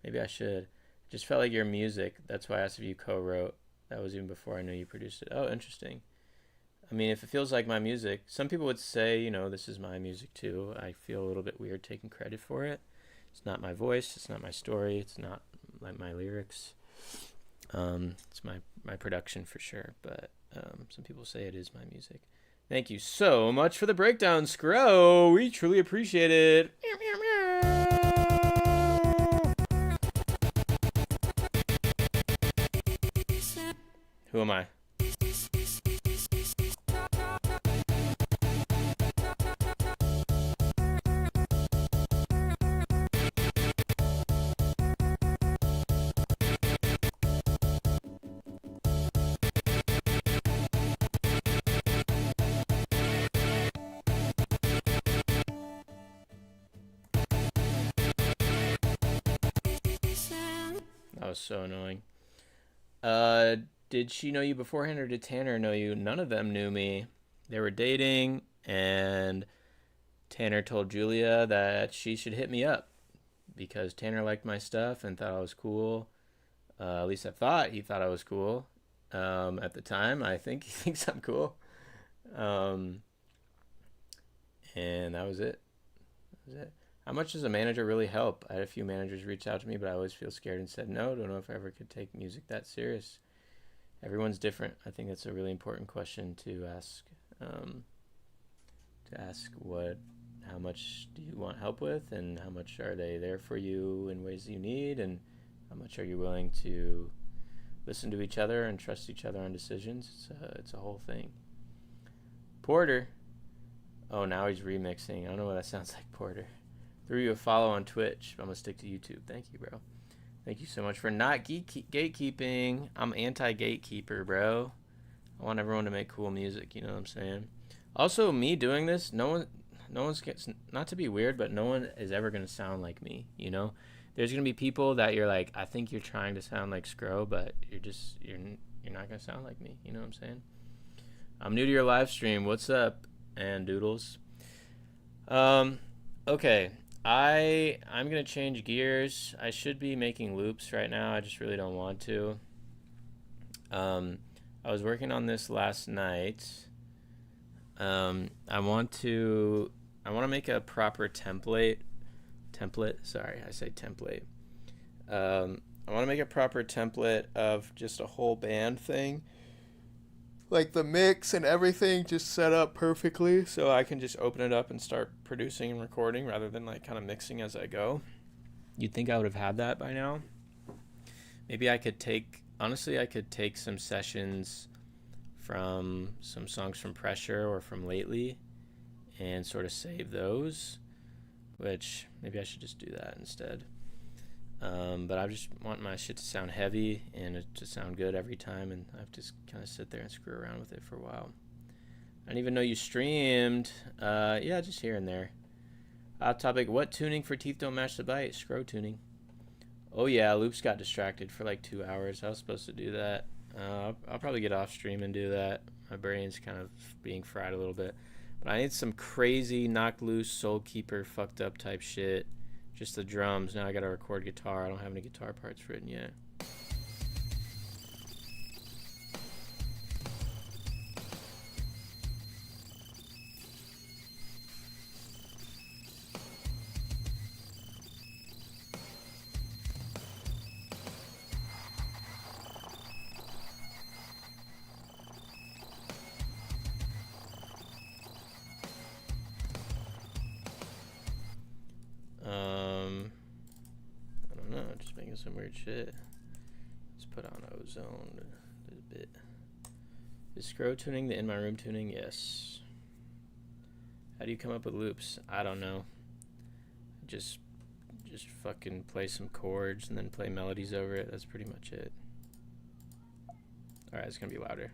Maybe I should. Just felt like your music. That's why I asked if you co-wrote. That was even before I knew you produced it. Oh, interesting. I mean, if it feels like my music, some people would say, this is my music too. I feel a little bit weird taking credit for it. It's not my voice. It's not my story. It's not like my lyrics. It's my production for sure, but some people say it is my music. Thank you so much for the breakdown, Scro. We truly appreciate it. Who am I? That was so annoying. Did she know you beforehand, or did Tanner know you? None of them knew me. They were dating, and Tanner told Julia that she should hit me up because Tanner liked my stuff and thought I was cool. At least I thought he thought I was cool. At the time, I think he thinks I'm cool. And that was it. How much does a manager really help? I had a few managers reach out to me, but I always feel scared and said no. Don't know if I ever could take music that serious. Everyone's different. I think that's a really important question to ask. How much do you want help with, and how much are they there for you in ways you need, and how much are you willing to listen to each other and trust each other on decisions? It's a whole thing. Porter. Oh, now he's remixing. I don't know what that sounds like, Porter. Threw you a follow on Twitch. I'm gonna stick to YouTube. Thank you, bro. Thank you so much for not gatekeeping. I'm anti-gatekeeper, bro. I want everyone to make cool music. You know what I'm saying? Also, me doing this, no one's not to be weird, but no one is ever gonna sound like me. There's gonna be people that you're like, I think you're trying to sound like Scro, but you're not gonna sound like me. You know what I'm saying? I'm new to your live stream. What's up, and Doodles? Okay. I'm gonna change gears. I should be making loops right now. I just really don't want to. I was working on this last night. I want to make a proper template. Sorry, I say template. I want to make a proper template of just a whole band thing. like the mix and everything just set up perfectly, so I can just open it up and start producing and recording rather than like kind of mixing as I go. You'd think I would have had that by now. Maybe I could take some sessions from some songs from Pressure or from lately and sort of save those, which maybe I should just do that instead. But I just want my shit to sound heavy and it to sound good every time, and I have to kind of sit there and screw around with it for a while. I didn't even know you streamed. Yeah, just here and there. Topic, what tuning for Teeth Don't Match the Bite? Scrow tuning. Oh yeah, Loops got distracted for like 2 hours. I was supposed to do that. I'll probably get off stream and do that. My brain's kind of being fried a little bit. But I need some crazy, knocked loose, Soul Keeper, fucked up type shit. Just the drums. Now I gotta record guitar. I don't have any guitar parts written yet. I don't know, just making some weird shit. Let's put on Ozone a bit. Is Scrow tuning the In My Room tuning? Yes. How do you come up with loops? I don't know. Just fucking play some chords and then play melodies over it. That's pretty much it. Alright, it's gonna be louder.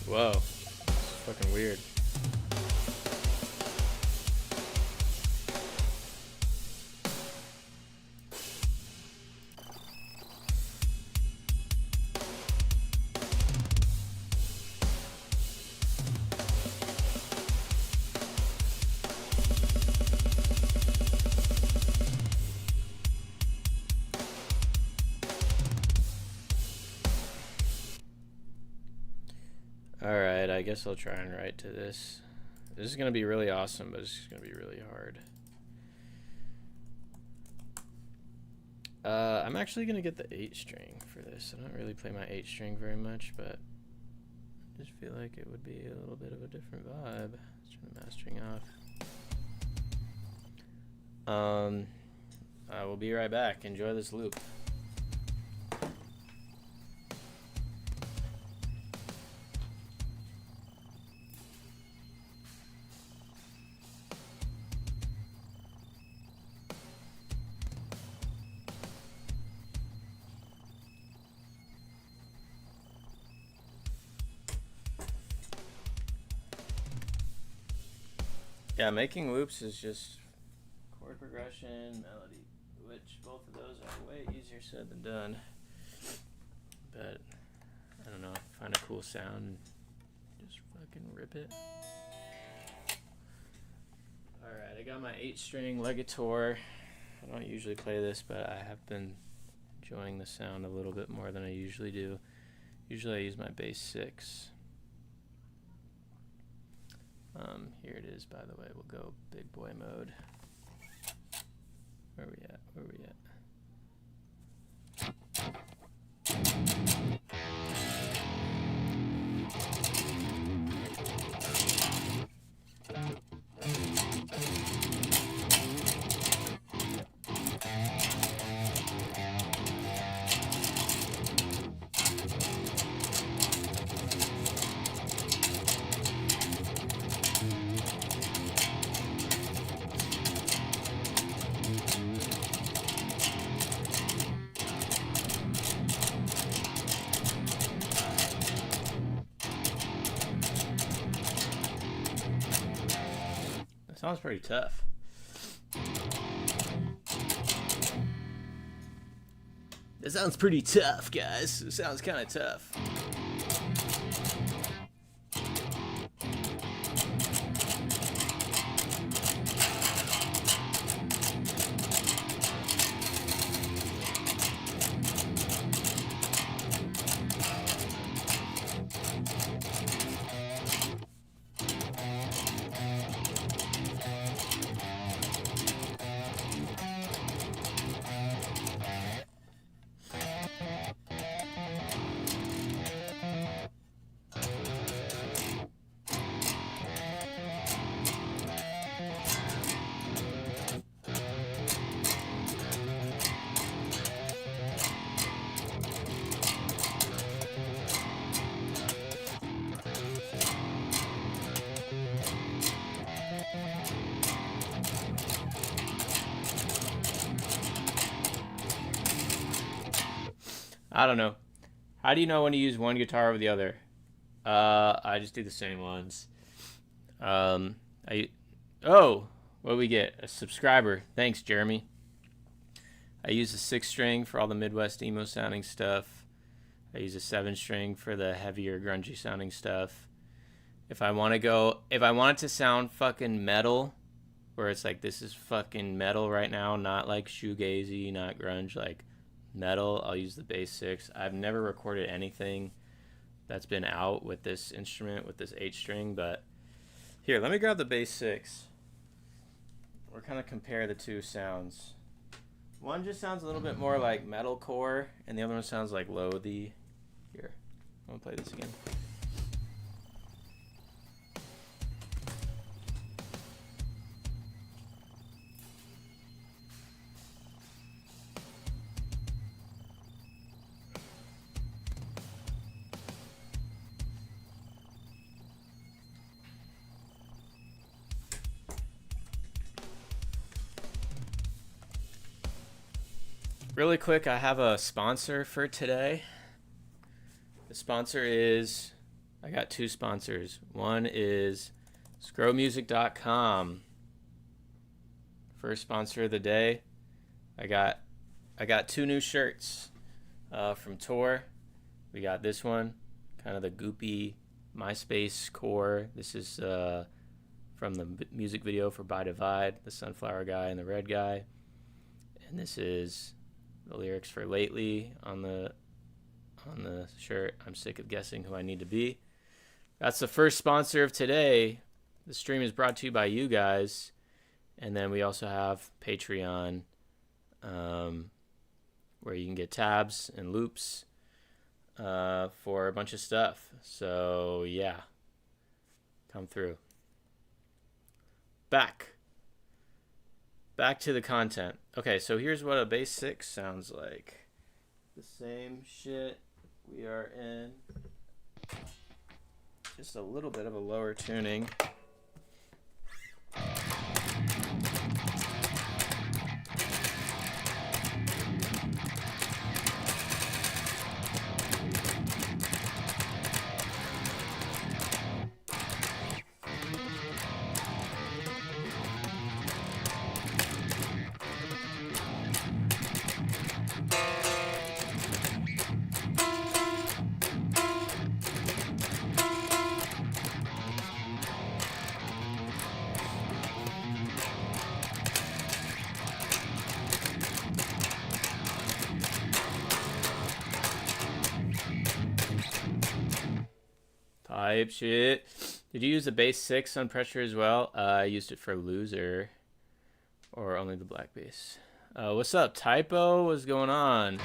Whoa, it's fucking weird. Alright, I guess I'll try and write to this. This is going to be really awesome, but it's going to be really hard. I'm actually going to get the 8 string for this. I don't really play my 8 string very much, but I just feel like it would be a little bit of a different vibe. Let's turn the mastering off. I will be right back. Enjoy this loop. Yeah, making loops is just chord progression, melody, which both of those are way easier said than done. But, I don't know, find a cool sound and just fucking rip it. Alright, I got my 8-string Legator. I don't usually play this, but I have been enjoying the sound a little bit more than I usually do. Usually I use my bass 6. Here it is, by the way. We'll go big boy mode. Where are we at? Where are we at? Sounds pretty tough. That sounds pretty tough, guys. It sounds kind of tough. I don't know. How do you know when to use one guitar over the other? I just do the same ones. Oh, what do we get? A subscriber. Thanks, Jeremy. I use a 6-string for all the Midwest emo sounding stuff. I use a 7-string for the heavier grungy sounding stuff. If I want it to sound fucking metal, where it's like, this is fucking metal right now, not like shoegazy, not grunge, like metal, I'll use the bass 6. I've never recorded anything that's been out with this instrument, with this 8-string, but here, let me grab the bass 6. We're kind of compare the two sounds. One just sounds a little bit more like metalcore, and the other one sounds like Lothy. Here, I'm gonna play this again. Really quick, I have a sponsor for today. The sponsor is, I got 2 sponsors. One is scrowmusic.com. First sponsor of the day. I got 2 new shirts from Tor. We got this one, kind of the goopy MySpace core. This is from the music video for By Divide, the sunflower guy and the red guy. And this is the lyrics for Lately on the shirt. I'm sick of guessing who I need to be. That's the first sponsor of today. The stream is brought to you by you guys. And then we also have Patreon, where you can get tabs and loops for a bunch of stuff. So yeah, come through. Back to the content. Okay, so here's what a bass 6 sounds like. The same shit we are in. Just a little bit of a lower tuning. Type shit. Did you use the bass 6 on Pressure as well? I used it for Loser. Or only the black bass. What's up, Typo? What's going on?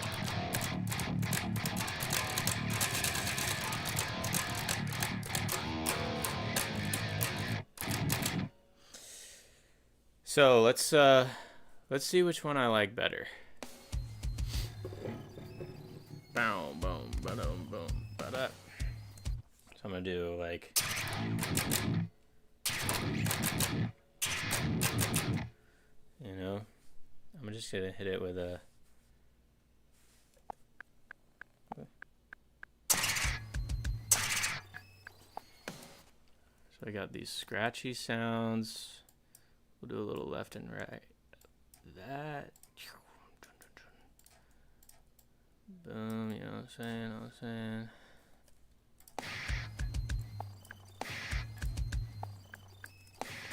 So let's see which one I like better. Boom, boom, ba-dum, boom, ba-da. So I'm gonna do like, you know, I'm just gonna hit it with a. So I got these scratchy sounds. We'll do a little left and right. That. Boom, you know what I'm saying? You know what I'm saying?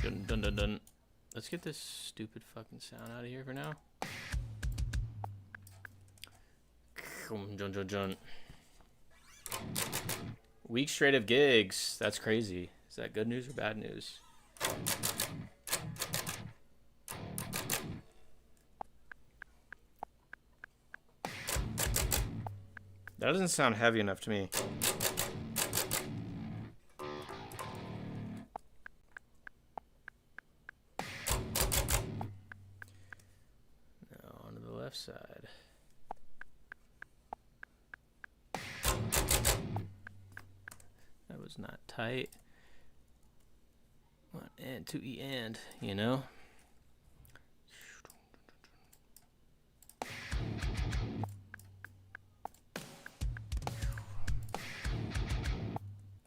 Dun dun dun dun. Let's get this stupid fucking sound out of here for now. Dun dun dun. Week straight of gigs. That's crazy. Is that good news or bad news? That doesn't sound heavy enough to me. Now onto the left side. That was not tight. 1 and 2 E and, you know?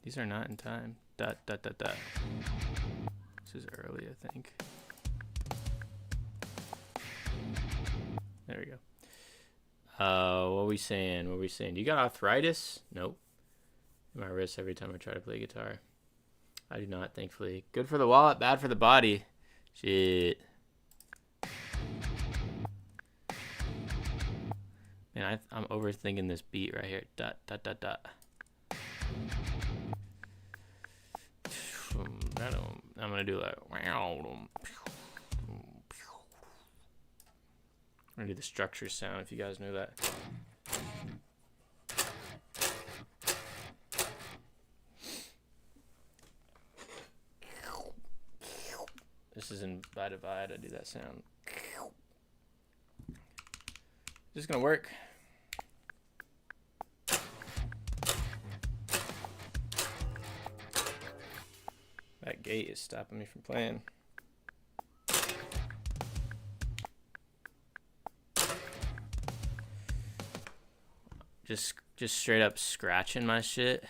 These are not in time. Dot, dot, dot, dot. This is early, I think. There we go. What are we saying? What are we saying? Do you got arthritis? Nope. In my wrist every time I try to play guitar. I do not, thankfully. Good for the wallet, bad for the body. Shit. Man, I'm overthinking this beat right here. Dot, dot, dot, dot. I'm gonna do like. I'm gonna do the structure sound if you guys know that. This is in by divide. I do that sound. Just gonna work. That gate is stopping me from playing. Just straight up scratching my shit.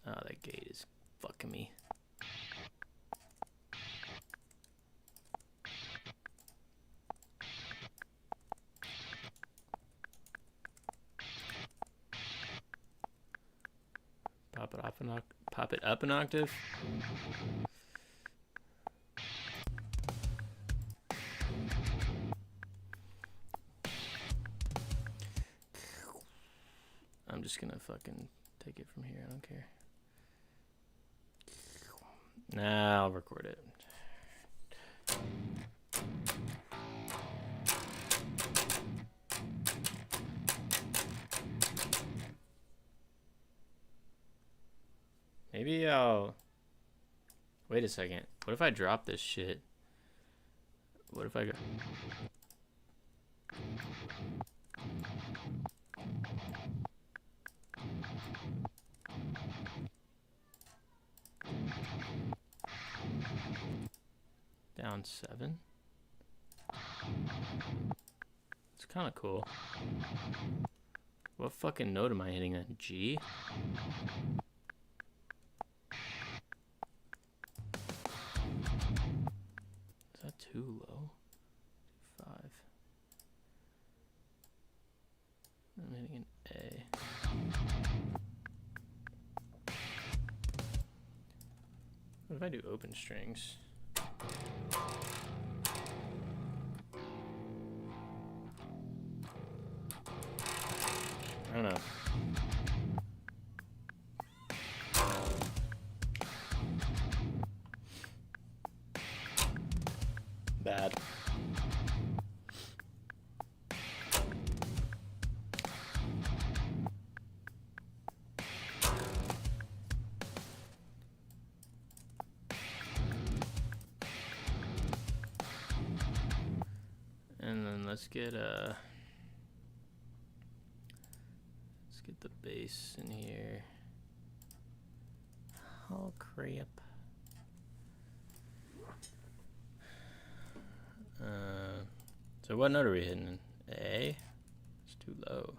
Oh, that gate is fucking me. Pop it up an octave. I'm just gonna fucking take it from here. I don't care. Nah, I'll record it. Maybe I'll... Wait a second. What if I drop this shit? What if I go... Down 7? It's kind of cool. What fucking note am I hitting? A G? Is that too low? 5. I'm hitting an A. What if I do open strings? I don't know. Bad. And then let's get the bass in here. Oh crap. So what note are we hitting? A? It's too low.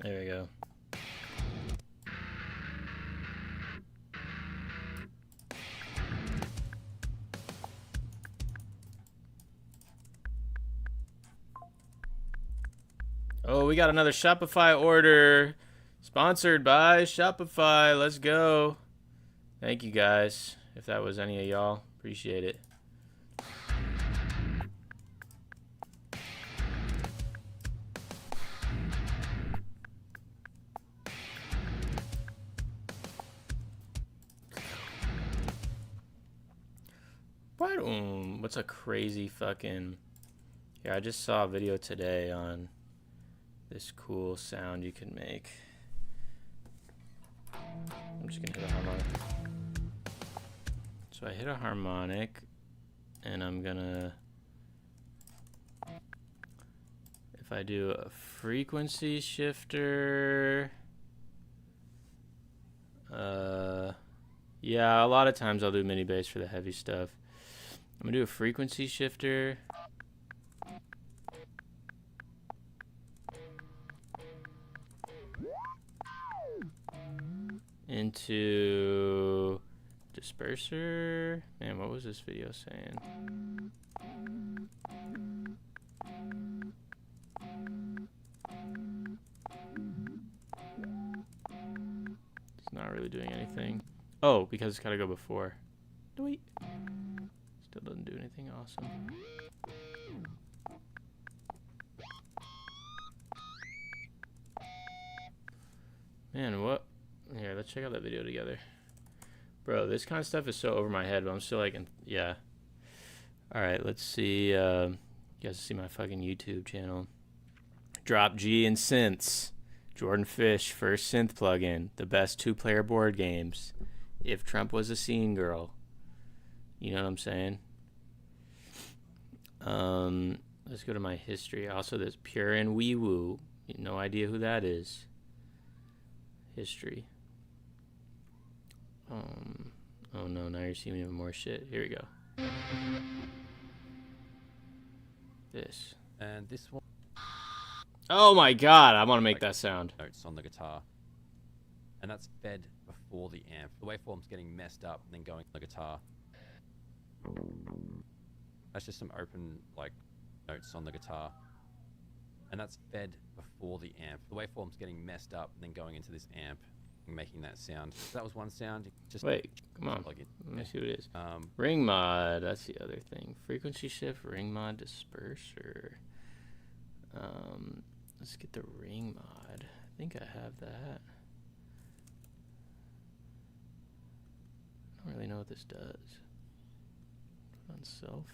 There we go. Oh, we got another Shopify order. Sponsored by Shopify. Let's go. Thank you guys. If that was any of y'all, appreciate it. What's a crazy fucking... Yeah, I just saw a video today on this cool sound you can make. I'm just gonna hit a harmonic. So I hit a harmonic, and I'm gonna... If I do a frequency shifter... Yeah, a lot of times I'll do mini bass for the heavy stuff. I'm gonna do a frequency shifter. Into disperser. Man, what was this video saying? It's not really doing anything. Oh, because it's gotta go before. Wait. Still doesn't do anything awesome. Man, what? Here, let's check out that video together. Bro, this kind of stuff is so over my head, but I'm still like, yeah. Alright, let's see. You guys see my fucking YouTube channel. Drop G and Synths. Jordan Fish, first synth plugin. The best 2-player board games. If Trump was a scene girl. You know what I'm saying? Let's go to my history. Also, there's Pure and Wee Woo. No idea who that is. History. Oh no, now you're seeing even more shit. Here we go. This. And this one. Oh my god, I want to make that sound. Notes on the guitar. And that's fed before the amp. The waveform's getting messed up and then going on the guitar. That's just some open, like, notes on the guitar. And that's fed before the amp. The waveform's getting messed up and then going into this amp and making that sound. So that was one sound. Just wait, come on. Plug it. Let me see what it is. Ring mod, that's the other thing. Frequency shift, ring mod, disperser. Let's get the ring mod. I think I have that. I don't really know what this does. Put on self.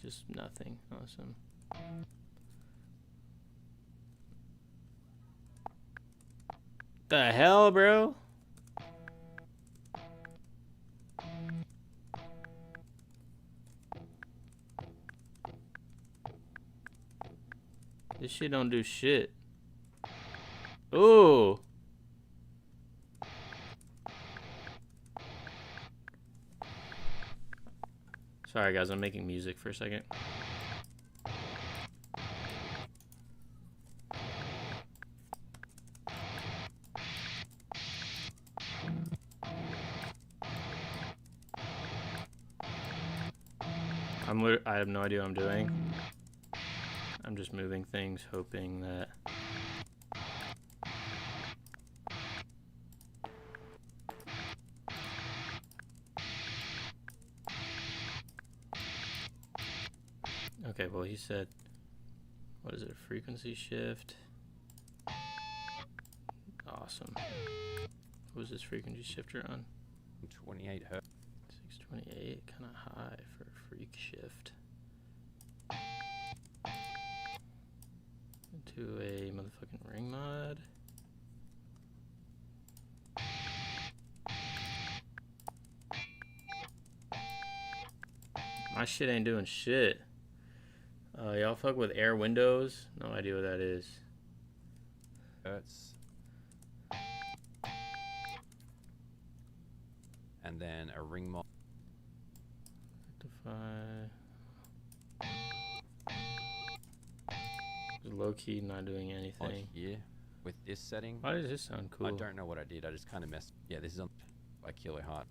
Just nothing. Awesome. The hell, bro? This shit don't do shit. Ooh. Sorry guys, I'm making music for a second. I have no idea what I'm doing. I'm just moving things, hoping that... Okay, well he said, what is it, a frequency shift? Awesome. What was this frequency shifter on? 28 hertz. 628, kind of high for a freak shift. Into a motherfucking ring mod. My shit ain't doing shit. Y'all fuck with Air Windows? No idea what that is. Hertz. And then a ring mod. Rectify. There's low key not doing Like anything. here with this setting. Why does this sound cool? I don't know what I did. I just kind of messed. Yeah, this is on by Kilo Heart.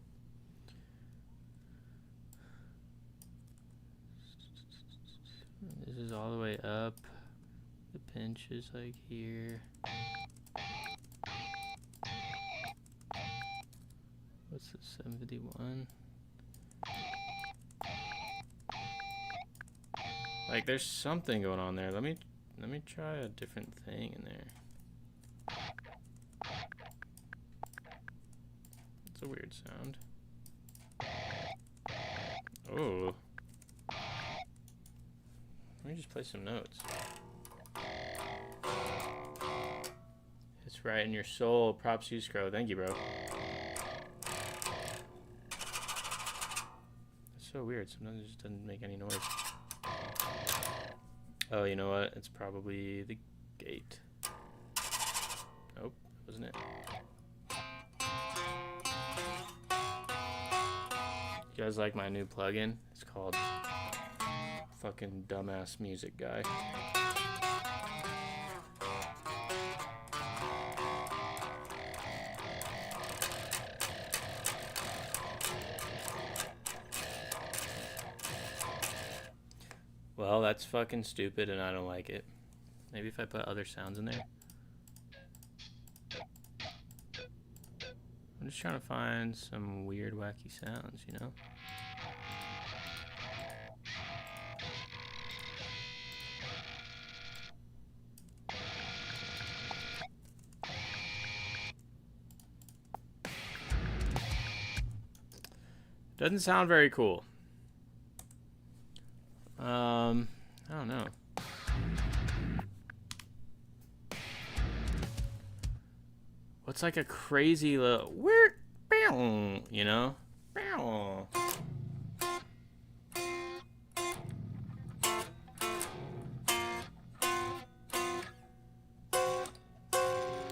This is all the way up. The pinch is like here. What's this? 751. Like there's something going on there. Let me try a different thing in there. It's a weird sound. Oh. Let me just play some notes. It's right in your soul. Props you, Scro. Thank you, bro. It's so weird. Sometimes it just doesn't make any noise. Oh, you know what? It's probably the gate. Nope, wasn't it? You guys like my new plugin? It's called fucking Dumbass Music Guy. Well, that's fucking stupid and I don't like it. Maybe if I put other sounds in there. I'm just trying to find some weird, wacky sounds, you know? Doesn't sound very cool. I don't know. What's like a crazy little weird, you know?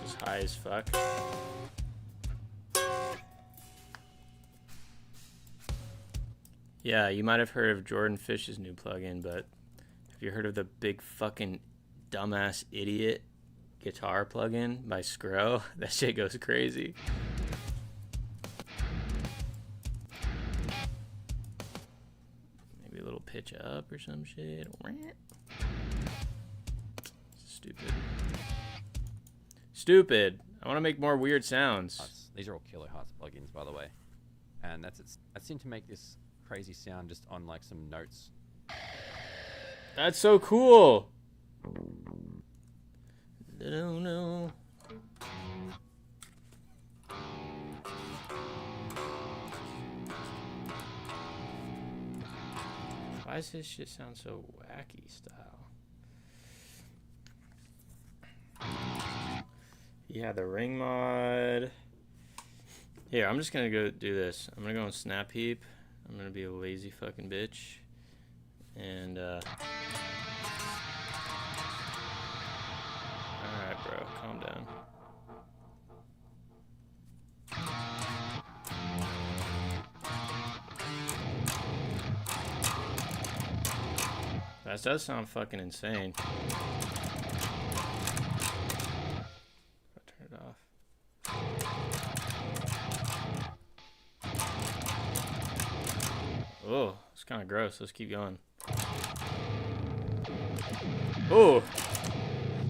Just high as fuck. Yeah, you might have heard of Jordan Fish's new plugin, but have you heard of the big fucking dumbass idiot guitar plugin by Scro? That shit goes crazy. Maybe a little pitch up or some shit. Stupid. Stupid. I want to make more weird sounds. These are all Kilo Hearts plugins, by the way, and that seemed to make this crazy sound just on like some notes. That's so cool. No. Why does this shit sound so wacky style? Yeah, the ring mod. Here, I'm just gonna go do this. I'm gonna go on Snap Heap. I'm gonna be a lazy fucking bitch. And alright, bro, calm down. That does sound fucking insane. I'll turn it off. Oh, it's kind of gross. Let's keep going. Oh,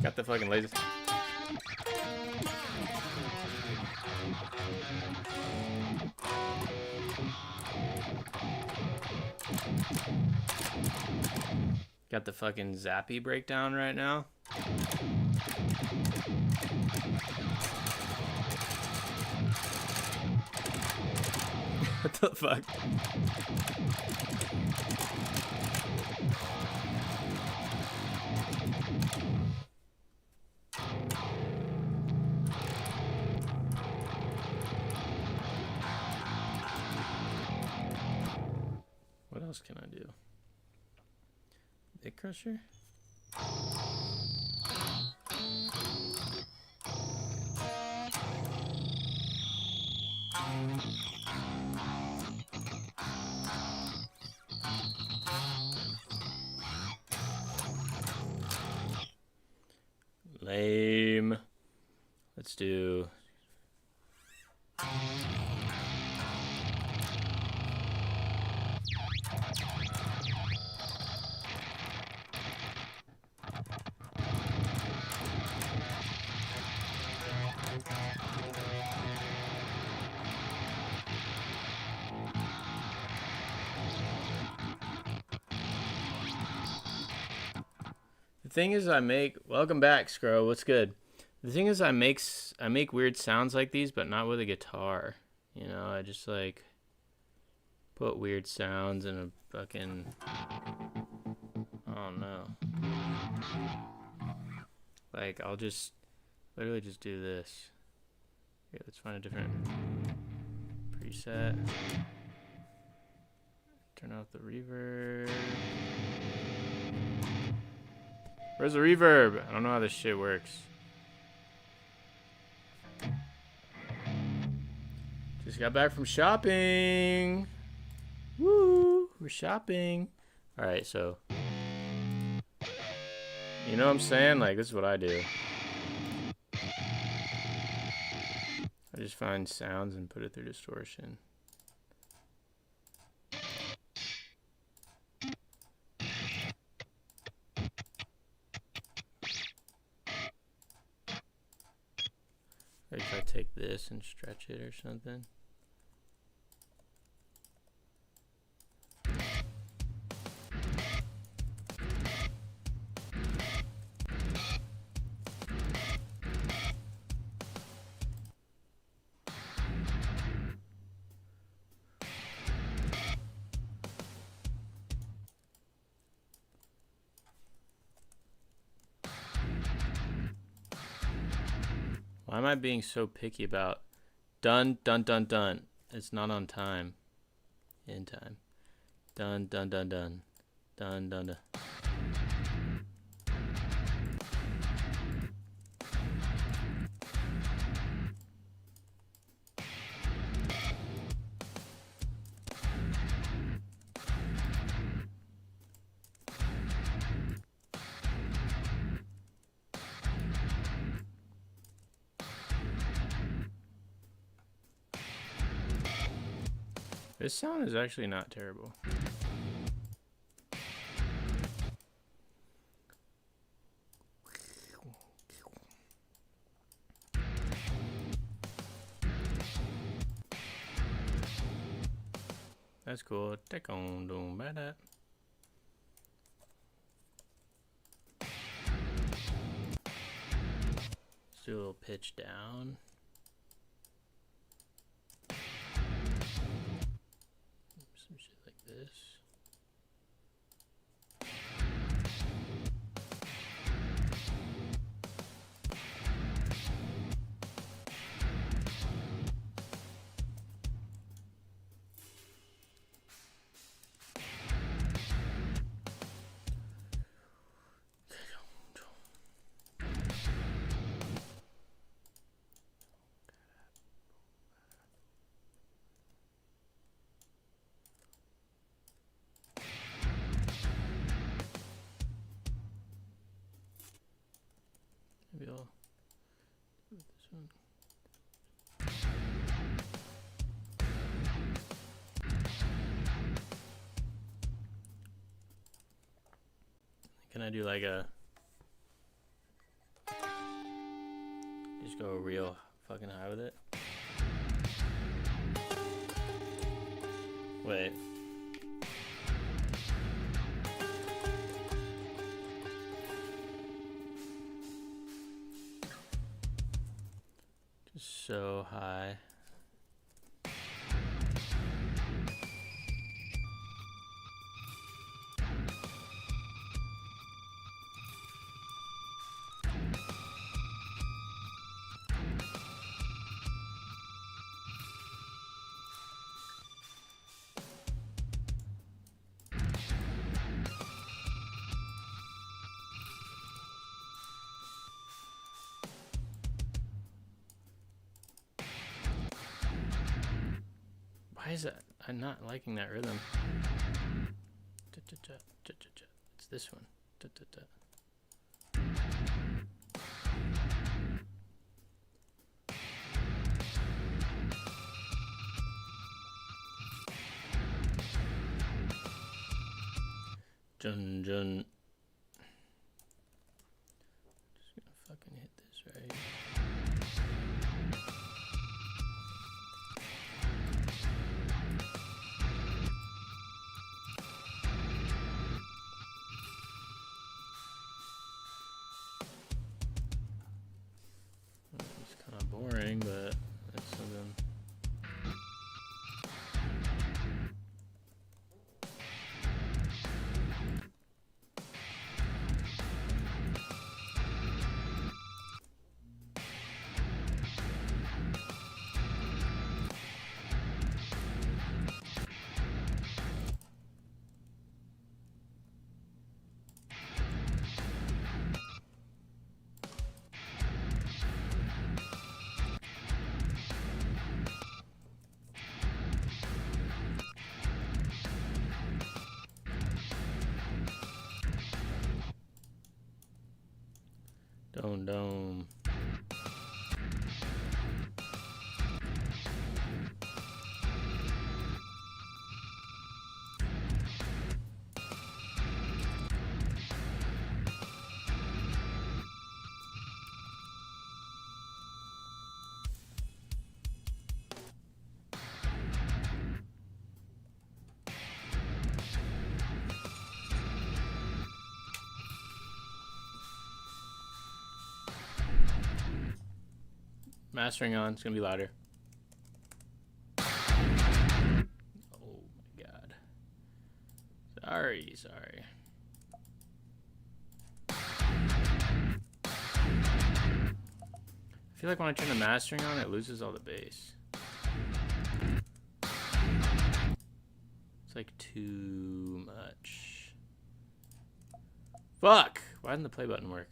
got the fucking laser. Got the fucking Zappy breakdown right now. What the fuck? What else can I do? Big Crusher? Let's do. The thing is, welcome back, Scro. What's good? The thing is, I make weird sounds like these, but not with a guitar. You know, I just like put weird sounds in a fucking. I don't know. Like I'll just literally just do this. Okay, let's find a different preset. Turn off the reverb. Where's the reverb? I don't know how this shit works. Just got back from shopping. Woo! We're shopping. Alright, so. You know what I'm saying? Like, this is what I do. I just find sounds and put it through distortion. Like if I take this and stretch it or something. Why am I being so picky about done, dun, dun, dun? It's not on time. In time. Dun, dun, dun, dun. Dun, dun, dun. This sound is actually not terrible. That's cool. Take on doing better. Let's do a little pitch down. Some shit like this. Maybe I'll do this one. Can I do like a just go real fucking high with it? Wait. Just so high. Why is that? I'm not liking that rhythm. It's this one. Jun Jun. Just gonna fucking hit this right. It's kind of boring, but it's something. Dome. Mastering on, it's gonna be louder. Oh my god. Sorry. I feel like when I turn the mastering on, it loses all the bass. It's like too much. Fuck! Why didn't the play button work?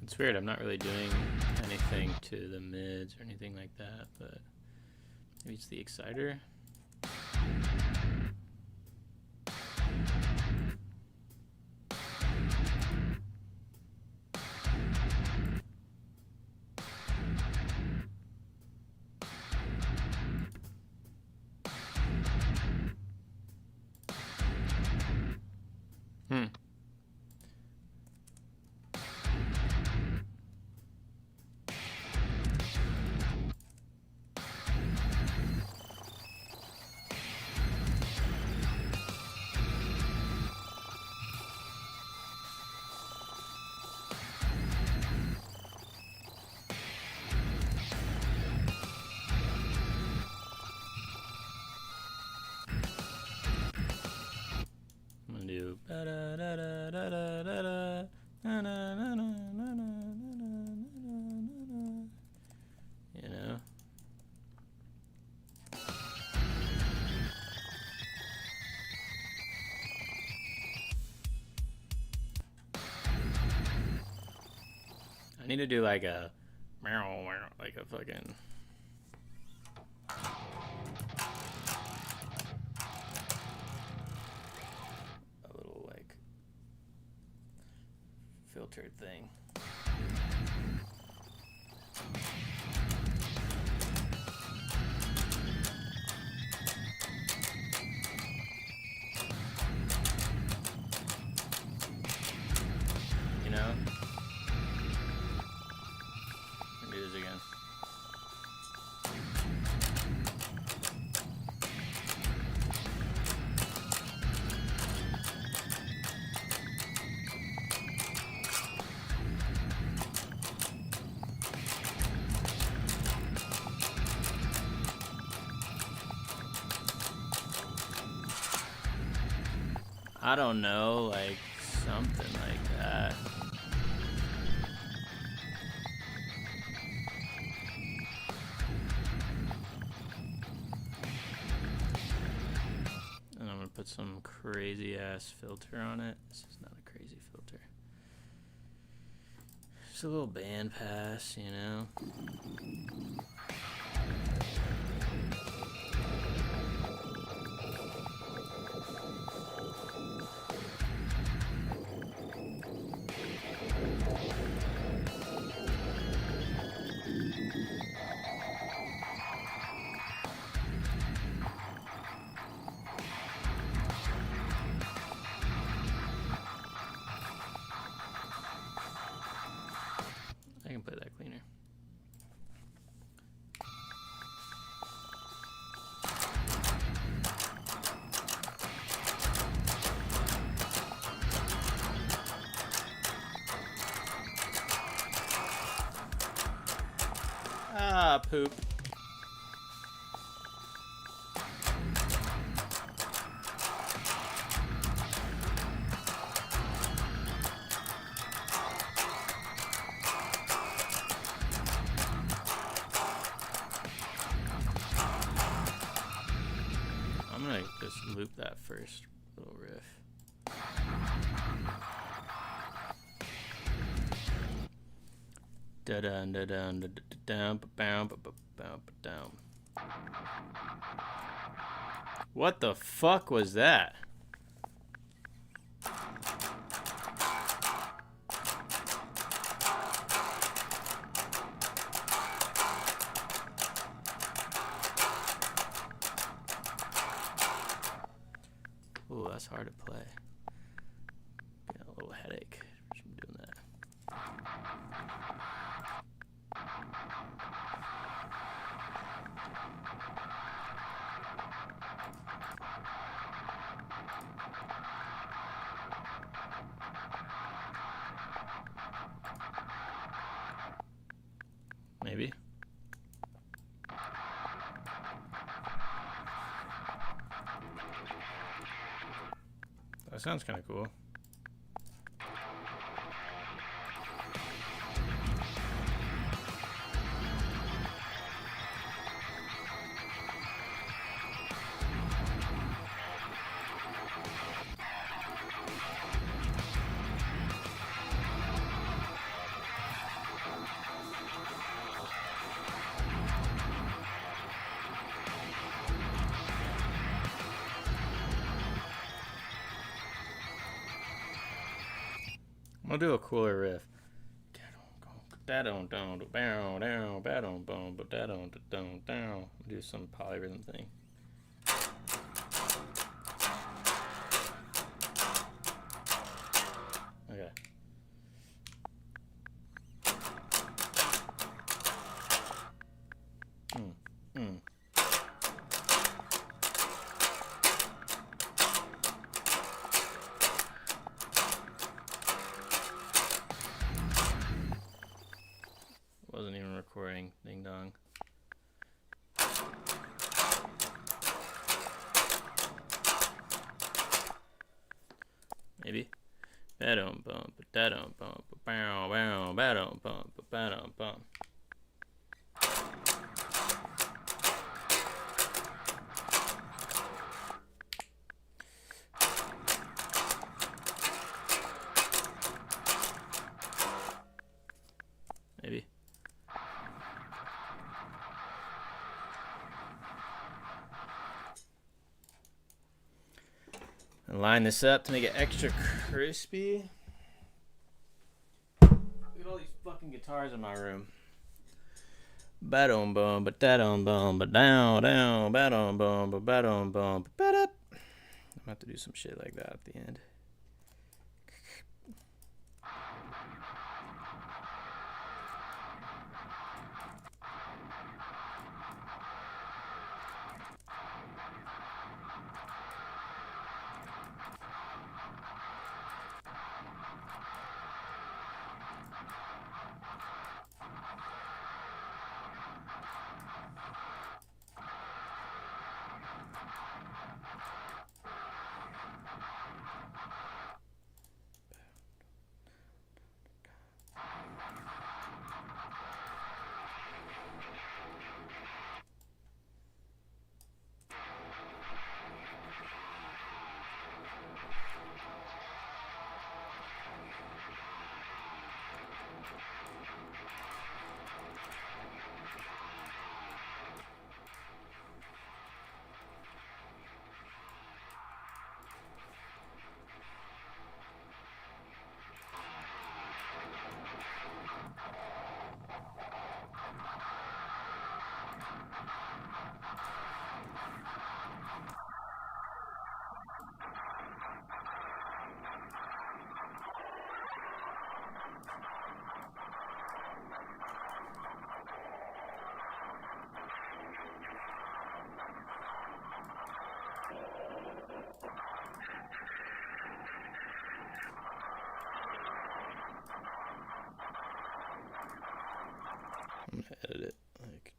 It's weird, I'm not really doing anything to the mids or anything like that, but maybe it's the exciter. Do you know? I need to do like a meow, like a fucking filtered thing. You know? Let me do this again. I don't know, like something like that. And I'm gonna put some crazy ass filter on it. This is not a crazy filter. Just a little band pass, you know. I can play that cleaner. Ah, poop. I'm gonna just loop that first little riff. Da dun da dun da dun down down. What the fuck was that? Ooh, that's hard to play. Got a little headache from doing that. Maybe. That sounds kind of cool. I'll do a cooler riff. Do some polyrhythm thing. Okay. Wasn't even recording, ding dong. Maybe. Ba-dum bum, ba-da-dum bum, ba-bow, bow, ba-dum bum, ba-ba-dum bum. Maybe. And line this up to make it extra crispy. Look at all these fucking guitars in my room. Ba-dum bum, ba-da-dum bum, ba-down, down, ba-dum bum, ba-ba-dum bum, ba-da. I'm gonna have to do some shit like that at the end. gonna edit it. Like,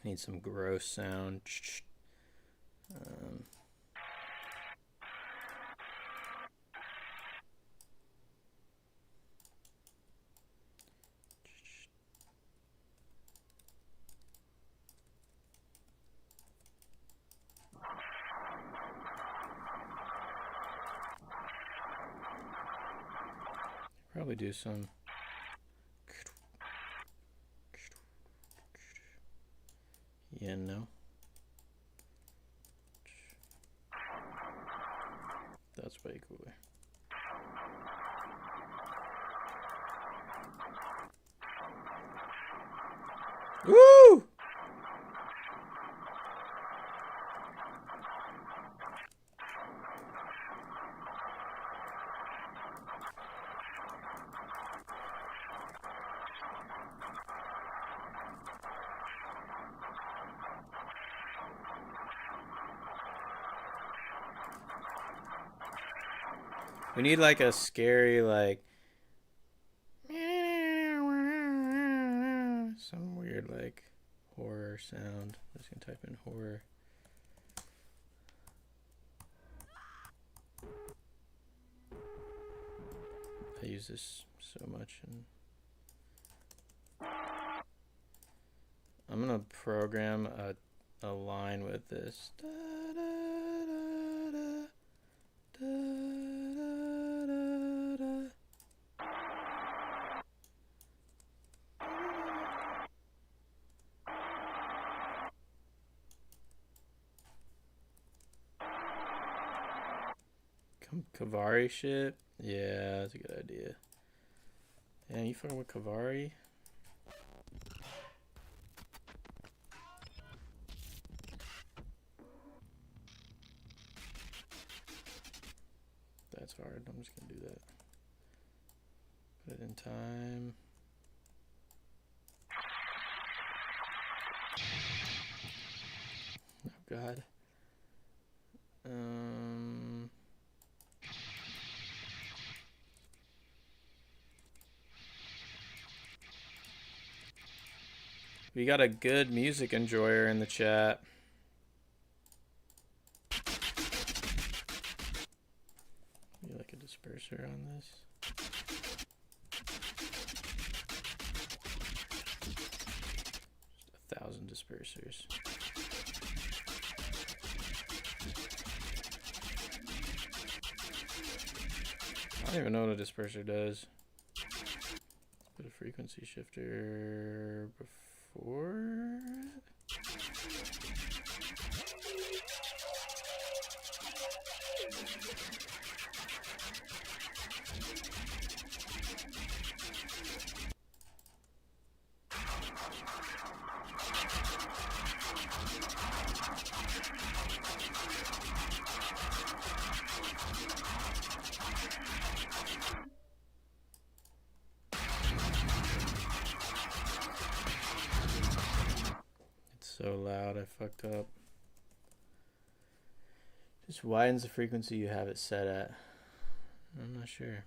need some gross sound. Probably do some. Yeah, no. That's way cooler. Woo! We need like a scary, like, some weird, like, horror sound. I'm just gonna type in horror. I use this so much, and I'm gonna program a line with this. Kavari shit? Yeah, that's a good idea. Yeah, you fucking with Kavari? That's hard. I'm just gonna do that. Put it in time. Oh god. We got a good music enjoyer in the chat. You like a disperser on this? Just 1,000 dispersers. I don't even know what a disperser does. Let's put a frequency shifter before. So loud, I fucked up. Just widens the frequency you have it set at. I'm not sure.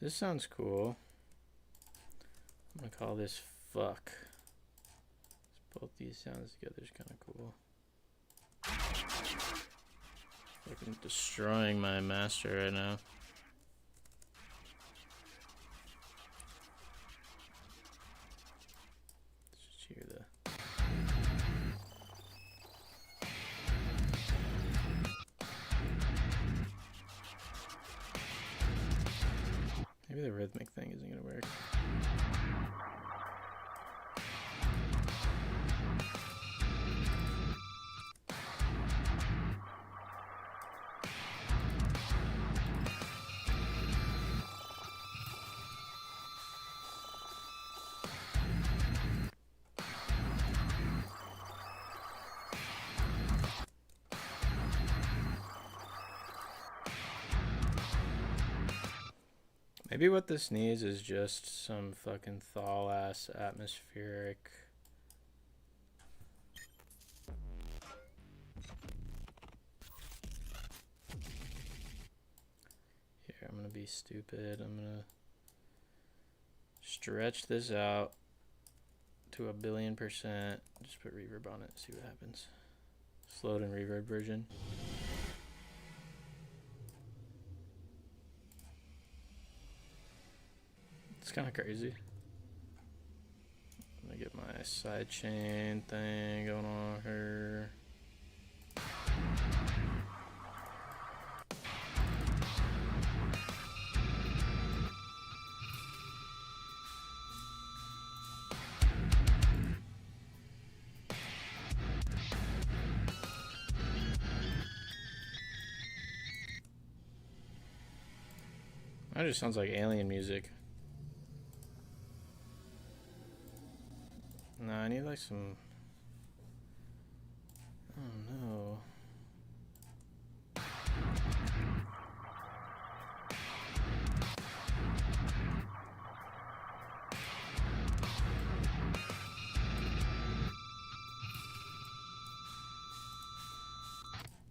This sounds cool. I'm gonna call this fuck. Both these sounds together is kind of cool. Fucking destroying my master right now. Let's just hear the. Maybe the rhythmic thing isn't gonna work. Maybe what this needs is just some fucking thal ass atmospheric. Here, I'm gonna be stupid. I'm gonna stretch this out to 1,000,000,000%. Just put reverb on it, see what happens. Slowed and reverb version. It's kind of crazy. I'm gonna get my sidechain thing going on here. That just sounds like alien music. Nah, I need like some. Oh no.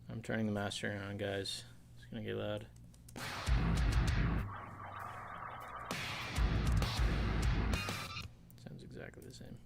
I'm turning the mastering on, guys. It's gonna get loud. Sounds exactly the same.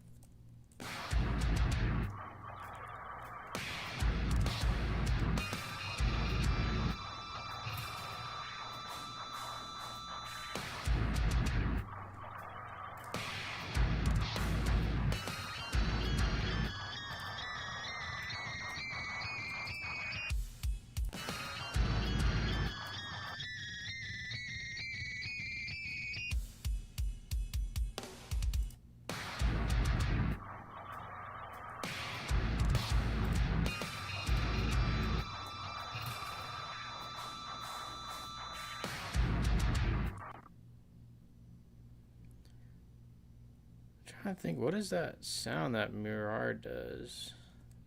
I think, what is that sound that Mirar does?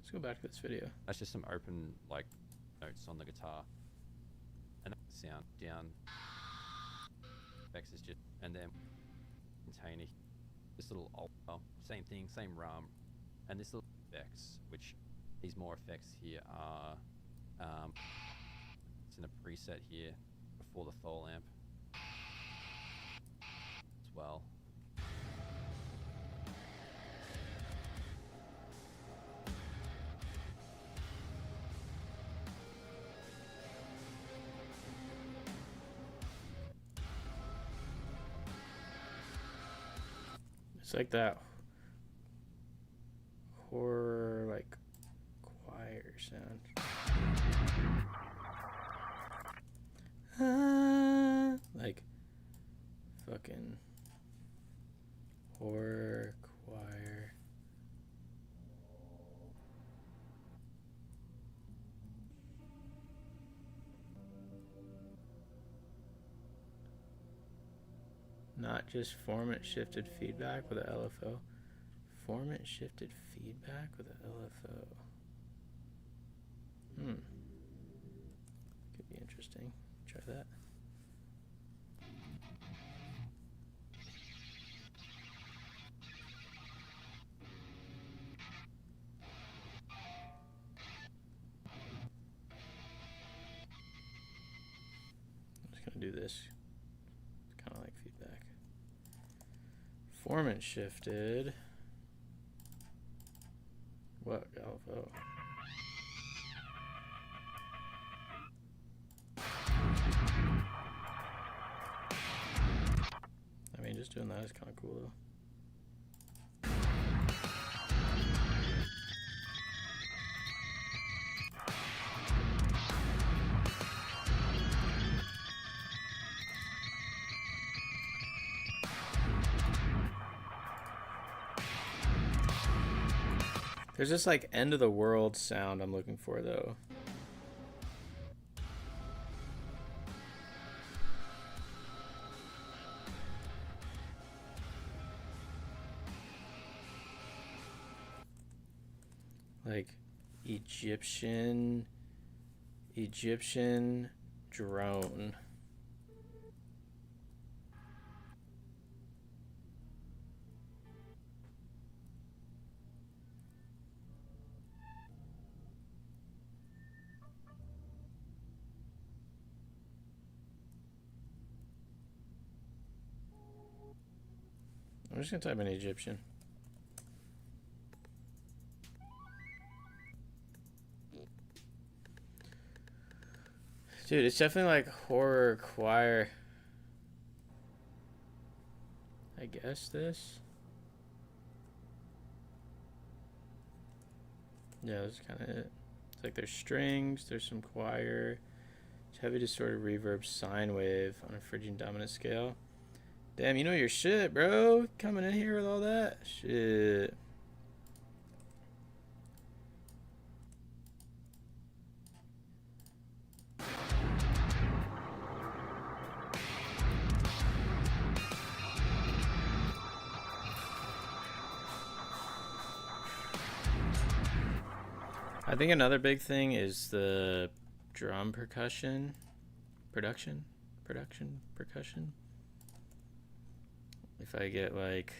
Let's go back to this video. That's just some open like notes on the guitar, and that sound down. Effects is just, and then contain this little same thing, same rum, and this little effects, which these more effects here are. It's in a preset here before the Thal amp as well. It's like that horror, like, choir sound. Like, fucking horror choir. Not just formant shifted feedback with a LFO. Formant shifted feedback with a LFO. Could be interesting. Try that. I'm just gonna do this. It's kind of like feedback. Formant shifted. What? LFO. I mean, just doing that is kind of cool though. There's this like end of the world sound I'm looking for though. Like Egyptian drone. I'm just gonna type in Egyptian. Dude, it's definitely like horror choir. I guess this. Yeah, that's kind of it. It's like there's strings, there's some choir, it's heavy distorted reverb, sine wave on a Phrygian dominant scale. Damn, you know your shit, bro. Coming in here with all that shit. I think another big thing is the drum percussion. Percussion. If I get like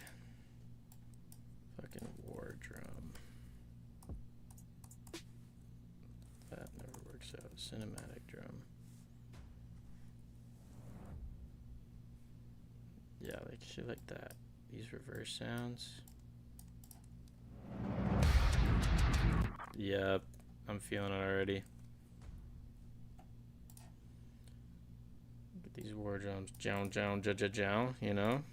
fucking war drum. That never works out. Cinematic drum. Yeah, like shit like that. These reverse sounds. Yep, I'm feeling it already. Get these war drums, jow, jow, jow, jow, jow, you know?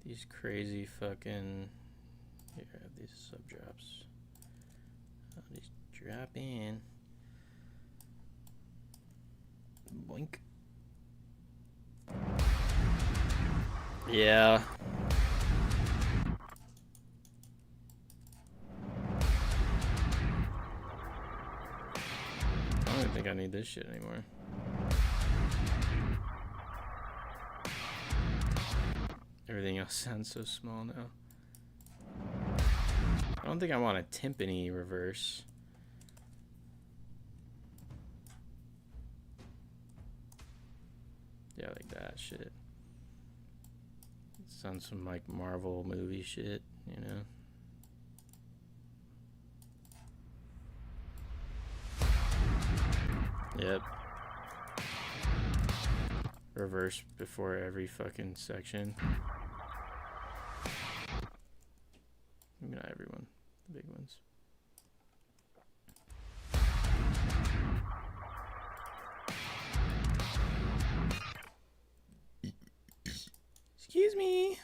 These crazy fucking... Here, I have these sub drops. Oh, these drop in. Boink. Yeah. I don't even think I need this shit anymore. Everything else sounds so small now. I don't think I want a timpani reverse. Yeah, like that shit. Sounds some like Marvel movie shit, you know? Yep. Reverse before every fucking section. Maybe not everyone, the big ones. Excuse me.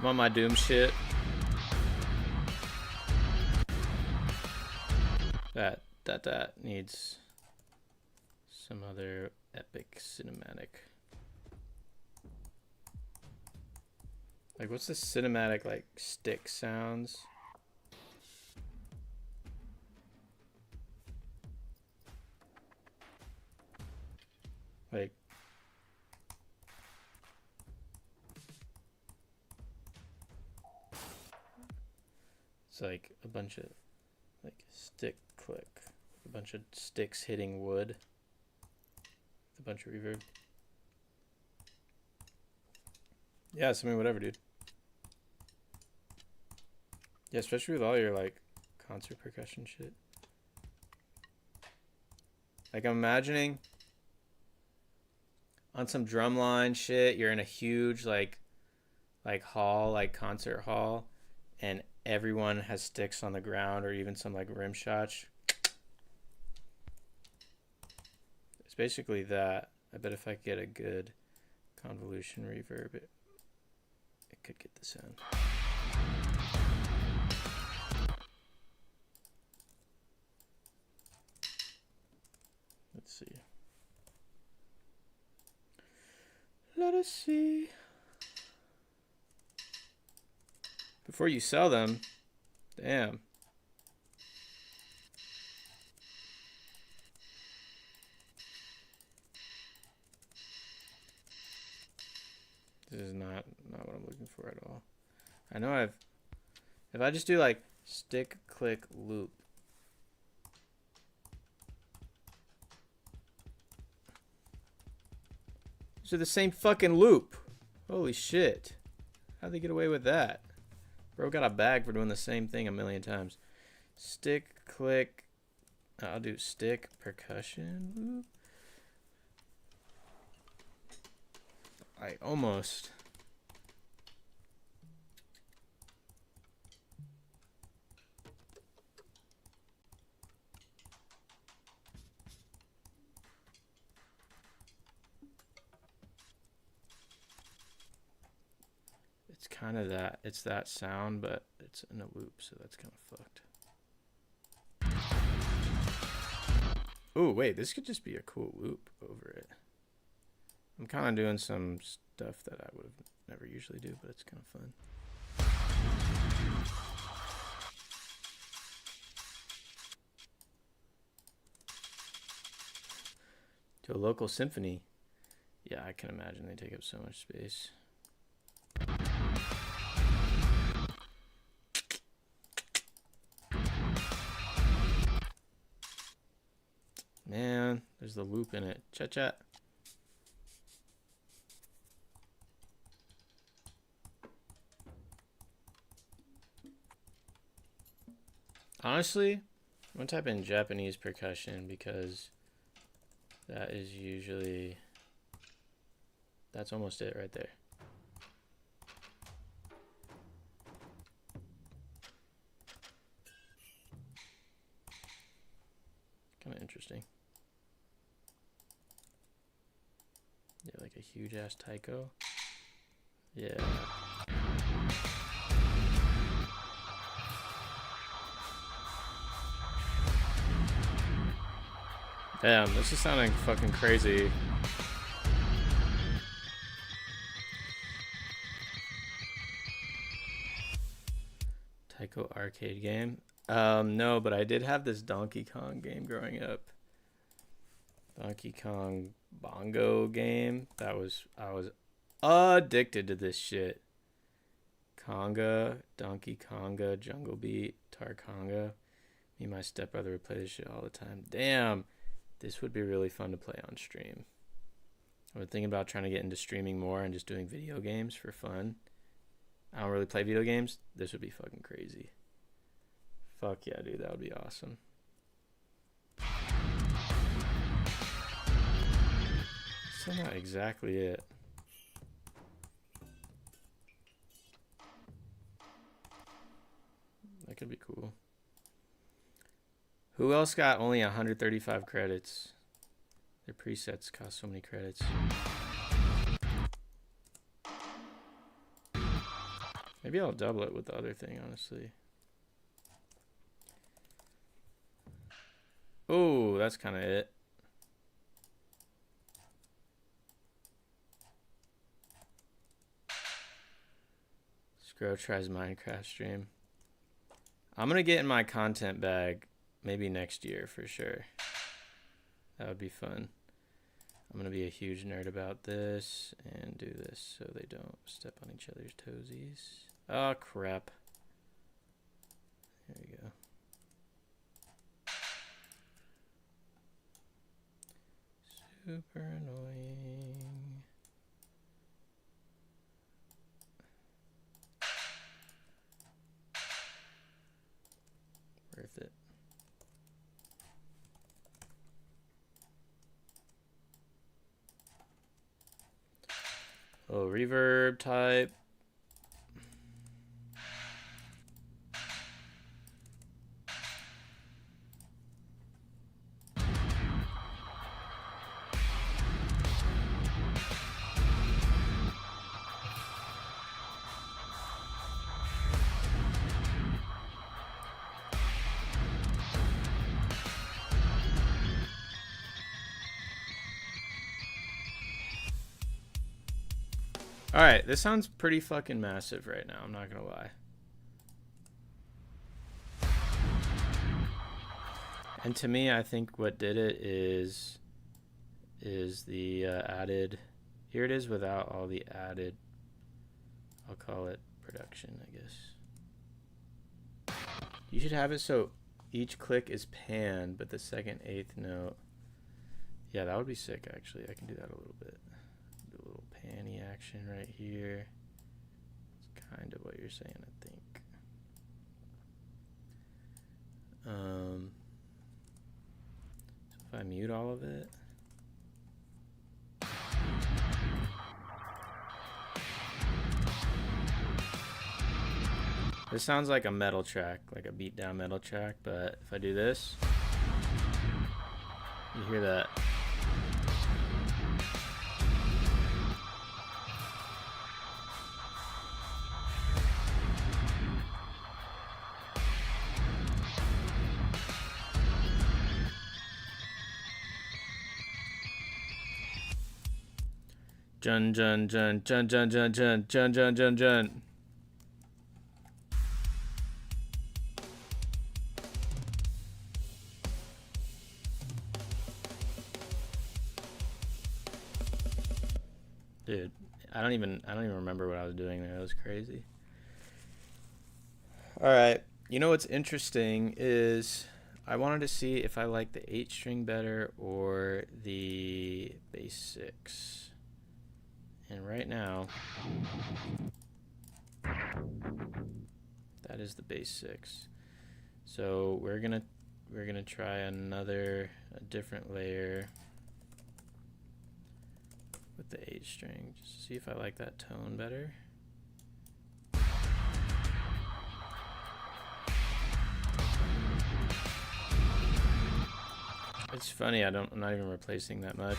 I'm on my Doom shit. That needs some other epic cinematic. Like, what's the cinematic, like, stick sounds? Like, it's like a bunch of, like, stick click. A bunch of sticks hitting wood. With a bunch of reverb. Yeah, I mean, whatever, dude. Yeah, especially with all your, like, concert percussion shit. Like, I'm imagining on some drumline shit, you're in a huge, like hall, like concert hall, and everyone has sticks on the ground or even some, like, rim shots. It's basically that. I bet if I get a good convolution reverb, it could get the sound. Let's see. Let us see. Before you sell them, damn. This is not what I'm looking for at all. I know if I just do like stick click loop. These are the same fucking loop. Holy shit. How'd they get away with that? Bro got a bag for doing the same thing a million times. Stick click. I'll do stick percussion loop. I almost. It's kind of that. It's that sound, but it's in a loop, so that's kind of fucked. Oh, wait, this could just be a cool loop over it. I'm kind of doing some stuff that I would never usually do, but it's kind of fun. To a local symphony. Yeah, I can imagine they take up so much space. Man, there's the loop in it. Chat. Honestly, I'm gonna type in Japanese percussion because that is usually, that's almost it right there. Kind of interesting. Yeah, like a huge ass taiko. Yeah. Damn, this is sounding fucking crazy. Taiko arcade game? No, but I did have this Donkey Kong game growing up. Donkey Kong Bongo game. I was addicted to this shit. Conga, Donkey Konga, Jungle Beat, Tarkonga. Me and my stepbrother would play this shit all the time. Damn. This would be really fun to play on stream. I was thinking about trying to get into streaming more and just doing video games for fun. I don't really play video games. This would be fucking crazy. Fuck yeah, dude. That would be awesome. Still not exactly it. That could be cool. Who else got only 135 credits? Their presets cost so many credits. Maybe I'll double it with the other thing, honestly. Oh, that's kind of it. Scro tries Minecraft stream. I'm going to get in my content bag maybe next year for sure. That would be fun. I'm going to be a huge nerd about this and do this so they don't step on each other's toesies. Oh, crap. There we go. Super annoying. Worth it. Oh, reverb type. Alright, this sounds pretty fucking massive right now, I'm not gonna lie. And to me, I think what did it is the added, here it is without all the added, I'll call it production, I guess. You should have it so each click is panned, but the second eighth note, yeah, that would be sick actually. I can do that a little bit. Panny action right here. It's kind of what you're saying, I think. So if I mute all of it. This sounds like a metal track, like a beat down metal track, but if I do this, you hear that. Jun jun jun jun jun jun jun jun jun jun jun. Dude, I don't even remember what I was doing there. That was crazy. All right. You know what's interesting is I wanted to see if I like the 8-string better or the bass 6. And right now, that is the bass 6. So we're gonna try a different layer with the 8-string, just to see if I like that tone better. It's funny, I'm not even replacing that much.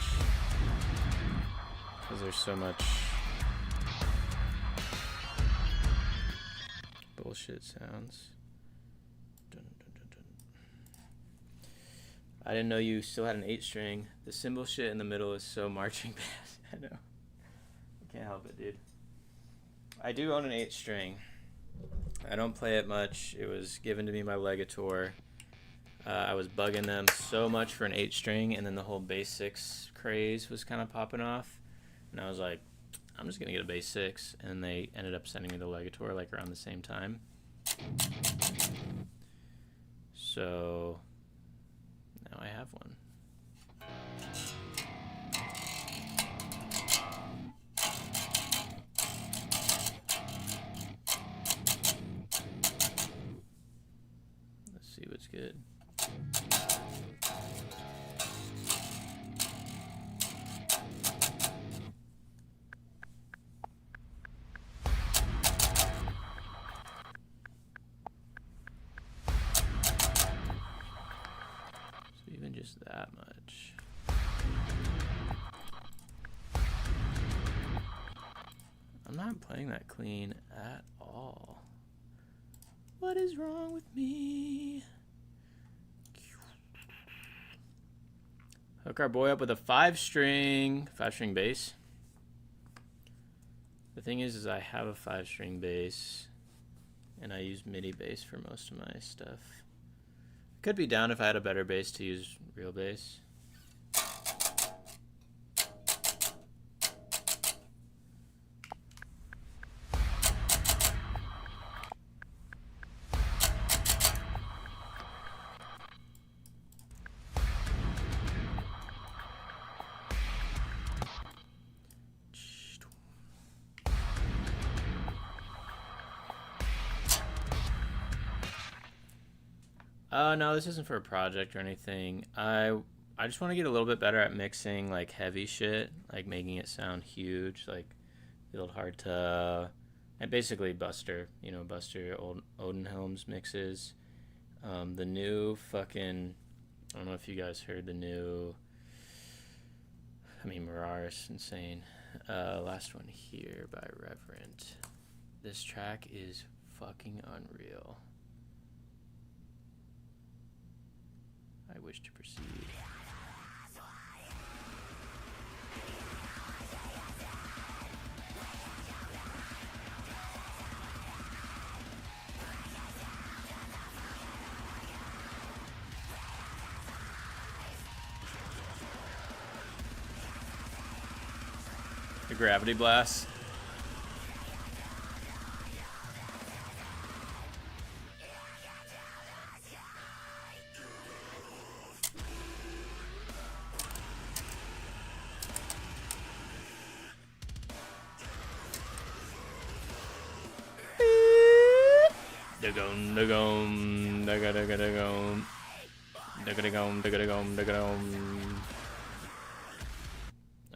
Because there's so much bullshit sounds. Dun, dun, dun, dun. I didn't know you still had an 8-string. The cymbal shit in the middle is so marching band. I know. I can't help it, dude. I do own an 8-string. I don't play it much. It was given to me by Legator. I was bugging them so much for an 8-string, and then the whole bass 6 craze was kind of popping off. And I was like, I'm just going to get a bass 6. And they ended up sending me the Legator like around the same time. So now I have one. Let's see what's good. Just that much. I'm not playing that clean at all. What is wrong with me? Hook our boy up with a 5-string bass. The thing is I have a 5-string bass, and I use MIDI bass for most of my stuff. Could be down if I had a better bass to use real bass. No, this isn't for a project or anything. I just want to get a little bit better at mixing like heavy shit, like making it sound huge, like Build Hard to, and basically Buster, you know, Buster Odenhelm's mixes. The new fucking, I don't know if you guys heard the new, I mean, Mararis, insane. Last one here by Reverend. This track is fucking unreal. I wish to proceed. The gravity blast.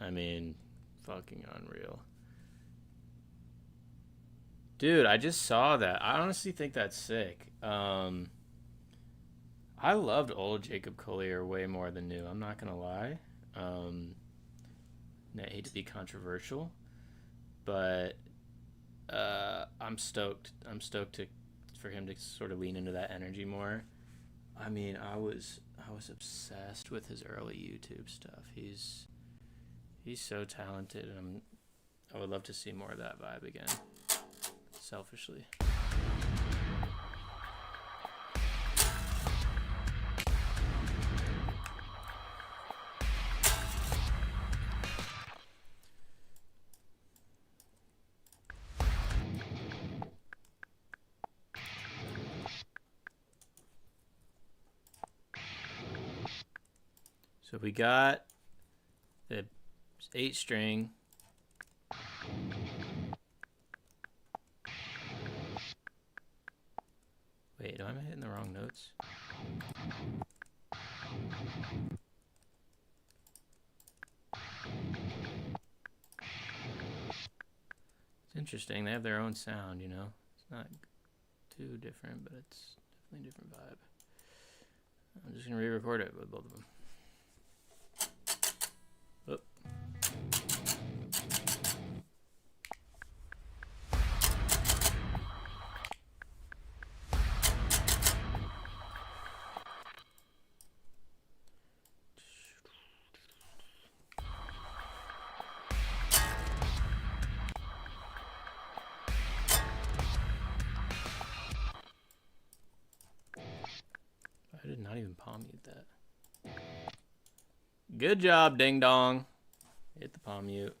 I mean, fucking unreal. Dude, I just saw that. I honestly think that's sick. I loved old Jacob Collier way more than new. I'm not gonna lie. I hate to be controversial, but I'm stoked. I'm stoked for him to sort of lean into that energy more. I mean, I was obsessed with his early YouTube stuff. He's so talented, and I would love to see more of that vibe again. Selfishly. So we got the 8-string. Wait, am I hitting the wrong notes? It's interesting. They have their own sound, you know? It's not too different, but it's definitely a different vibe. I'm just going to re-record it with both of them. Oh. I did not even palm mute that. Good job, ding dong. Hit the palm mute.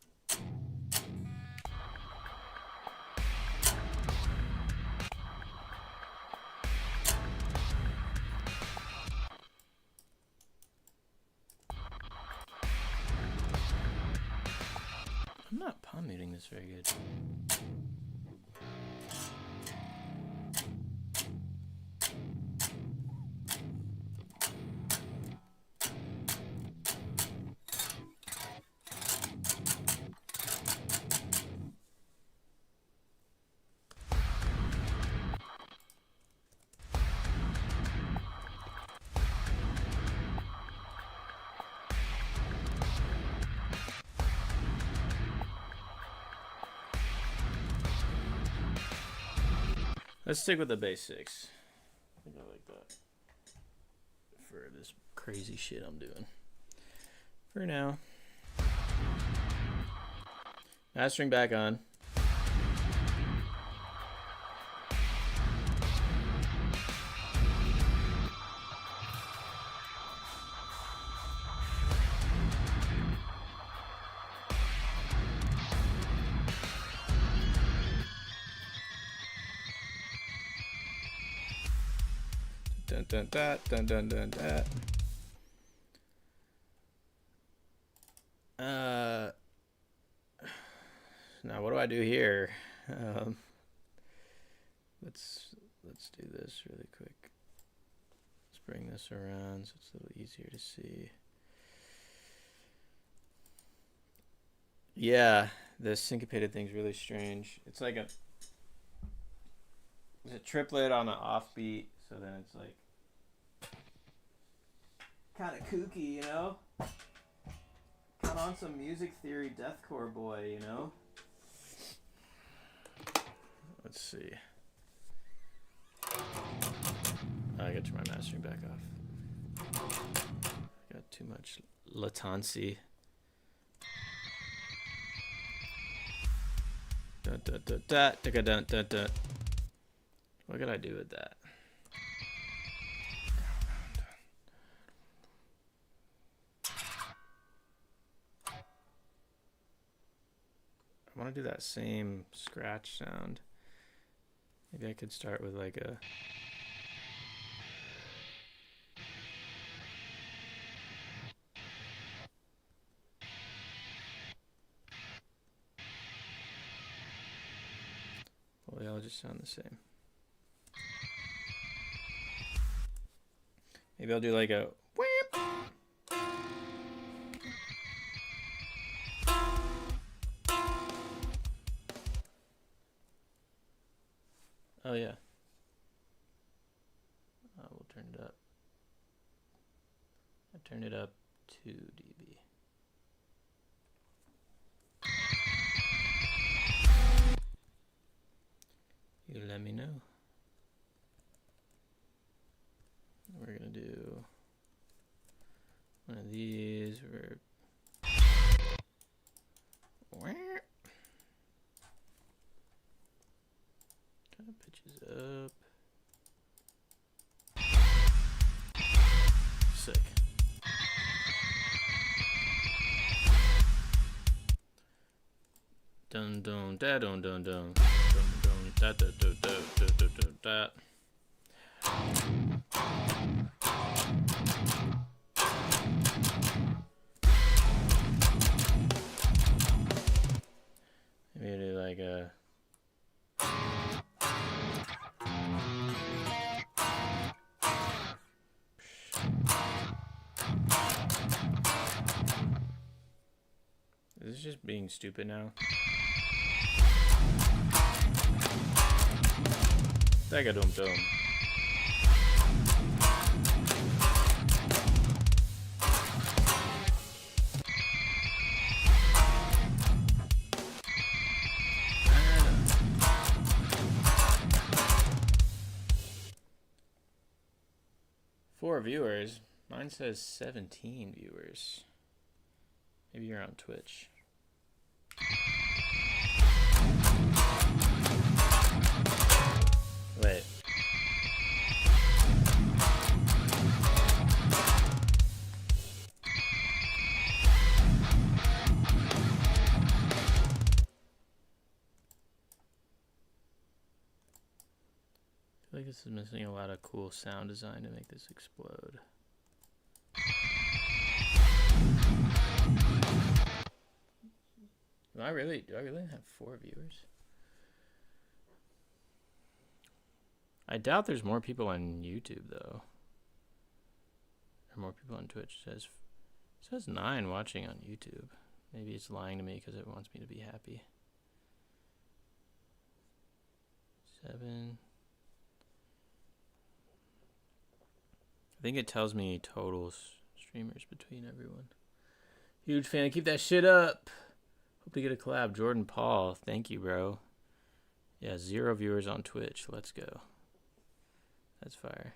I'm not palm muting this very good. Let's stick with the basics. I think I like that for this crazy shit I'm doing. For now. Mastering back on. Dun dun dun dun dun dun dun. Now what do I do here? Let's do this really quick. Let's bring this around so it's a little easier to see. Yeah, the syncopated thing's really strange. It's like it's a triplet on an offbeat, so then it's like kind of kooky, you know? Cut on some music theory deathcore boy, you know? Let's see. I gotta turn my mastering back off. Got too much latency. Dun, dun, dun, dun, dun, dun, dun, dun. What could I do with that? I want to do that same scratch sound. Maybe I could start with like a... Well, they all just sound the same. Maybe I'll do like a... Oh yeah. We'll turn it up. I turned it up 2 dB. You let me know. We're gonna do one of these. Kind of pitches up. Sick. Dun dun da dun dun dun dun dun da da da da da da da da. Maybe do like a... Is this just being stupid now? Dagadum-dum. Four viewers. Mine says 17 viewers. Maybe you're on Twitch. Wait. I feel like this is missing a lot of cool sound design to make this explode. Do I really have 4 viewers? I doubt there's more people on YouTube though. Or more people on Twitch. It says 9 watching on YouTube. Maybe it's lying to me because it wants me to be happy. 7. I think it tells me total streamers between everyone. Huge fan. Keep that shit up. Hope to get a collab. Jordan Paul. Thank you, bro. Yeah, 0 viewers on Twitch. Let's go. That's fire.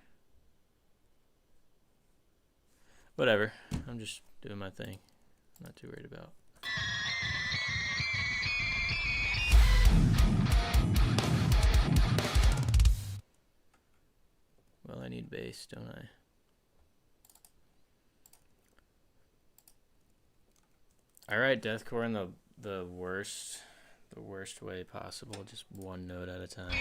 Whatever. I'm just doing my thing. Not too worried about. Well, I need bass, don't I? All right, deathcore in the worst way possible, just one note at a time.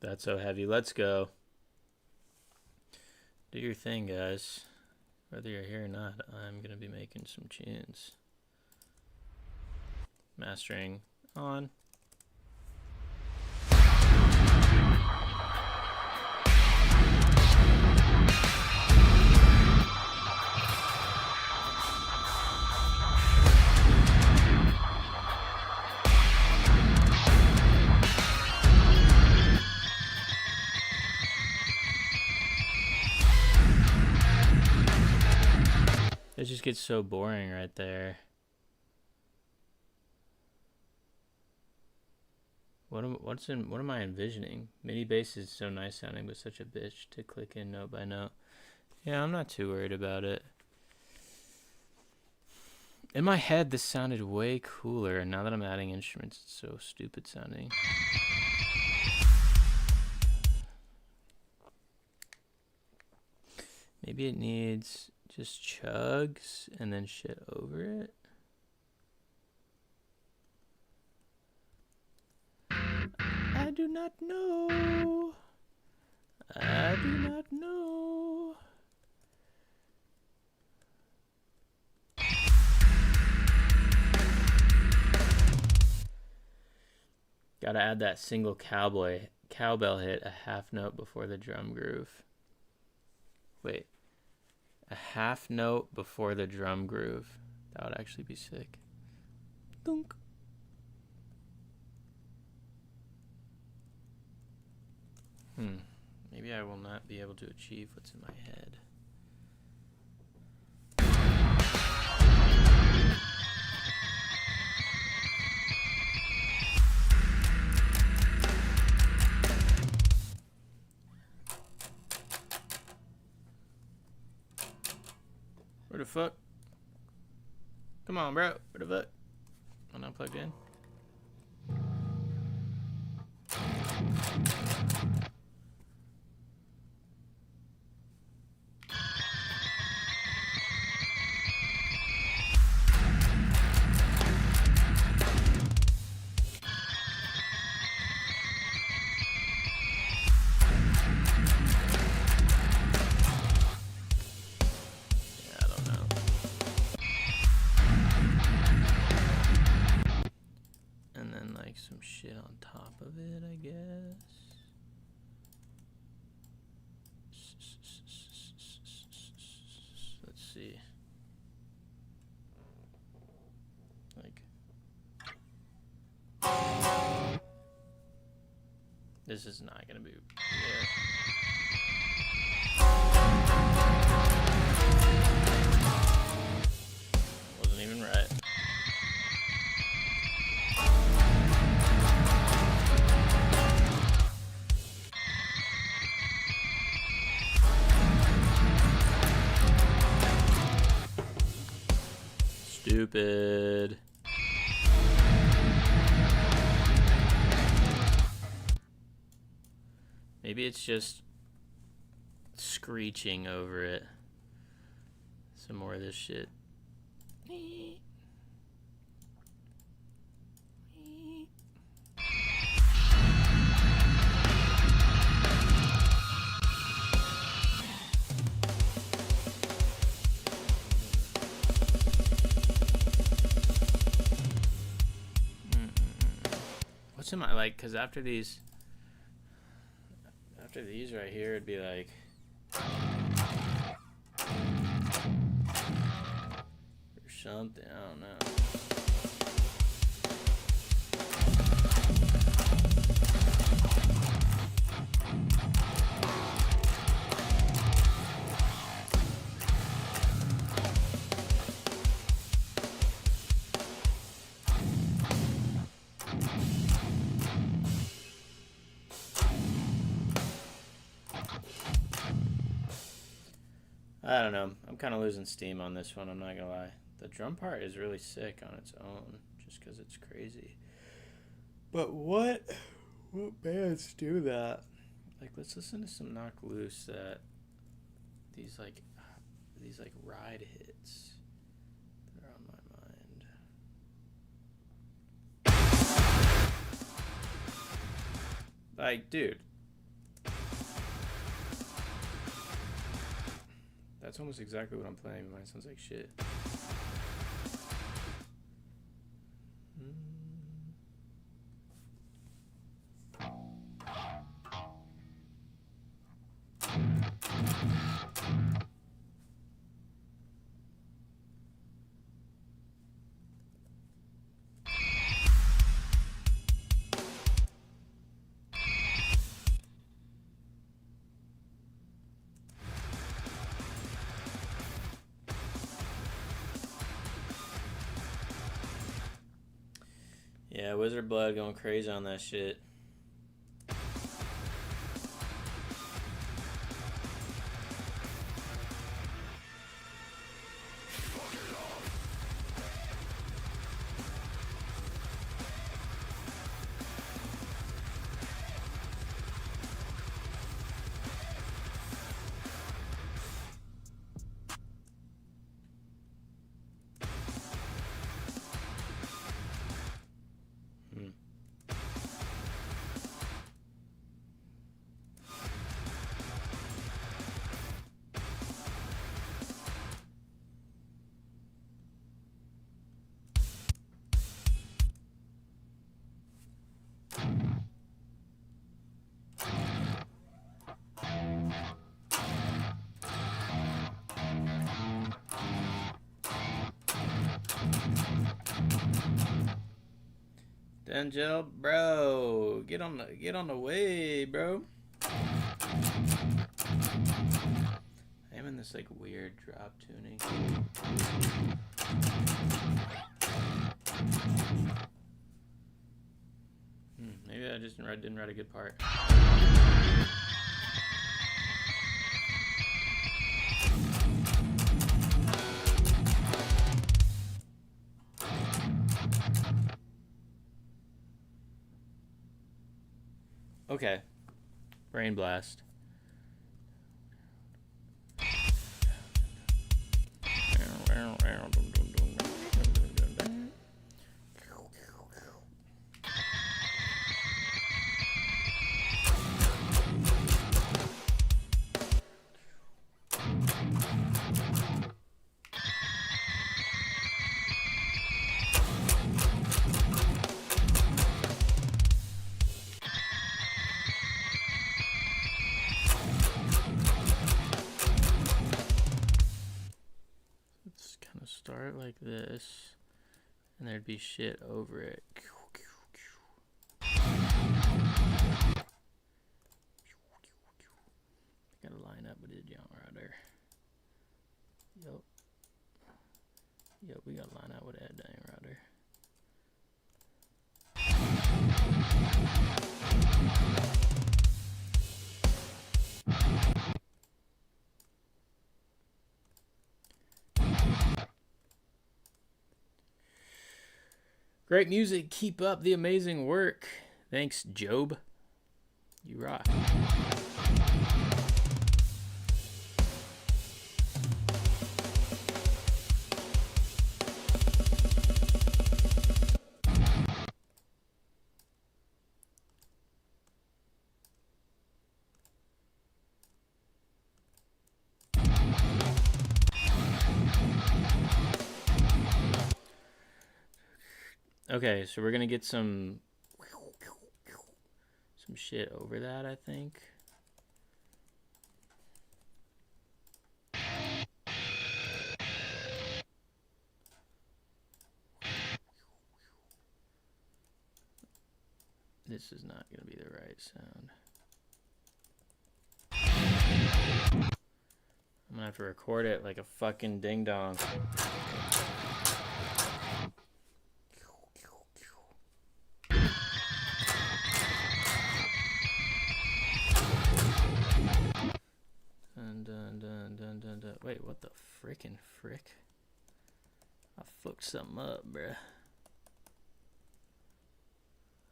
That's so heavy. Let's go. Do your thing, guys. Whether you're here or not, I'm going to be making some tunes. Mastering on. It just gets so boring right there. What am I envisioning? MIDI bass is so nice sounding, but such a bitch to click in note by note. Yeah, I'm not too worried about it. In my head, this sounded way cooler, and now that I'm adding instruments, it's so stupid sounding. Maybe it needs just chugs and then shit over it. I do not know. I do not know. Gotta add that single cowbell hit a half note before the drum groove. Wait. A half note before the drum groove. That would actually be sick. Dunk. Maybe I will not be able to achieve what's in my head. Where the fuck? Come on, bro. Where the fuck? I'm not plugged in. Some shit on top of it, I guess. Let's see. Like, this is not gonna be. Yeah. Wasn't even right. Stupid. Maybe it's just screeching over it. Some more of this shit. semi like, cause after these right here, it'd be like. Or something, I don't know. I don't know. I'm kind of losing steam on this one, I'm not gonna lie. The drum part is really sick on its own, just because it's crazy. But what bands do that? Like, let's listen to some Knock Loose. That these like ride hits. They're on my mind. Like, dude. That's almost exactly what I'm playing. Mine sounds like shit. Yeah, Wizard Blood going crazy on that shit. Dangel, bro, get on the way, bro. I'm in this like weird drop tuning. Maybe I just didn't write a good part. Okay. Brain blast. Start like this, and there'd be shit over it. Gotta line up with the jump rider. Yep, we gotta line up with that dang rider. Great music. Keep up the amazing work. Thanks, Job. You rock. Okay, so we're gonna get some some shit over that, I think. This is not going to be the right sound. I'm going to have to record it like a fucking ding dong. Dun, dun, dun, dun, dun, dun. Wait, what the frickin' frick? I fucked something up, bruh.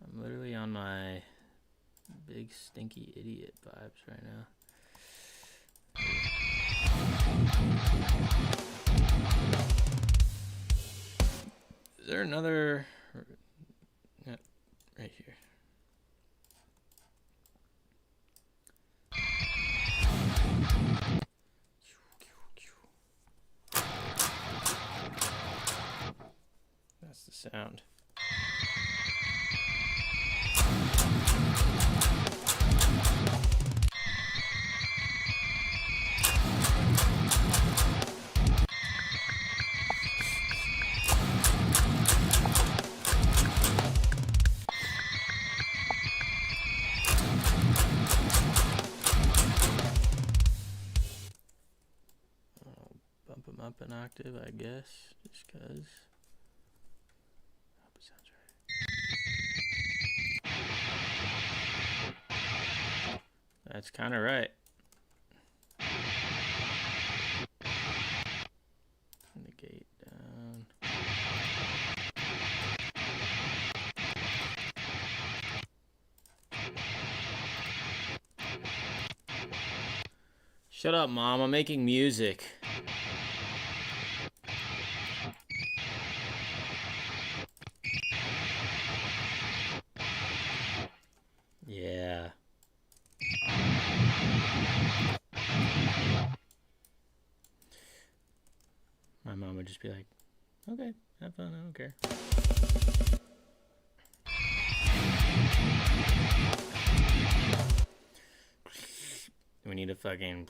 I'm literally on my big stinky idiot vibes right now. Is there another? Yeah, right here. That's the sound. Bump them up an octave, I guess, just because. Hope it sounds right. That's kind of right. Turn the gate down. Shut up, Mom. I'm making music. Yeah. My mom would just be like, okay, have fun, I don't care. We need a fucking...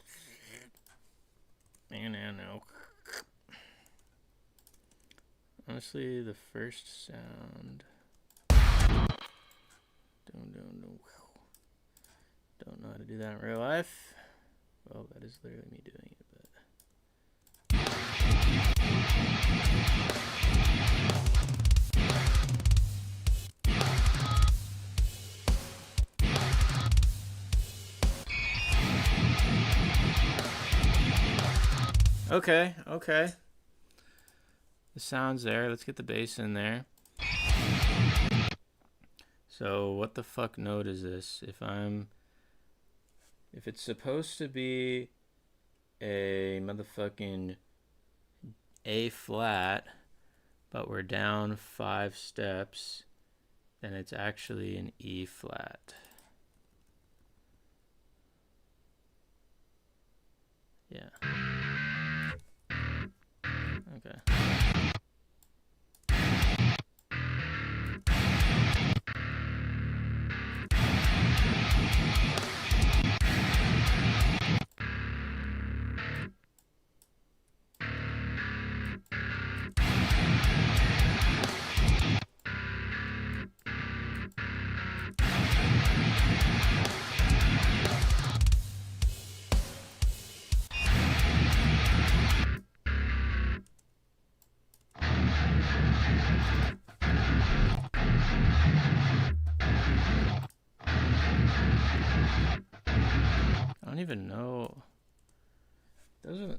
No. Honestly, the first sound... Don't know how to do that in real life. Well, that is literally me doing it, but... Okay, okay. The sound's there. Let's get the bass in there. So what the fuck note is this? If it's supposed to be a motherfucking A flat, but we're down 5 steps, then it's actually an E flat. Yeah. Okay. I don't even know. Those are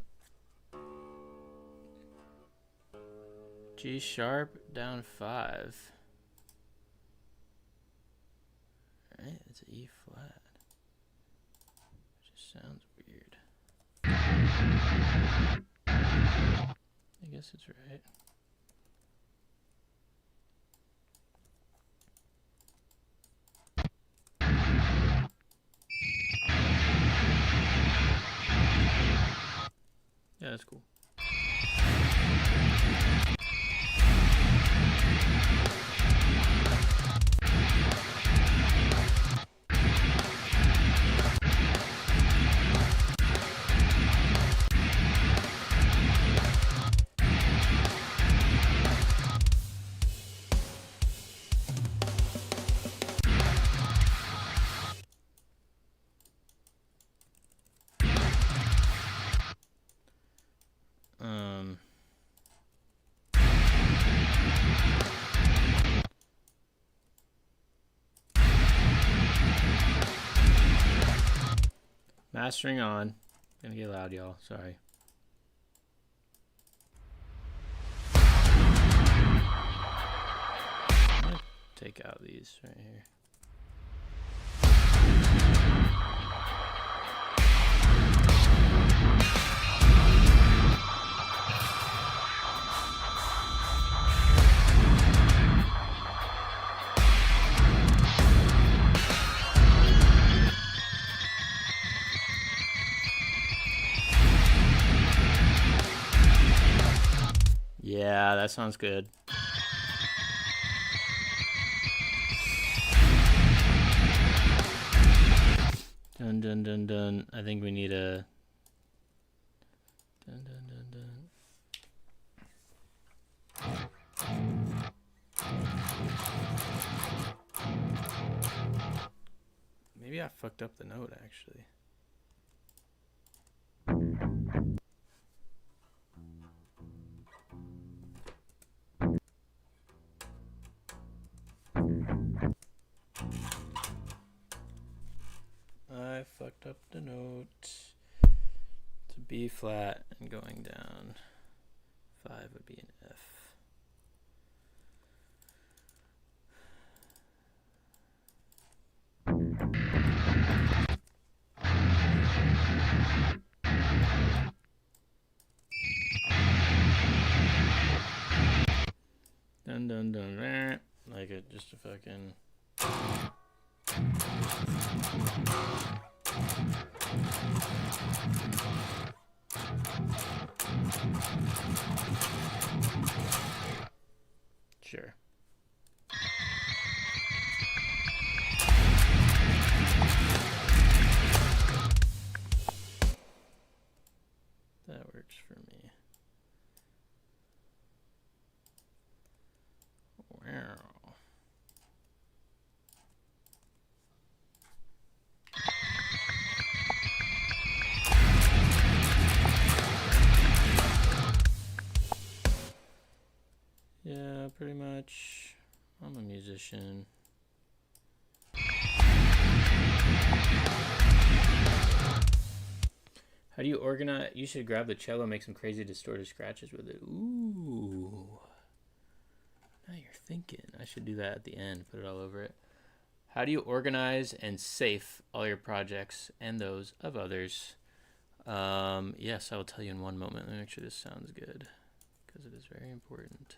G sharp down 5. Right, it's an E flat. It just sounds weird. I guess it's right. Yeah, that's cool. mastering on. Gonna get loud, y'all. Sorry. I'm gonna take out these right here. Yeah, that sounds good. Dun dun dun dun. I think we need a dun dun dun dun. Maybe I fucked up the note actually. I fucked up the note. It's a B flat and going down. 5 would be an F. Dun dun dun, rah. Like it, just a fucking. Sure. That works for me. Wow. Yeah, pretty much. I'm a musician. How do you organize? You should grab the cello, make some crazy distorted scratches with it. Ooh. Now you're thinking. I should do that at the end, put it all over it. How do you organize and safe all your projects and those of others? Yes, I will tell you in one moment. Let me make sure this sounds good, because it is very important.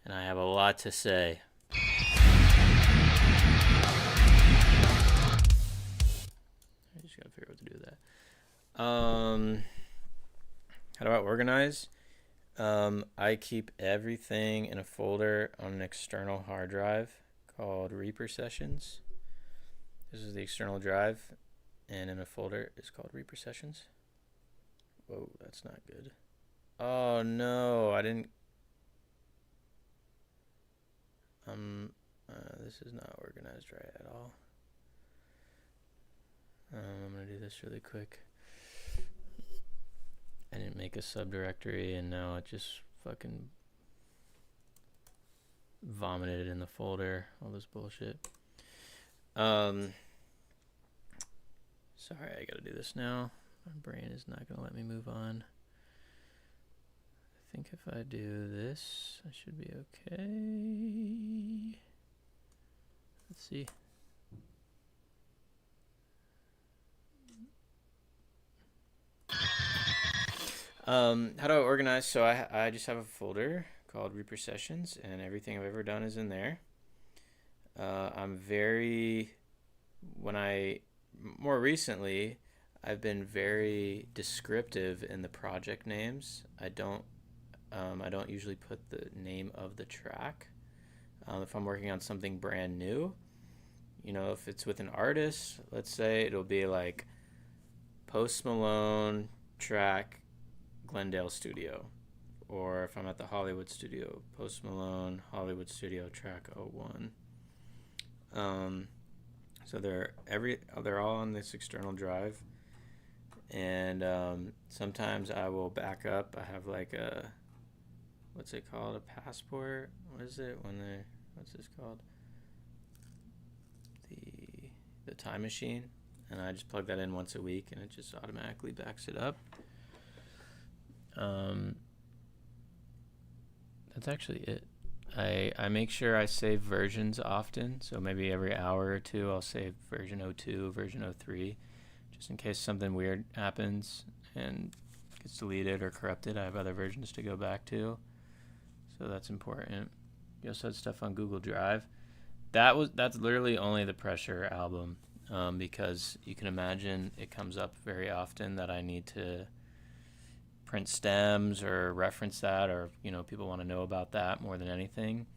And I have a lot to say. I just gotta figure out what to do with that. How do I organize? I keep everything in a folder on an external hard drive called Reaper Sessions. This is the external drive, and in a folder is called Reaper Sessions. Whoa, that's not good. Oh no, I didn't. This is not organized right at all. I'm gonna do this really quick. I didn't make a subdirectory, and now it just fucking vomited in the folder. All this bullshit. Sorry, I gotta do this now. My brain is not gonna let me move on. I think if I do this, I should be okay. Let's see. How do I organize? So I just have a folder called Reaper Sessions, and everything I've ever done is in there. More recently, I've been very descriptive in the project names. I don't usually put the name of the track. If I'm working on something brand new, if it's with an artist, let's say it'll be like Post Malone track Glendale Studio, or if I'm at the Hollywood Studio, Post Malone Hollywood Studio track 01. So they're all on this external drive, and sometimes I will back up. I have like what's it called? A passport? What is it what's this called? The time machine. and I just plug that in once a week, and it just automatically backs it up. That's actually it. I make sure I save versions often, so maybe every hour or two I'll save version 02, version 03, just in case something weird happens and gets deleted or corrupted. I have other versions to go back to, so that's important. You also had stuff on Google Drive. That's literally only the Pressure album, because you can imagine it comes up very often that I need to print stems or reference that, or people want to know about that more than anything.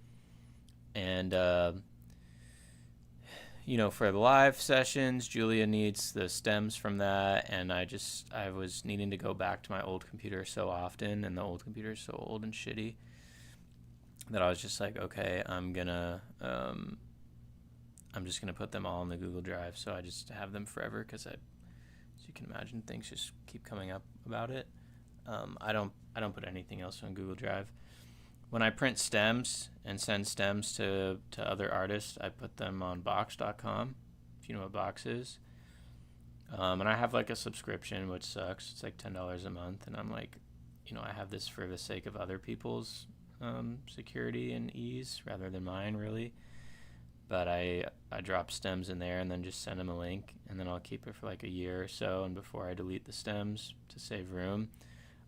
And for the live sessions, Julia needs the stems from that, and I was needing to go back to my old computer so often, and the old computer is so old and shitty that I was just like, okay, I'm just gonna put them all in the Google Drive, so I just have them forever, because as you can imagine, things just keep coming up about it. I don't put anything else on Google Drive. When I print stems and send stems to other artists, I put them on Box.com, if you know what Box is. And I have like a subscription, which sucks. It's like $10 a month, and I'm like, I have this for the sake of other people's security and ease rather than mine, really. But I drop stems in there and then just send them a link, and then I'll keep it for like a year or so, and before I delete the stems to save room,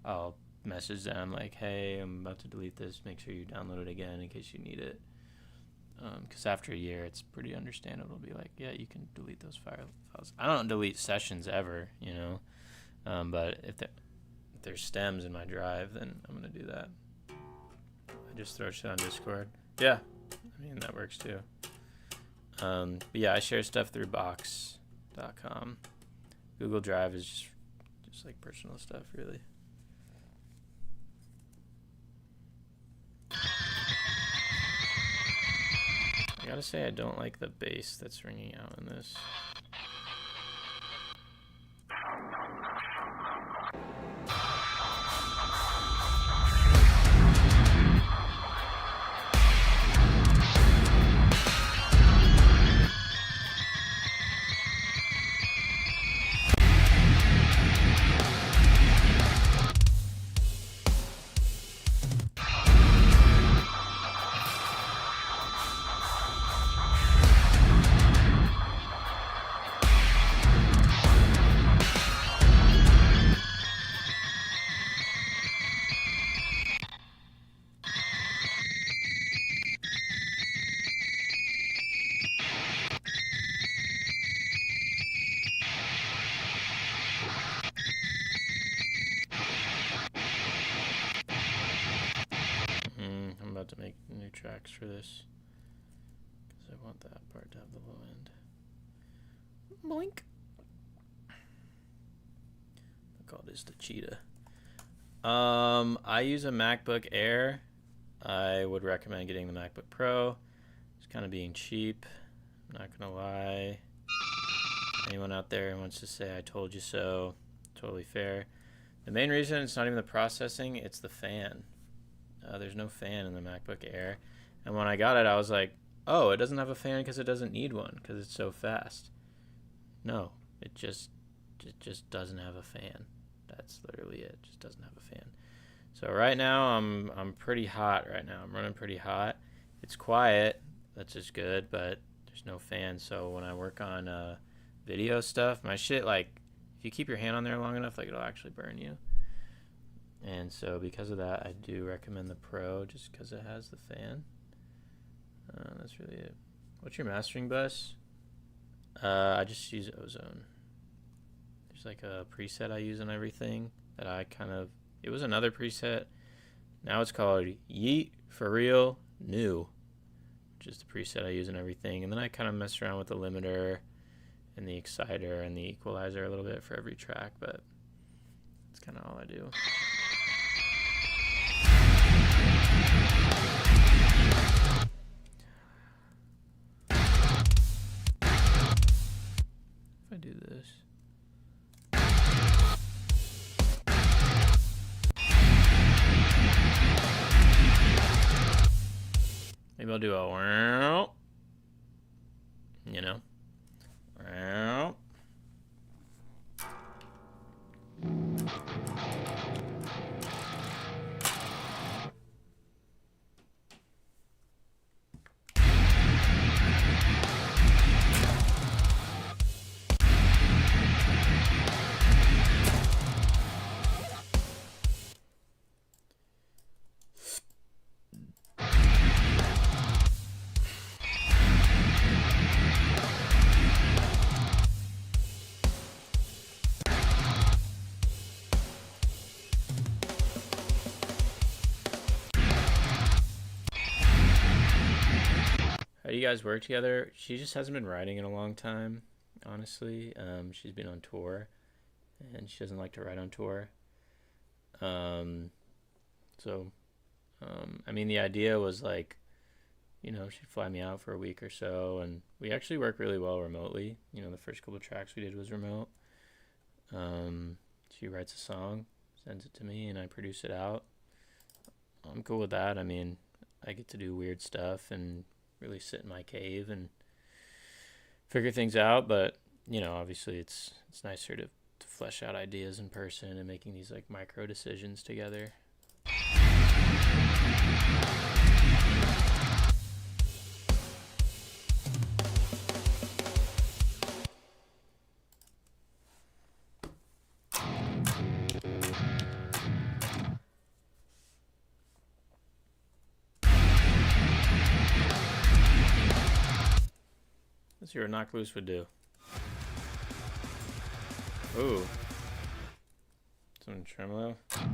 I'll message them like, hey, I'm about to delete this, make sure you download it again in case you need it. Because after a year, it's pretty understandable to be like, yeah, you can delete those files. I don't delete sessions ever, but if there's stems in my drive, then I'm going to do that. I just throw shit on Discord. Yeah, I mean, that works too. But yeah, I share stuff through Box.com. Google Drive is just like personal stuff, really. I gotta say, I don't like the bass that's ringing out in this. I'm about to make new tracks for this, because I want that part to have the low end. Boink. I call this the cheetah. I use a MacBook Air. I would recommend getting the MacBook Pro. It's kind of being cheap, I'm not gonna lie. Anyone out there who wants to say I told you so, totally fair. The main reason it's not even the processing, it's the fan. There's no fan in the MacBook Air, and when I got it, I was like, oh, it doesn't have a fan because it doesn't need one, because it's so fast. No, it just doesn't have a fan. That's literally it. Just doesn't have a fan. So right now I'm pretty hot right now. I'm running pretty hot. It's quiet, that's just good, but there's no fan. So when I work on video stuff, my shit, like, if you keep your hand on there long enough, like, it'll actually burn you. And so because of that, I do recommend the Pro, just because it has the fan. That's really it. What's your mastering bus? I just use Ozone. There's like a preset I use on everything that it was another preset. Now it's called Yeet For Real New, which is the preset I use in everything. And then I kind of mess around with the limiter and the exciter and the equalizer a little bit for every track, but that's kind of all I do. If I do this. Maybe I'll do a wow, How do you guys work together? She just hasn't been writing in a long time, honestly. She's been on tour, and she doesn't like to write on tour. I mean, the idea was like, you know, she'd fly me out for a week or so, and we actually work really well remotely. You know, the first couple of tracks we did was remote. She writes a song, sends it to me, and I produce it out. I'm cool with that. I mean, I get to do weird stuff and really sit in my cave and figure things out, but, you know, obviously it's nicer to flesh out ideas in person and making these like micro decisions together. Let's see what Knock Loose would do. Ooh. Some tremolo. It's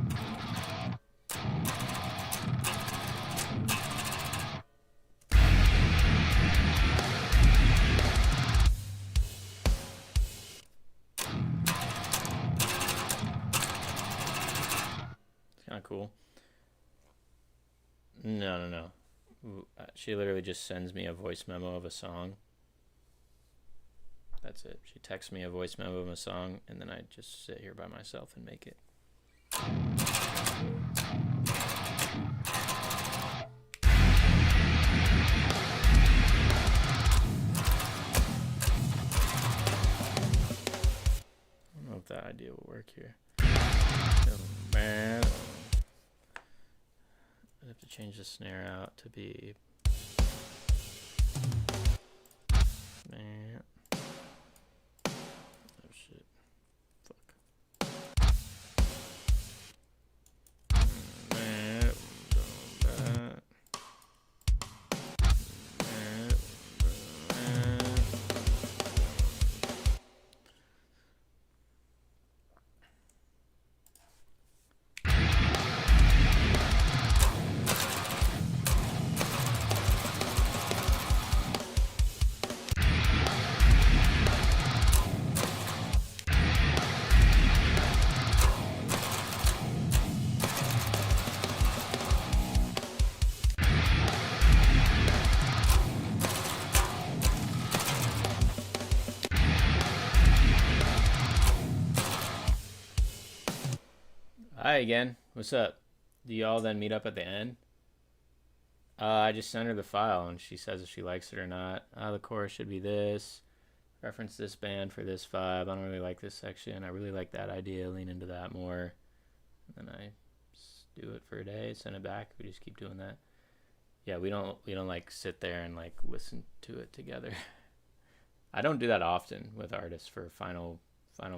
kind of cool. No. She literally just sends me a voice memo of a song. That's it. She texts me a voice memo of a song, and then I just sit here by myself and make it. I don't know if that idea will work here. Man. I have to change the snare out to be. Man. Oh shit. Fuck. Man. Hi again. What's up? Do y'all then meet up at the end? I just sent her the file and she says if she likes it or not. The chorus should be this. Reference this band for this vibe. I don't really like this section. I really like that idea. Lean into that more. And then I just do it for a day, send it back. We just keep doing that. Yeah, we don't like sit there and like listen to it together. I don't do that often with artists for final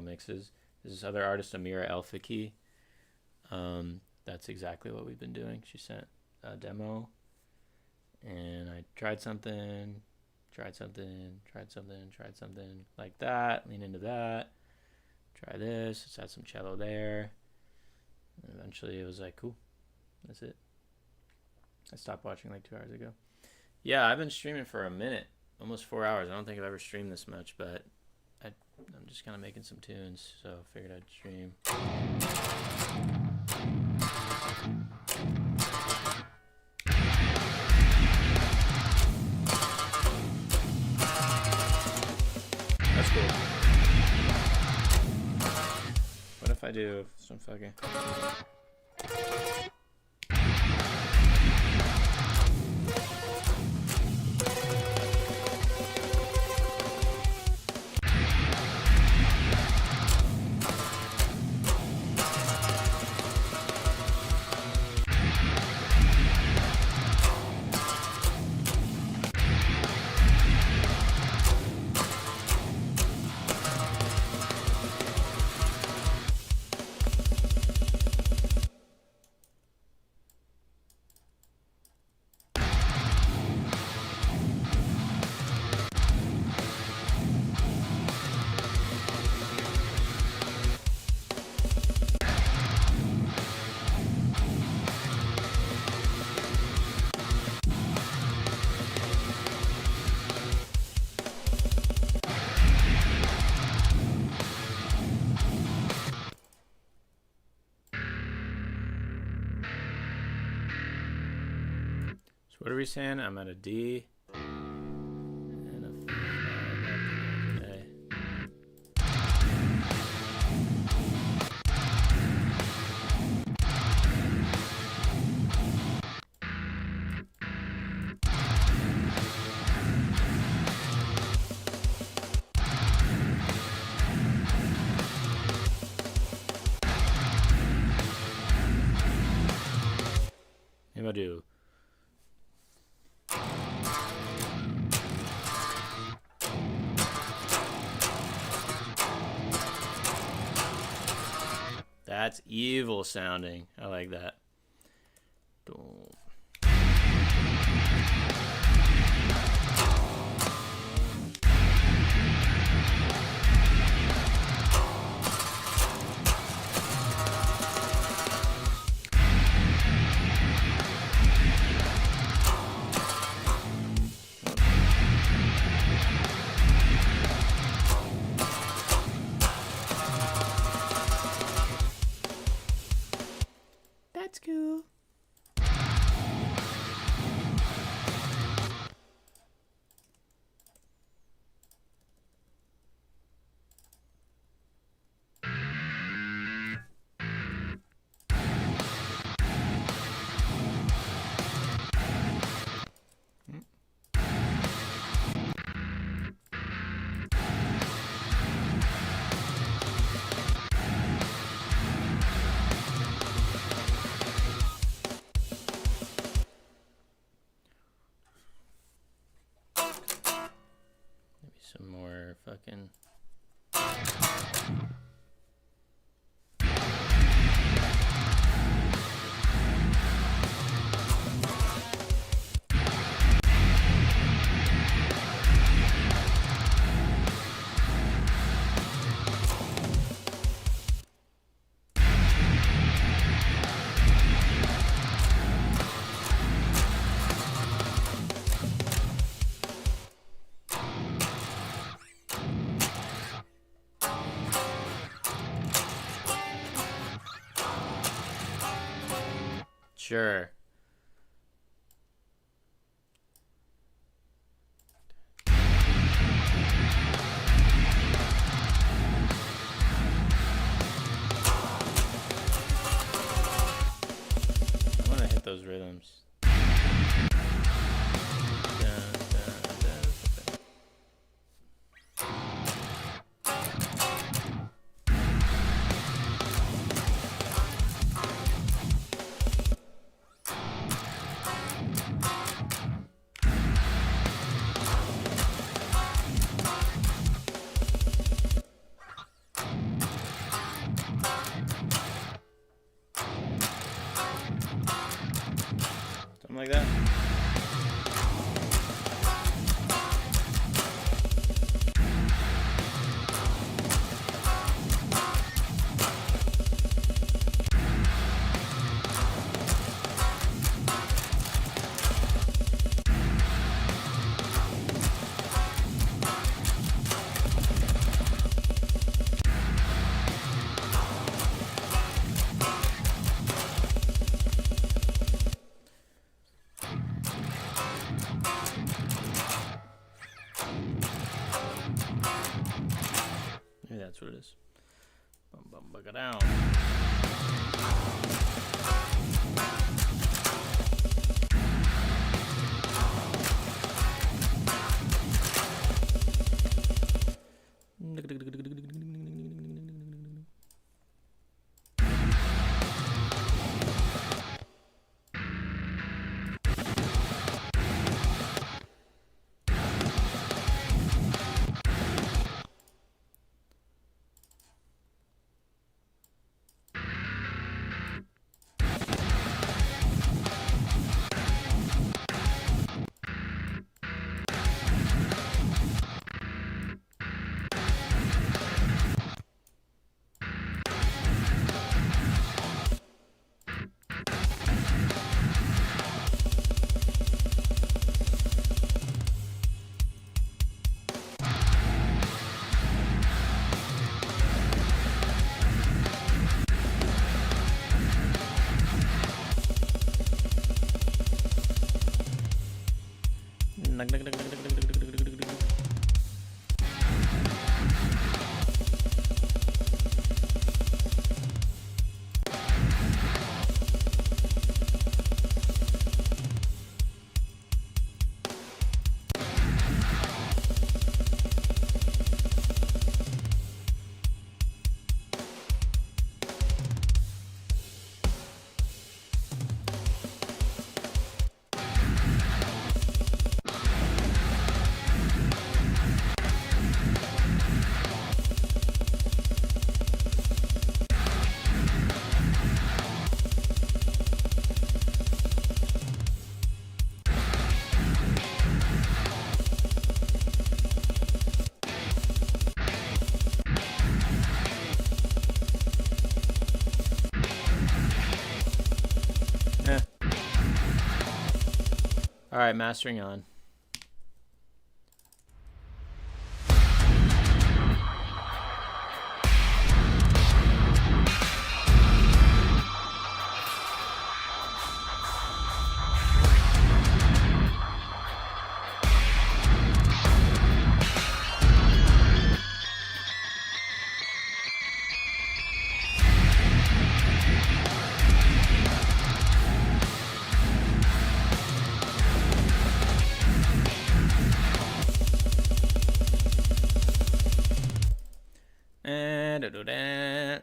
mixes. There's this other artist, Amira El Faki. That's exactly what we've been doing. She sent a demo and I tried something like that, lean into that, try this, let's add some cello there. And eventually it was like, cool, that's it. I stopped watching like 2 hours ago. Yeah, I've been streaming for a minute, almost 4 hours. I don't think I've ever streamed this much, but I'm just kind of making some tunes, so I figured I'd stream. That's cool. What if I do some fucking... What are we saying? I'm at a D. And a 5 after A. Maybe I'll do. That's evil sounding. I like that. Boom. That's cool. Maybe some more fucking. Sure. I want to hit those rhythms. Dun, dun, dun. Something like that. Maybe that's what it is. Bum, bum, bugga down. All right, mastering on.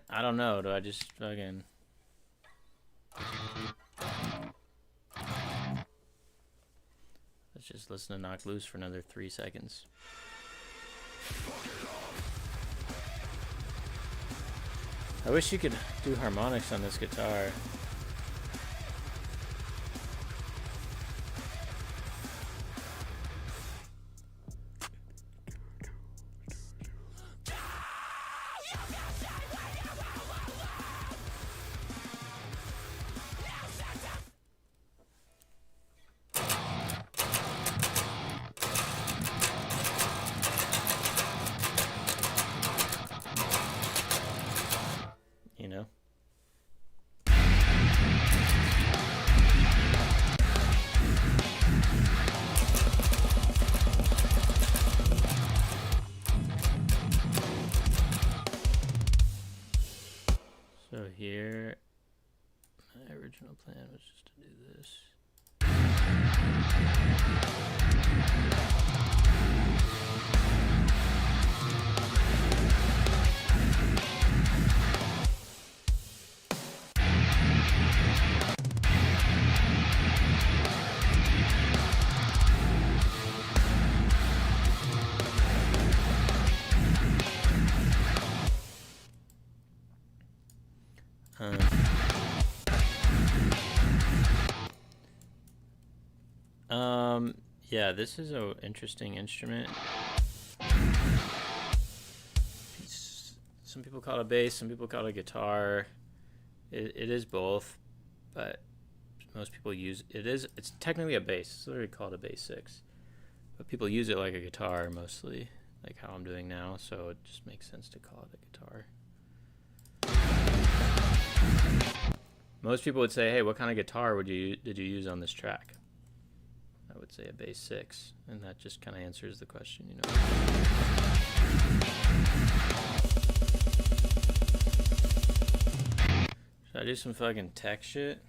I don't know. Do I just fucking... Let's just listen to Knock Loose for another 3 seconds. I wish you could do harmonics on this guitar. You know? So here, my original plan was just to do this. Yeah, this is an interesting instrument. Some people call it a bass, some people call it a guitar. It is both, but most people use it's technically a bass. It's literally called a bass 6, but people use it like a guitar mostly, like how I'm doing now. So it just makes sense to call it a guitar. Most people would say, "Hey, what kind of guitar did you use on this track?" I would say a bass 6, and that just kind of answers the question, you know. Should I do some fucking tech shit?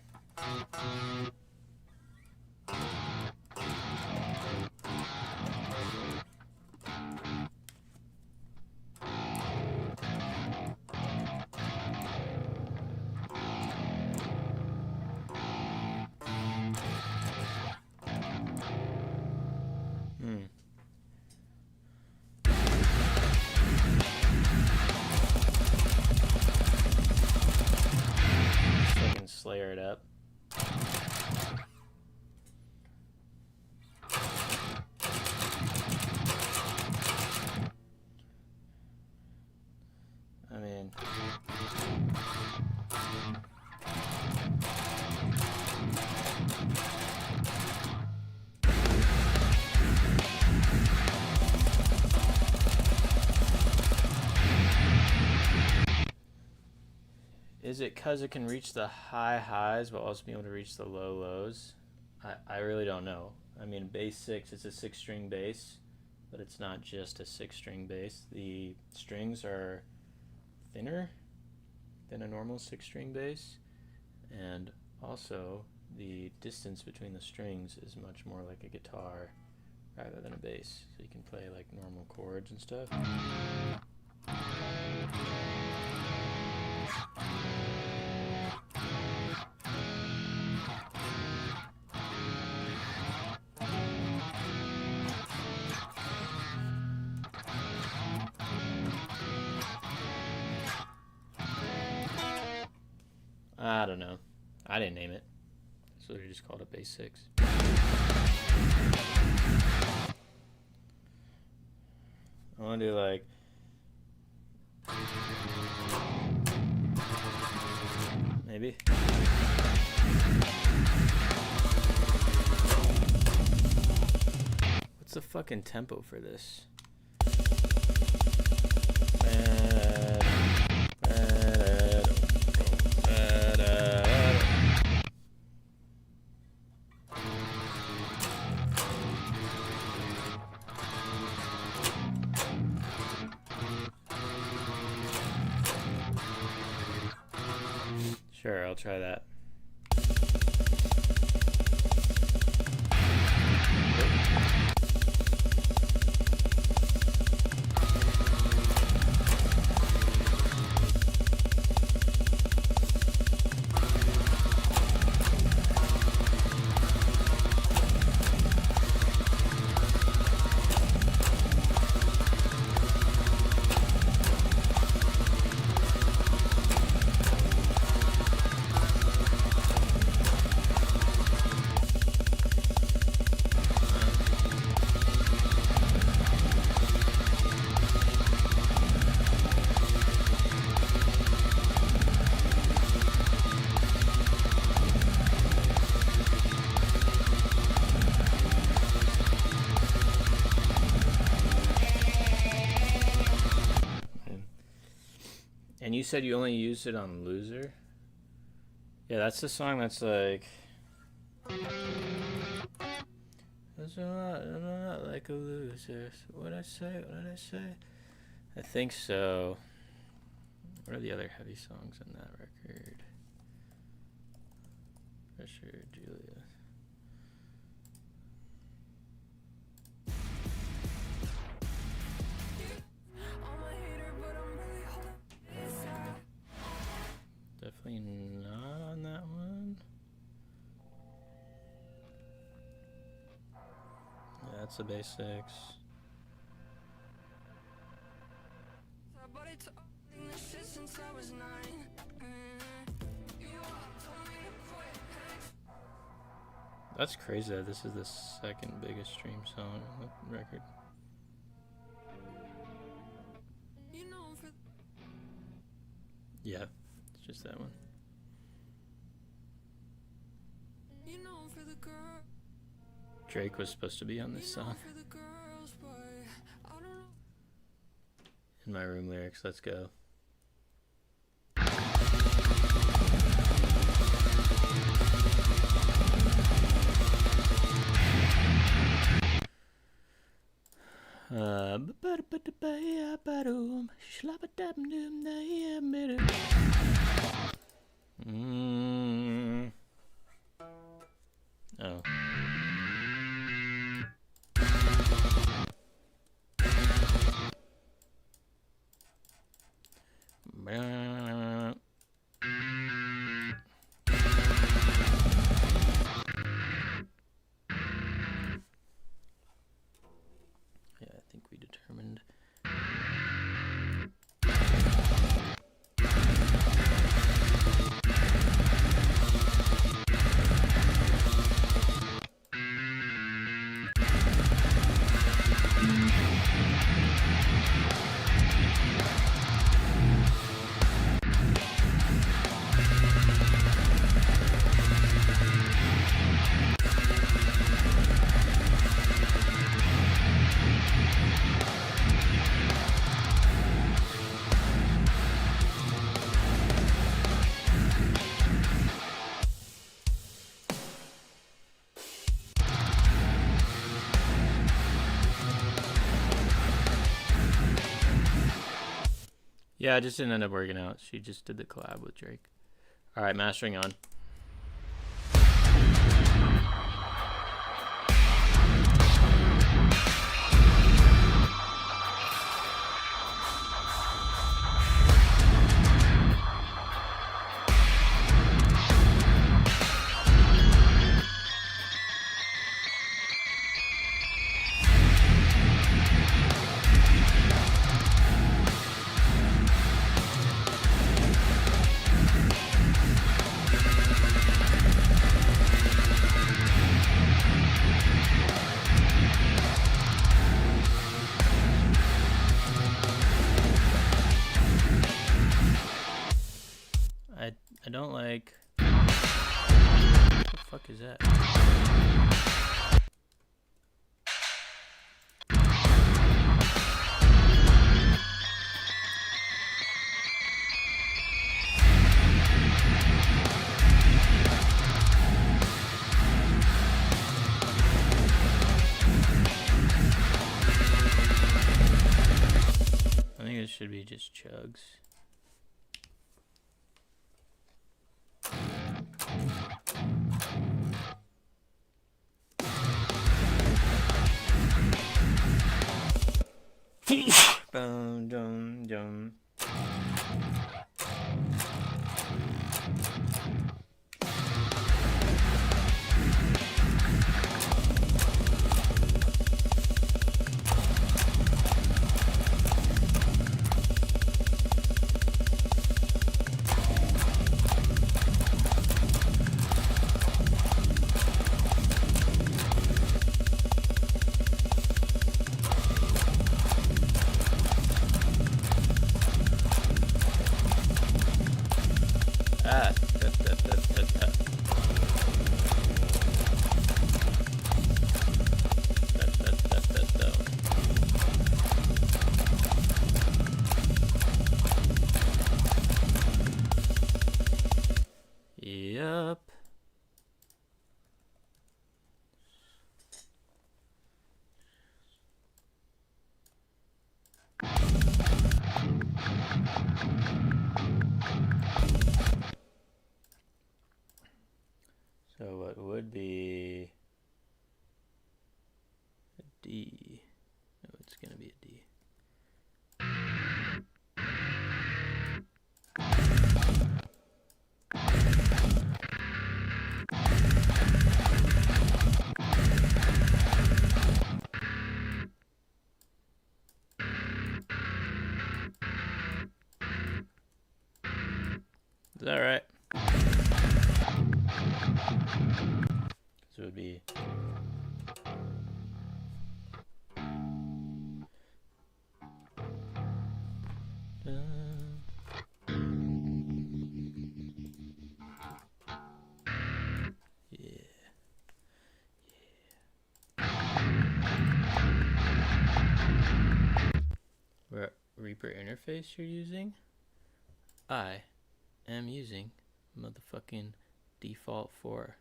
Slayer it up. I mean, is it because it can reach the high highs but also be able to reach the low lows? I really don't know. I mean, bass 6, it's a 6-string bass, but it's not just a 6-string bass. The strings are thinner than a normal 6-string bass, and also the distance between the strings is much more like a guitar rather than a bass. So you can play like normal chords and stuff. I don't know. I didn't name it. So they just called it bass 6. I want to do like... maybe. What's the fucking tempo for this? Sure, I'll try that. And you said you only used it on Loser? Yeah, that's the song that's like... I'm not like a loser. What did I say? What did I say? I think so. What are the other heavy songs on that record? Pressure, Julia. Definitely not on that one. Yeah, that's the bass 6. That's crazy that this is the second biggest stream song on the record. Yeah, it's just that one. Drake was supposed to be on this song. In my room lyrics, let's go. Oh. Yeah, I think we determined. Yeah, it just didn't end up working out. She just did the collab with Drake. All right, mastering on. I don't like... What the fuck is that? I think this should be just chugs. Dum, dum, dum. Yup. So what would be a D? No, it's gonna be a D. Is that right? So it would be What Reaper interface you're using? I am using motherfucking default 4.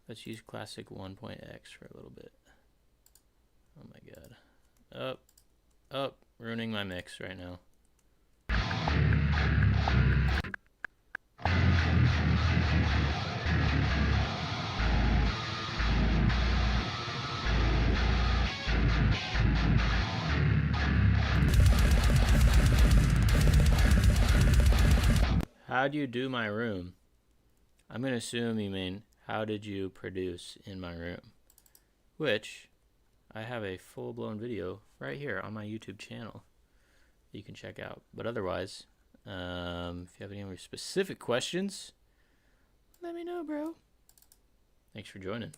Let's use classic 1.x for a little bit. Oh my god. Oh, ruining my mix right now. How do you do my room? I'm gonna assume you mean how did you produce in my room? Which I have a full-blown video right here on my YouTube channel that you can check out. But otherwise, if you have any more specific questions, let me know, bro. Thanks for joining.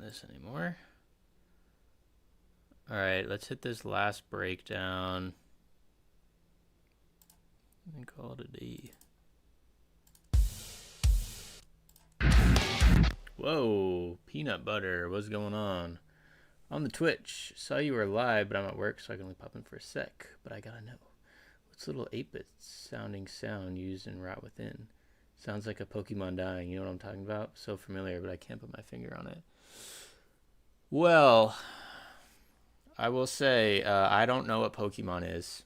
this anymore. Alright, let's hit this last breakdown and call it a day. Whoa, peanut butter, what's going on? On the Twitch, saw you were live, but I'm at work, so I can only pop in for a sec. But I gotta know, what's a little 8-bit sounding sound used in Rot Within? Sounds like a Pokemon dying, you know what I'm talking about? So familiar, but I can't put my finger on it. Well, I will say, I don't know what Pokemon is.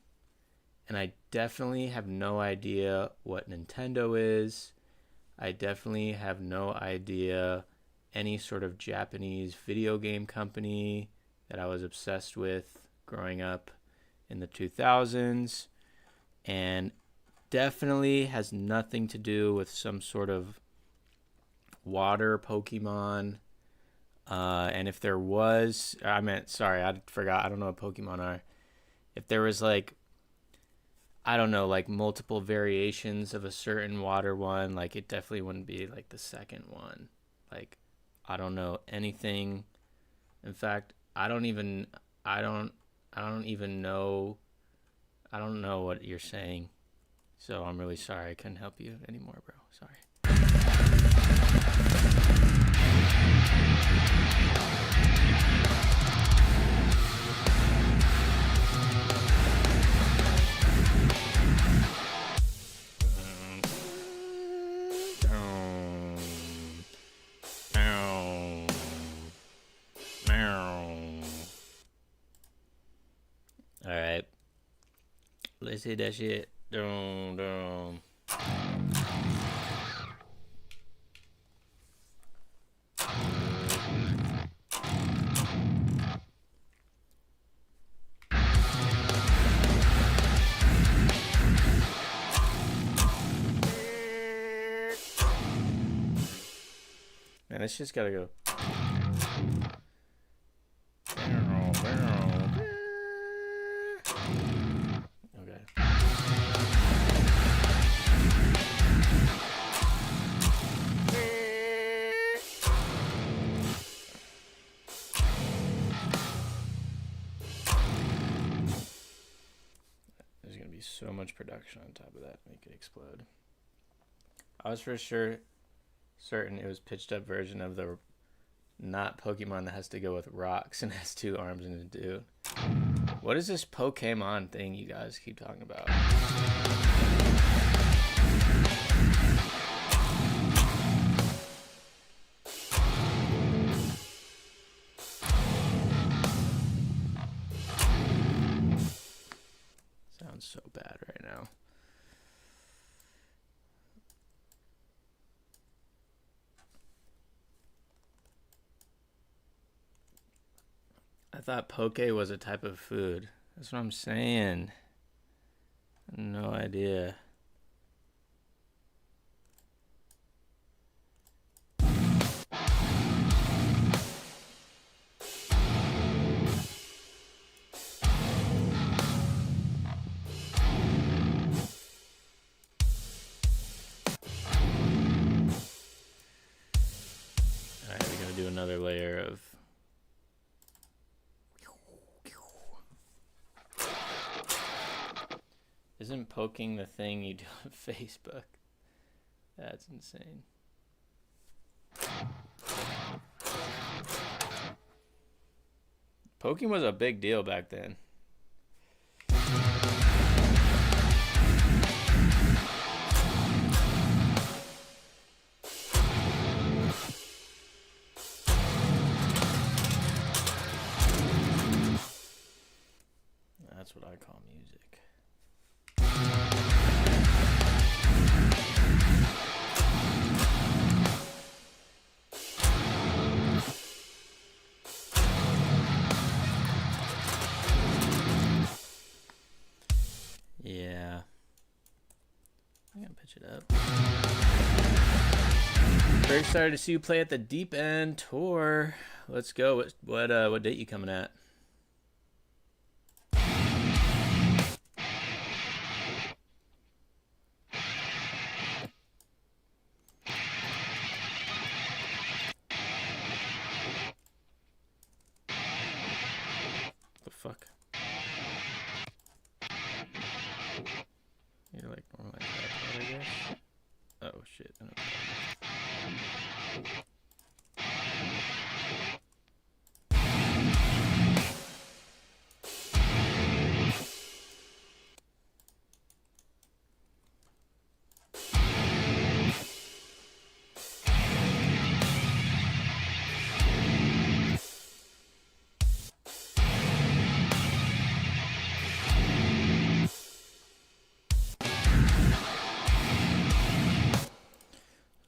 And I definitely have no idea what Nintendo is. I definitely have no idea any sort of Japanese video game company that I was obsessed with growing up in the 2000s. And definitely has nothing to do with some sort of water Pokemon. And if there was, I forgot, I don't know what Pokemon are. If there was like, I don't know, like multiple variations of a certain water one, like it definitely wouldn't be like the second one. Like, I don't know anything. In fact, I don't know what you're saying. So I'm really sorry. I couldn't help you anymore, bro. Sorry. All right. Let's hit that shit. Dum, dum. Man, it's just gotta go. Okay. There's gonna be so much production on top of that to make it explode. I was for sure certain it was pitched up version of the not Pokemon that has to go with rocks and has 2 arms and a dude. What is this Pokemon thing you guys keep talking about? Sounds so bad right now. I thought poke was a type of food. That's what I'm saying. No idea. Alright, we're gonna do another layer of Isn't poking the thing you do on Facebook? That's insane. Poking was a big deal back then. That's what I call music. Yeah. I'm gonna pitch it up. Very excited to see you play at the Deep End Tour. Let's go. What date you coming at?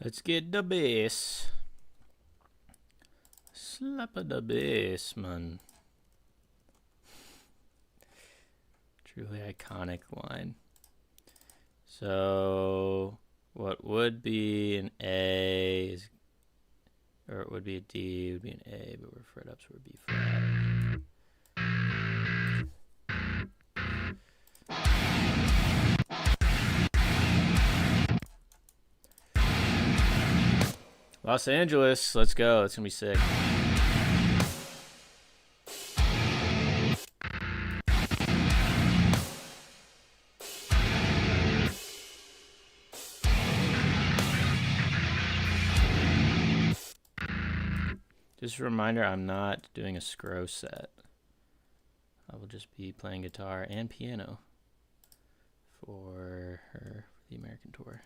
Let's get the bass. Slap of the bass, man. Truly iconic line. So, what would be an A is, or it would be a D, it would be an A, but we're fret up, so we're B flat. Los Angeles, let's go. It's gonna be sick. Just a reminder, I'm not doing a Scro set. I will just be playing guitar and piano for her, for the American tour.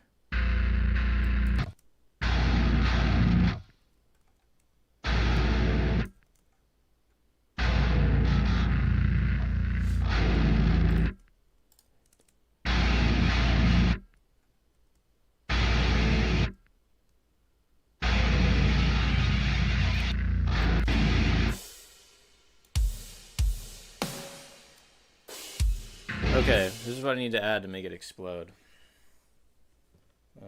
Okay, this is what I need to add to make it explode.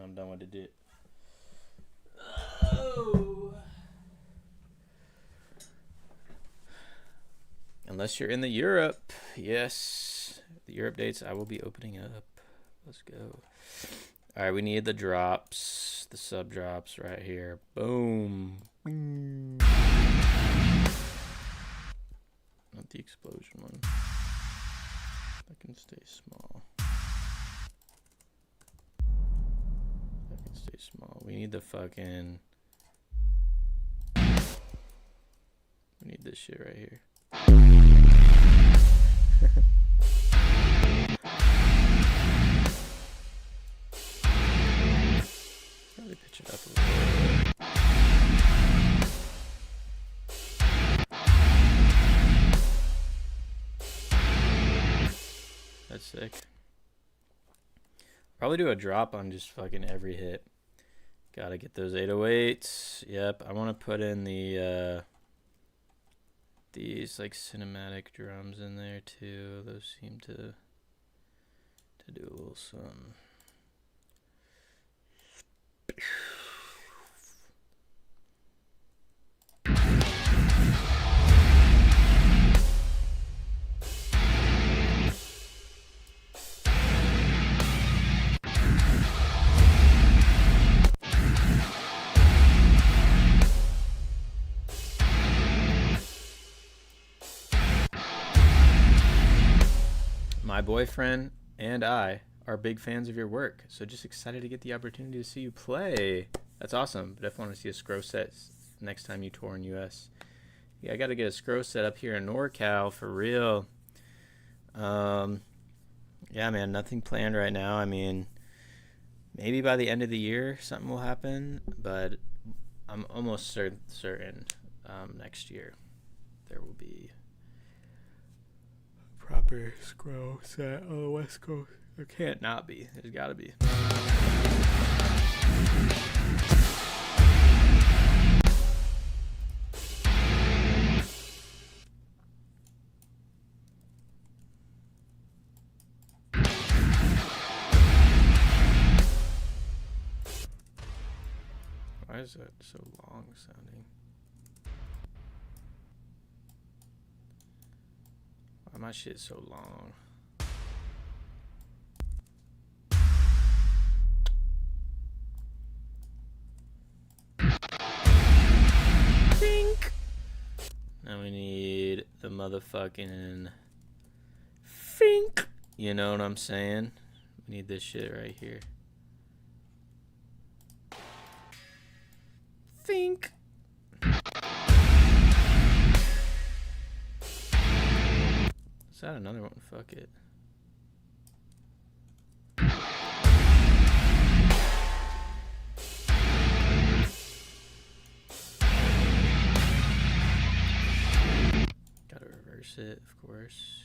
I'm done with it. Oh. Unless you're in the Europe. Yes. The Europe dates I will be opening up. Let's go. Alright, we need the drops. The sub drops right here. Boom. Not the explosion one. I can stay small. I can stay small. We need the fucking... We need this shit right here. Probably pitch it up a little bit. That's sick. Probably do a drop on just fucking every hit. Gotta get those 808s. Yep, I want to put in the these like cinematic drums in there too. Those seem to do a little something. My boyfriend and I are big fans of your work, so just excited to get the opportunity to see you play. That's awesome. But definitely want to see a Scro set next time you tour in US. Yeah, I got to get a Scro set up here in NorCal for real. Yeah, man, nothing planned right now. I mean, maybe by the end of the year something will happen, but I'm almost certain next year there will be proper Scro set on the West Coast. There can't not be. There's gotta be. Why is that so long sounding? Why my shit so long? Think. Now we need the motherfucking fink. You know what I'm saying? We need this shit right here. Think. Let's add another one. Fuck it. Gotta reverse it, of course.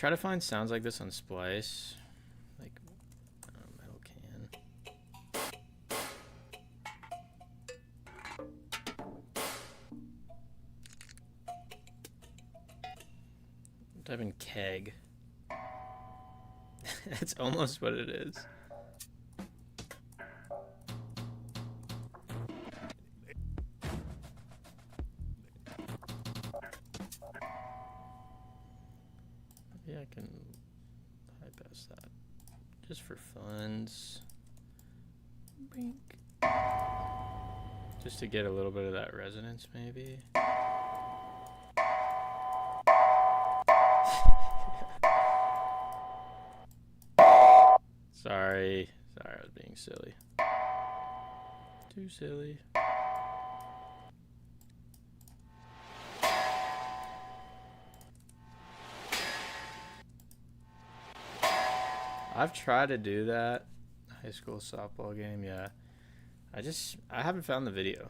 try to find sounds like this on Splice. Like metal can. Type in keg. That's almost what it is. Yeah, I can bypass that. Just for funds. Bink. Just to get a little bit of that resonance, maybe. Sorry, I was being silly. Too silly. I've tried to do that. High school softball game, yeah. I haven't found the video.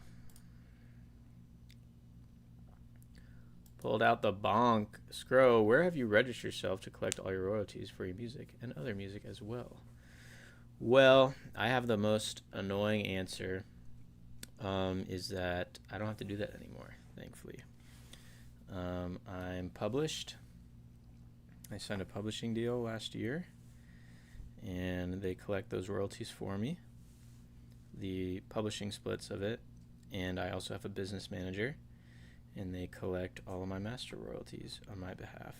Pulled out the bonk. Scro, where have you registered yourself to collect all your royalties for your music and other music as well? Well, I have the most annoying answer, is that I don't have to do that anymore, thankfully. I'm published. I signed a publishing deal last year, and they collect those royalties for me, the publishing splits of it, and I also have a business manager, and they collect all of my master royalties on my behalf.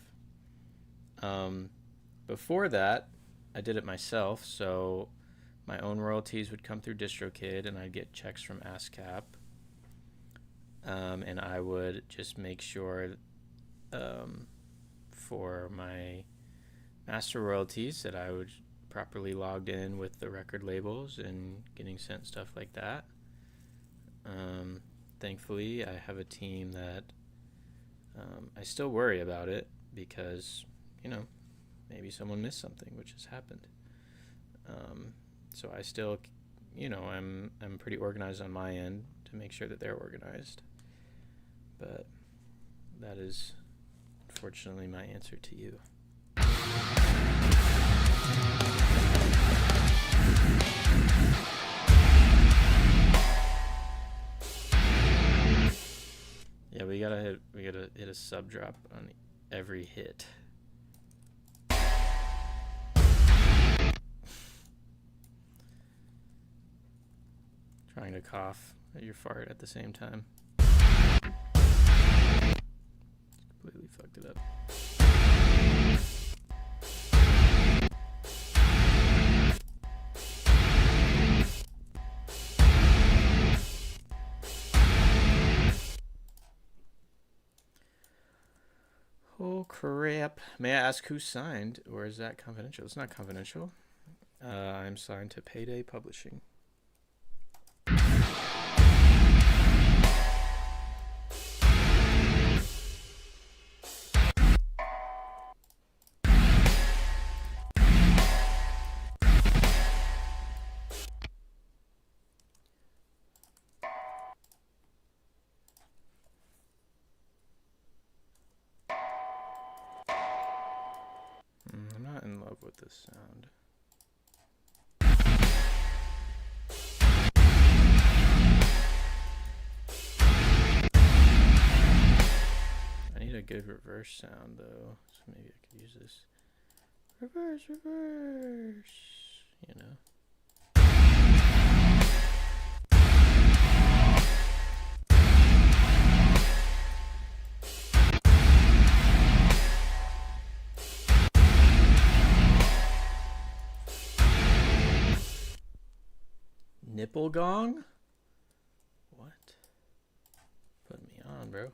Before that, I did it myself, so my own royalties would come through DistroKid, and I'd get checks from ASCAP, and I would just make sure for my master royalties that I would properly logged in with the record labels and getting sent stuff like that. Thankfully, I have a team that I still worry about it because, maybe someone missed something, which has happened. So I still, I'm pretty organized on my end to make sure that they're organized. But that is unfortunately my answer to you. Yeah, we gotta hit a sub drop on every hit. Trying to cough at your fart at the same time. Completely fucked it up. Oh crap. May I ask who signed, or is that confidential? It's not confidential. I'm signed to Payday Publishing. I'm not in love with this sound. I need a good reverse sound though, so maybe I could use this. Reverse. Nipple gong? What? Put me on, bro.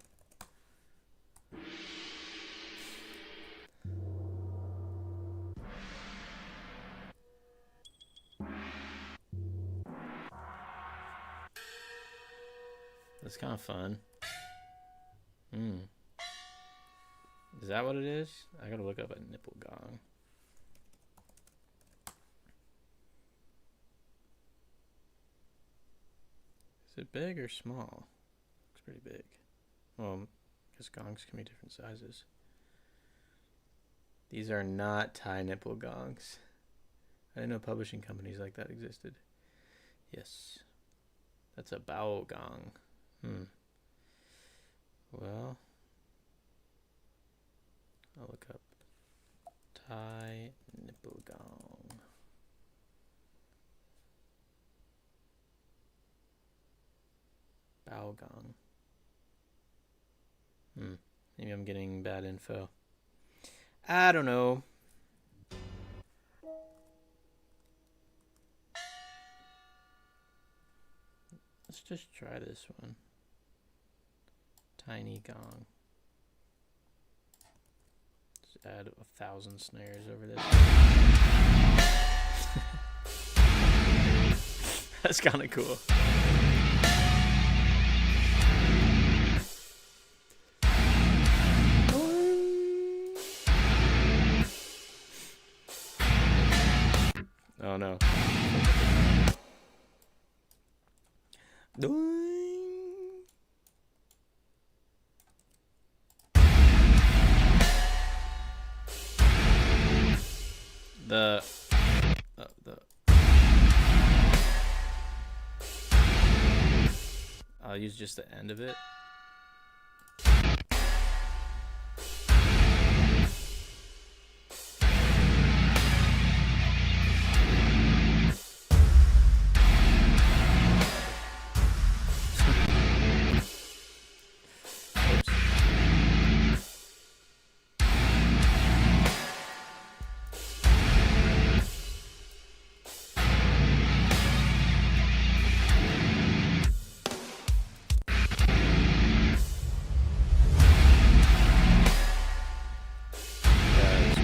That's kind of fun. Is that what it is? I gotta look up a nipple gong. Is it big or small? Looks pretty big. Well, I guess gongs can be different sizes. These are not Thai nipple gongs. I didn't know publishing companies like that existed. Yes. That's a bao gong. Well, I'll look up Thai nipple gong. Bao gong. Maybe I'm getting bad info. I don't know. Let's just try this one. Tiny gong. Let's add 1,000 snares over this. That's kind of cool. Oh no. I'll use just the end of it.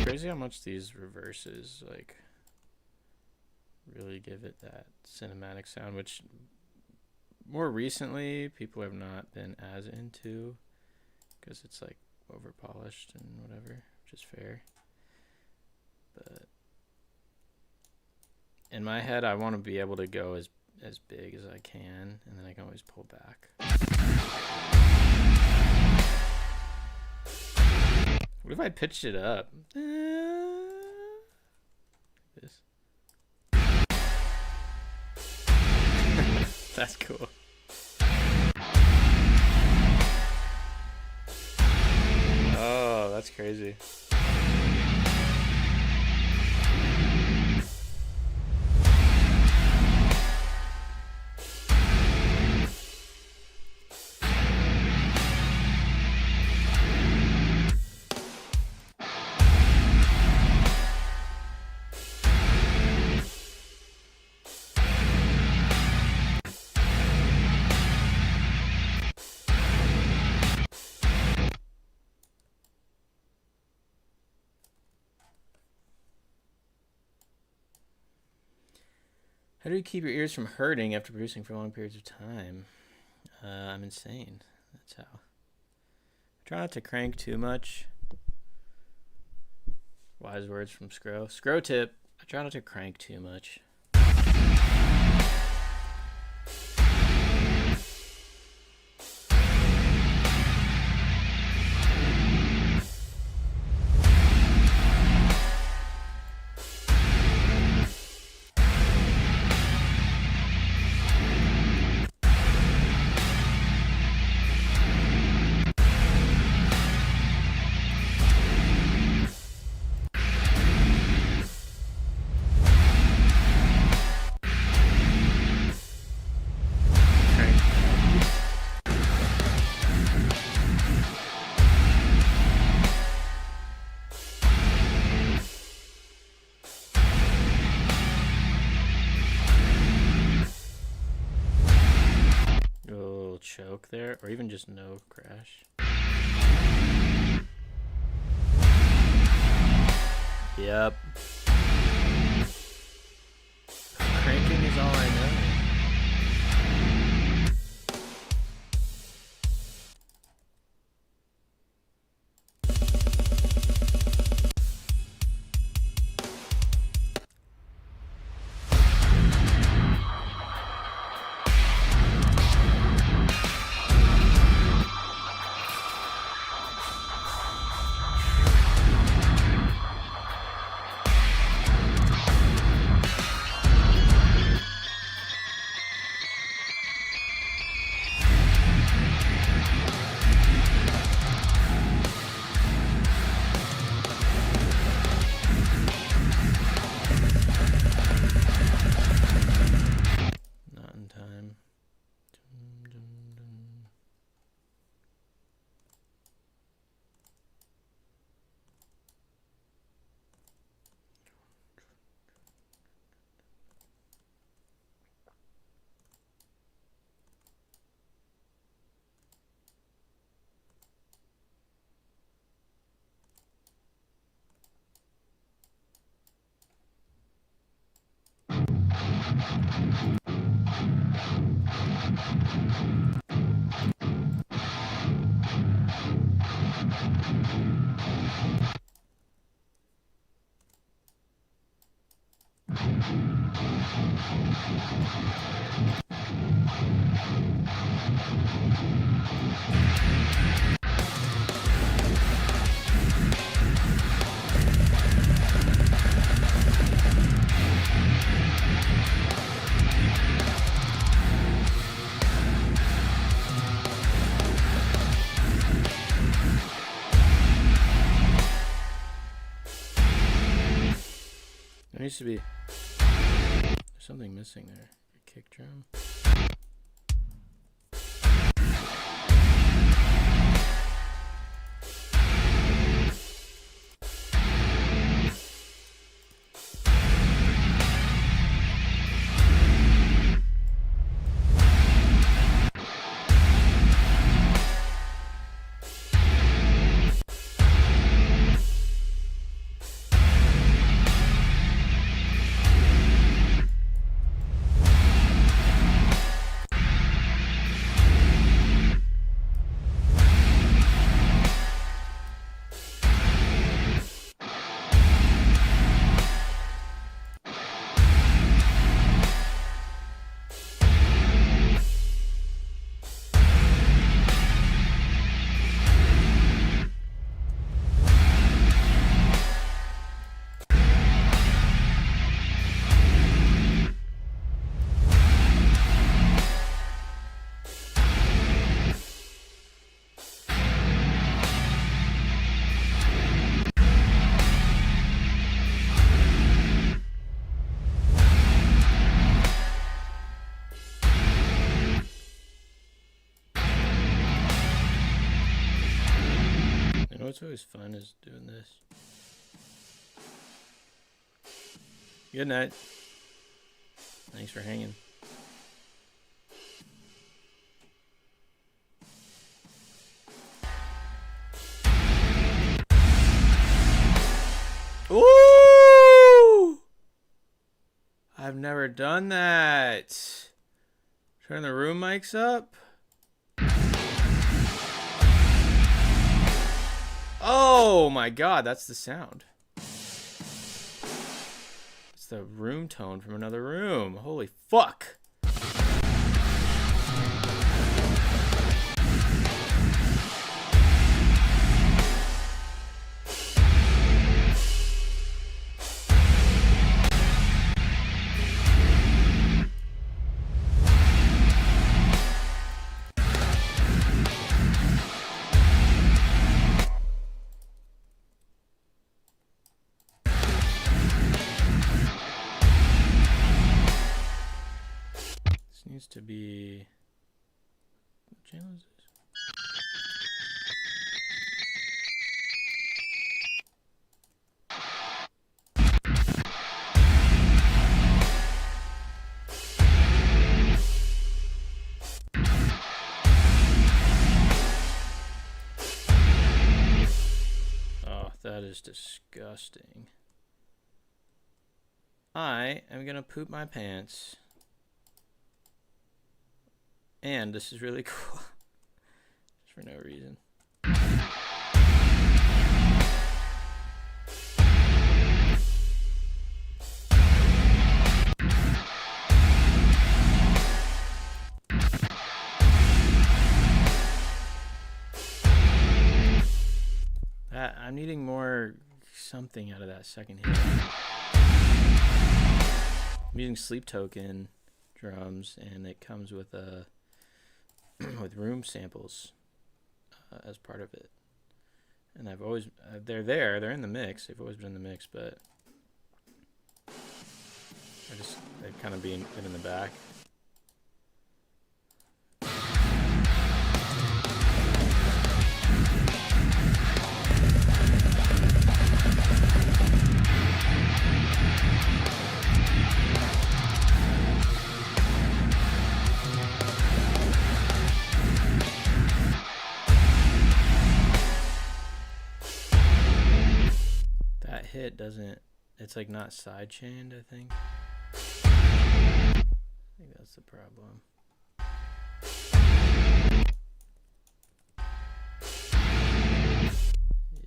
Crazy how much these reverses like really give it that cinematic sound, which more recently people have not been as into because it's like over polished and whatever, which is fair. But in my head, I want to be able to go as big as I can, and then I can always pull back. What if I pitched it up? This. That's cool. Oh, that's crazy. How do you keep your ears from hurting after producing for long periods of time? I'm insane. That's how. Try not to crank too much. Wise words from Scro. Scro tip. I try not to crank too much. Choke there, or even just no crash. Yep. Cranking is all I know. There needs to be there's something missing there. A kick drum. You know what's always fun is doing this. Good night. Thanks for hanging. Ooh! I've never done that. Turn the room mics up. Oh my god, that's the sound. It's the room tone from another room. Holy fuck. Needs to be. What channel is this? Oh, that is disgusting. I am gonna poop my pants. And this is really cool. Just for no reason. I'm needing more something out of that second hit. I'm using Sleep Token drums, and it comes with a with room samples as part of it. And I've always they're in the mix. They've always been in the mix, but they've kind of been in the back. Hit doesn't, it's like not side chained, I think. think that's the problem.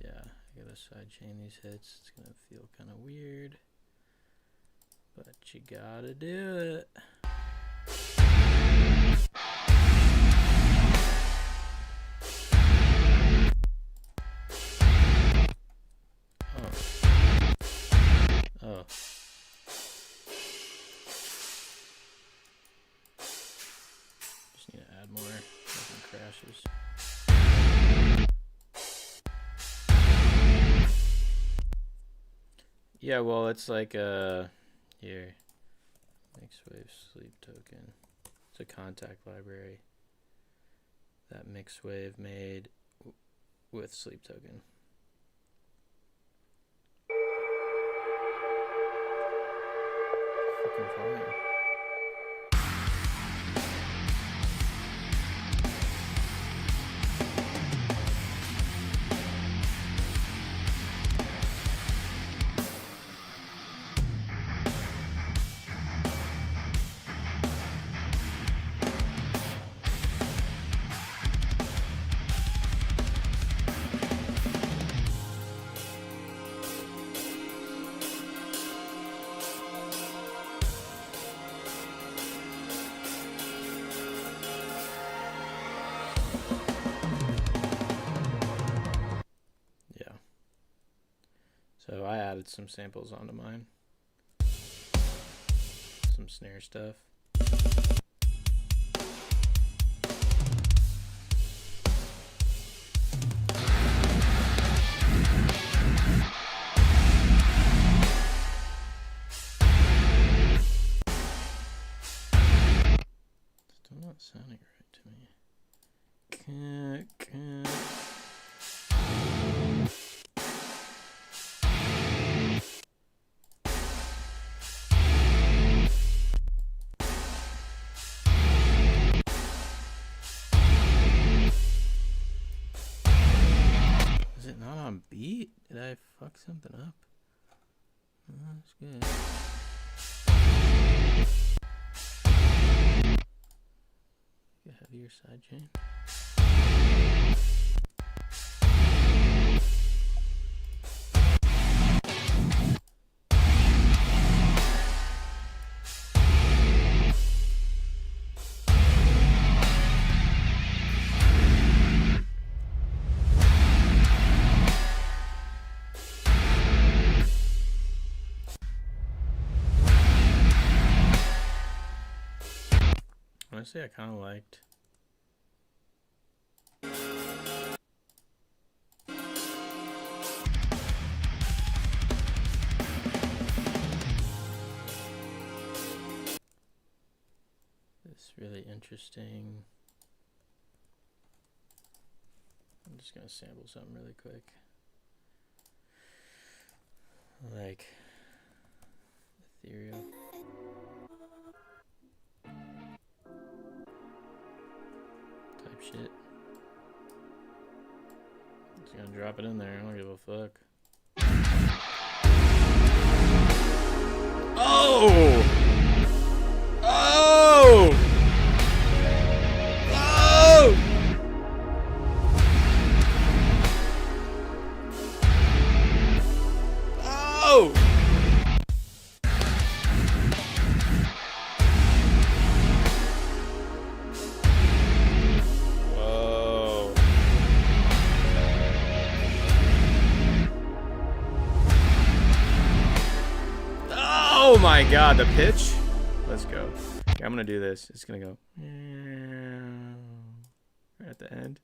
Yeah, I gotta sidechain these hits. It's gonna feel kind of weird, but you gotta do it. Oh. Just need to add more fucking crashes. Yeah, well, it's like here. Mixwave sleep token. It's a contact library that Mixwave made with sleep token. Fucking volume. So I added some samples onto mine. Some snare stuff. Still not sounding right to me. Is it not on beat? Did I fuck something up? Oh, that's good. A heavier sidechain. Honestly, I kind of liked this really interesting. I'm just gonna sample something really quick. Like ethereal. Type shit. Just gonna drop it in there. I don't give a fuck. Oh! Oh! Oh! Oh! Whoa. Oh my god, the pitch. Let's go. Okay, I'm gonna do this. It's gonna go right at the end.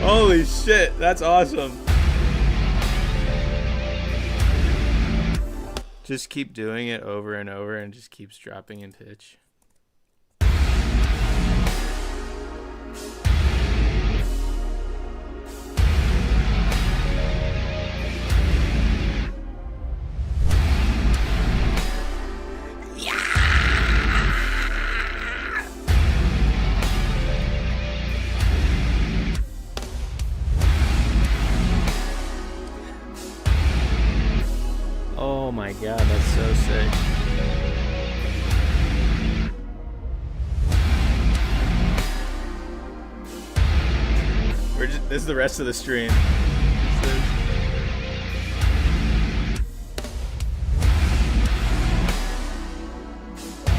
Holy shit, that's awesome. Just keep doing it over and over and just keeps dropping in pitch. my god, that's so sick. This is the rest of the stream.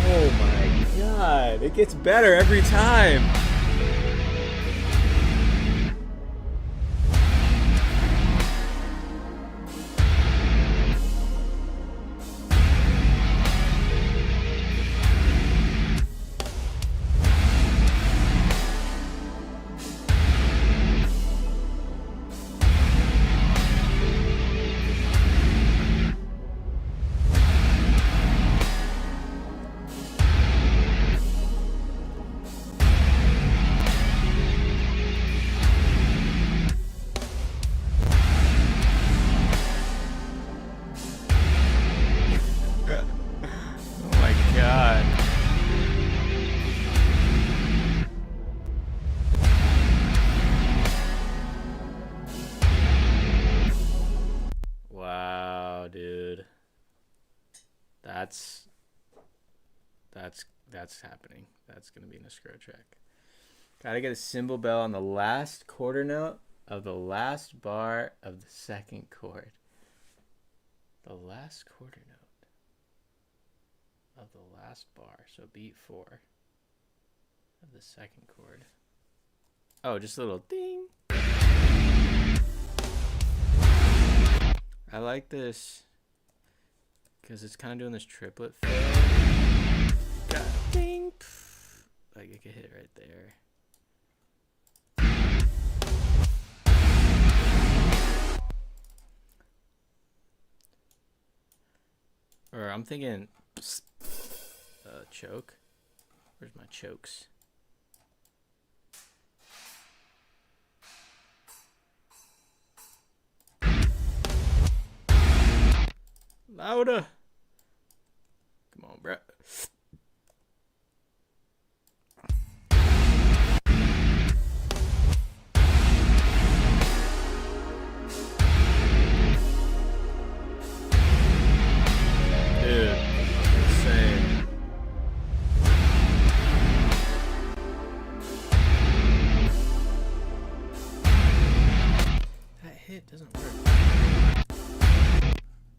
Oh my god, it gets better every time. That's happening. That's gonna be in a scroll track. Gotta get a cymbal bell on the last quarter note of the last bar of the second chord. The last quarter note of the last bar. So beat 4 of the second chord. Oh, just a little ding. I like this because it's kind of doing this triplet fill. Ding. Like I could hit it right there. Or I'm thinking choke. Where's my chokes? Louder. Come on, bro. Doesn't work.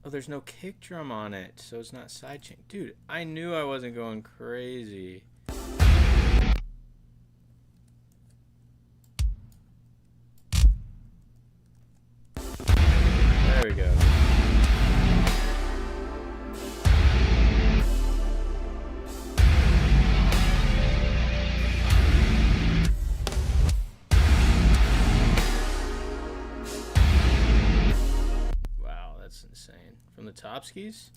Oh, there's no kick drum on it, so it's not sidechain. Dude, I knew I wasn't going crazy. There we go. Insane. From the top skis?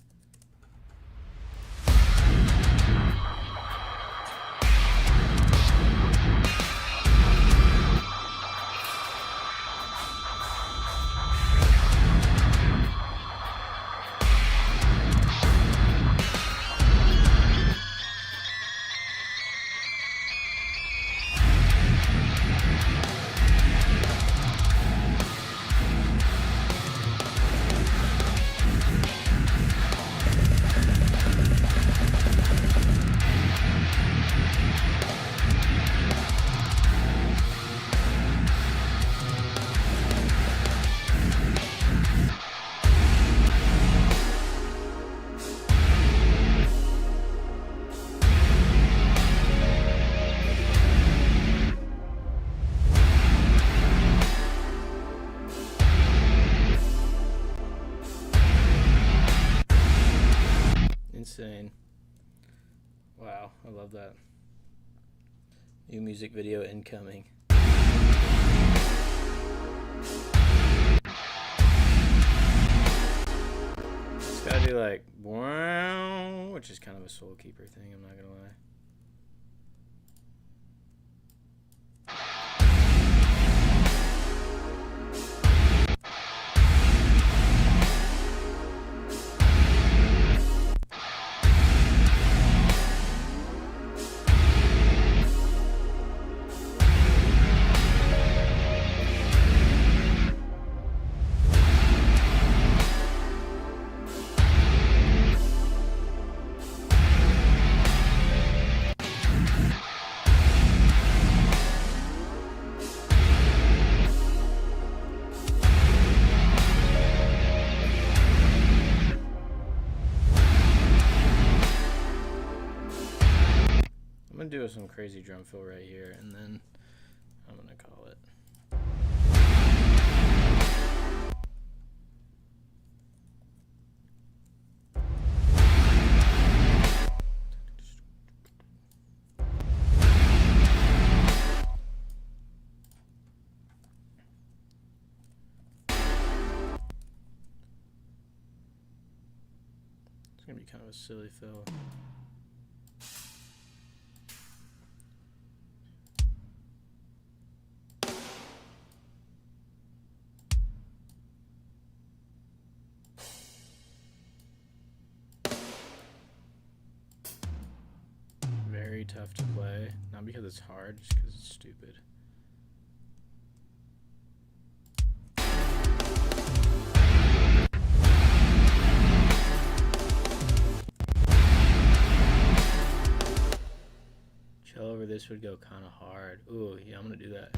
Insane. Wow, I love that. New music video incoming. It's gotta do like, wow, which is kind of a soul keeper thing, I'm not gonna lie. do some crazy drum fill right here, and then I'm gonna call it. It's gonna be kind of a silly fill. Very tough to play, not because it's hard, just because it's stupid. Chill over this would go kind of hard. Ooh, yeah, I'm gonna do that.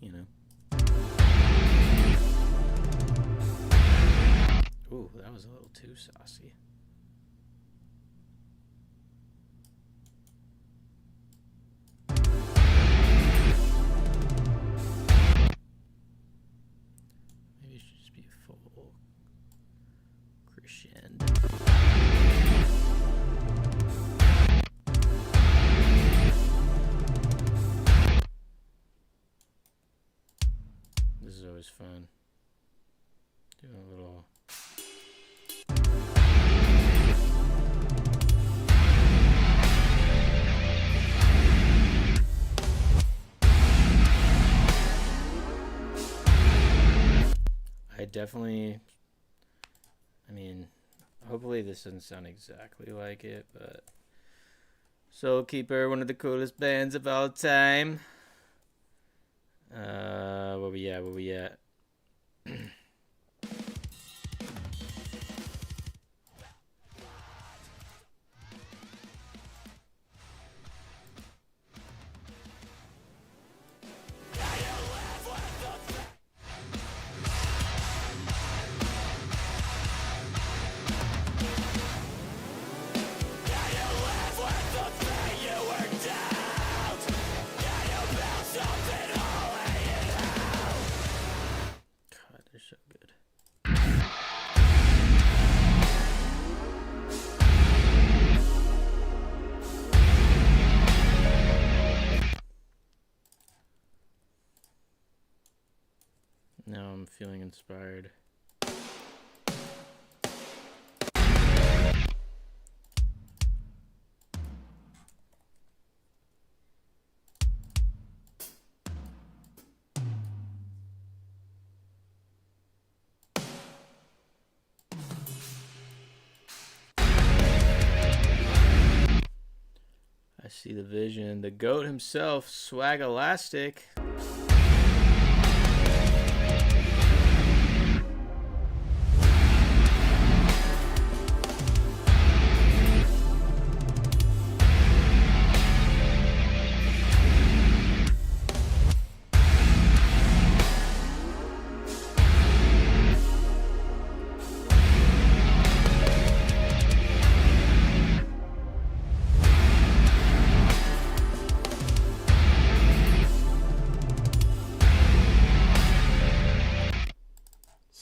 You know. Ooh, that was a little too saucy. Maybe it should just be a full crescendo. This is always fun. Doing a little. I mean, hopefully this doesn't sound exactly like it, but Soul Keeper, one of the coolest bands of all time. Where we at? God, they're so good. Now I'm feeling inspired. I see the vision. The goat himself, Swag Elastic.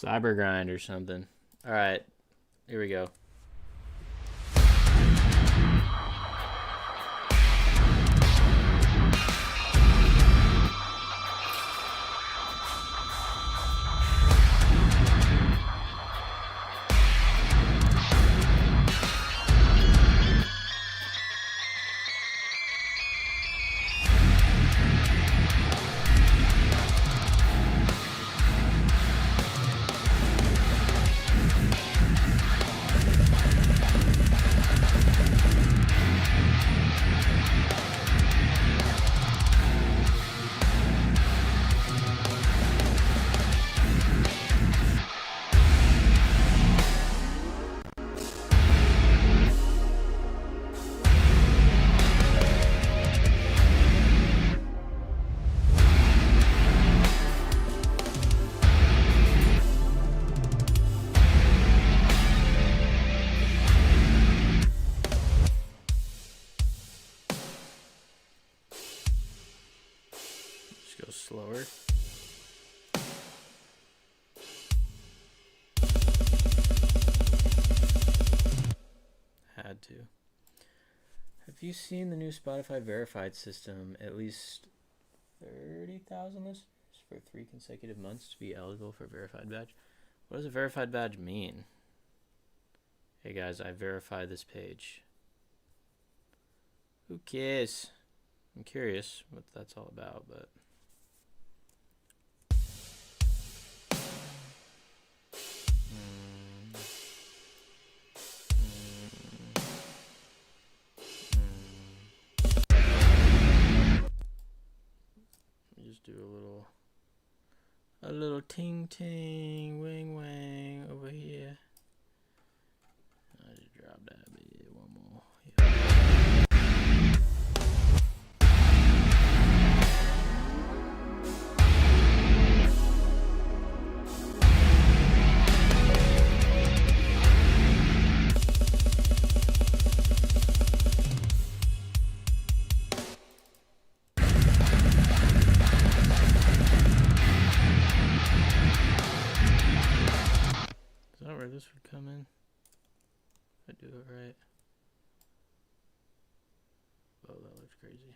Cyber grind or something. All right, here we go. Have you seen the new Spotify verified system? At least 30,000 listeners for 3 consecutive months to be eligible for a verified badge. What does a verified badge mean? Hey guys, I verified this page. Who cares? I'm curious what that's all about, but... Just do a little ting ting wang wang over here. I just drop that bit one more. Is that where this would come in? If I do it right. Oh, that looks crazy.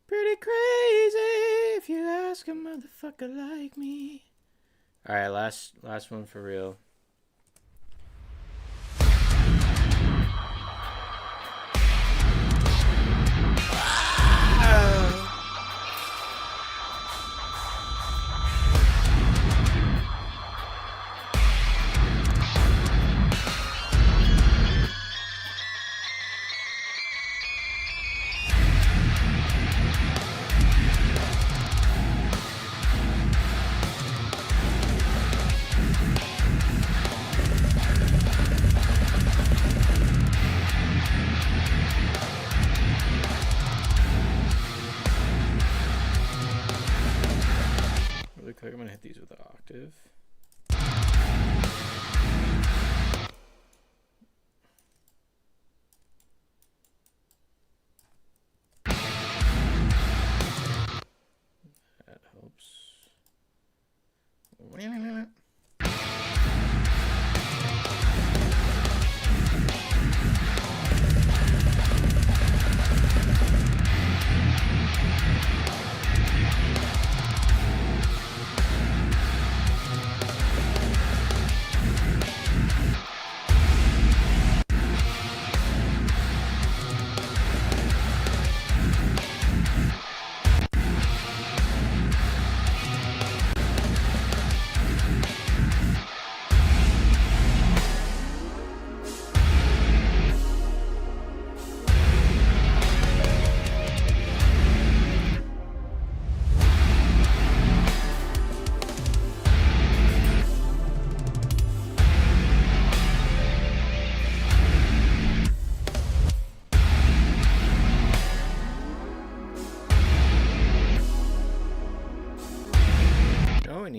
Pretty crazy if you ask a motherfucker like me. Alright, last one for real. Really quick, I'm gonna hit these with an octave. That helps.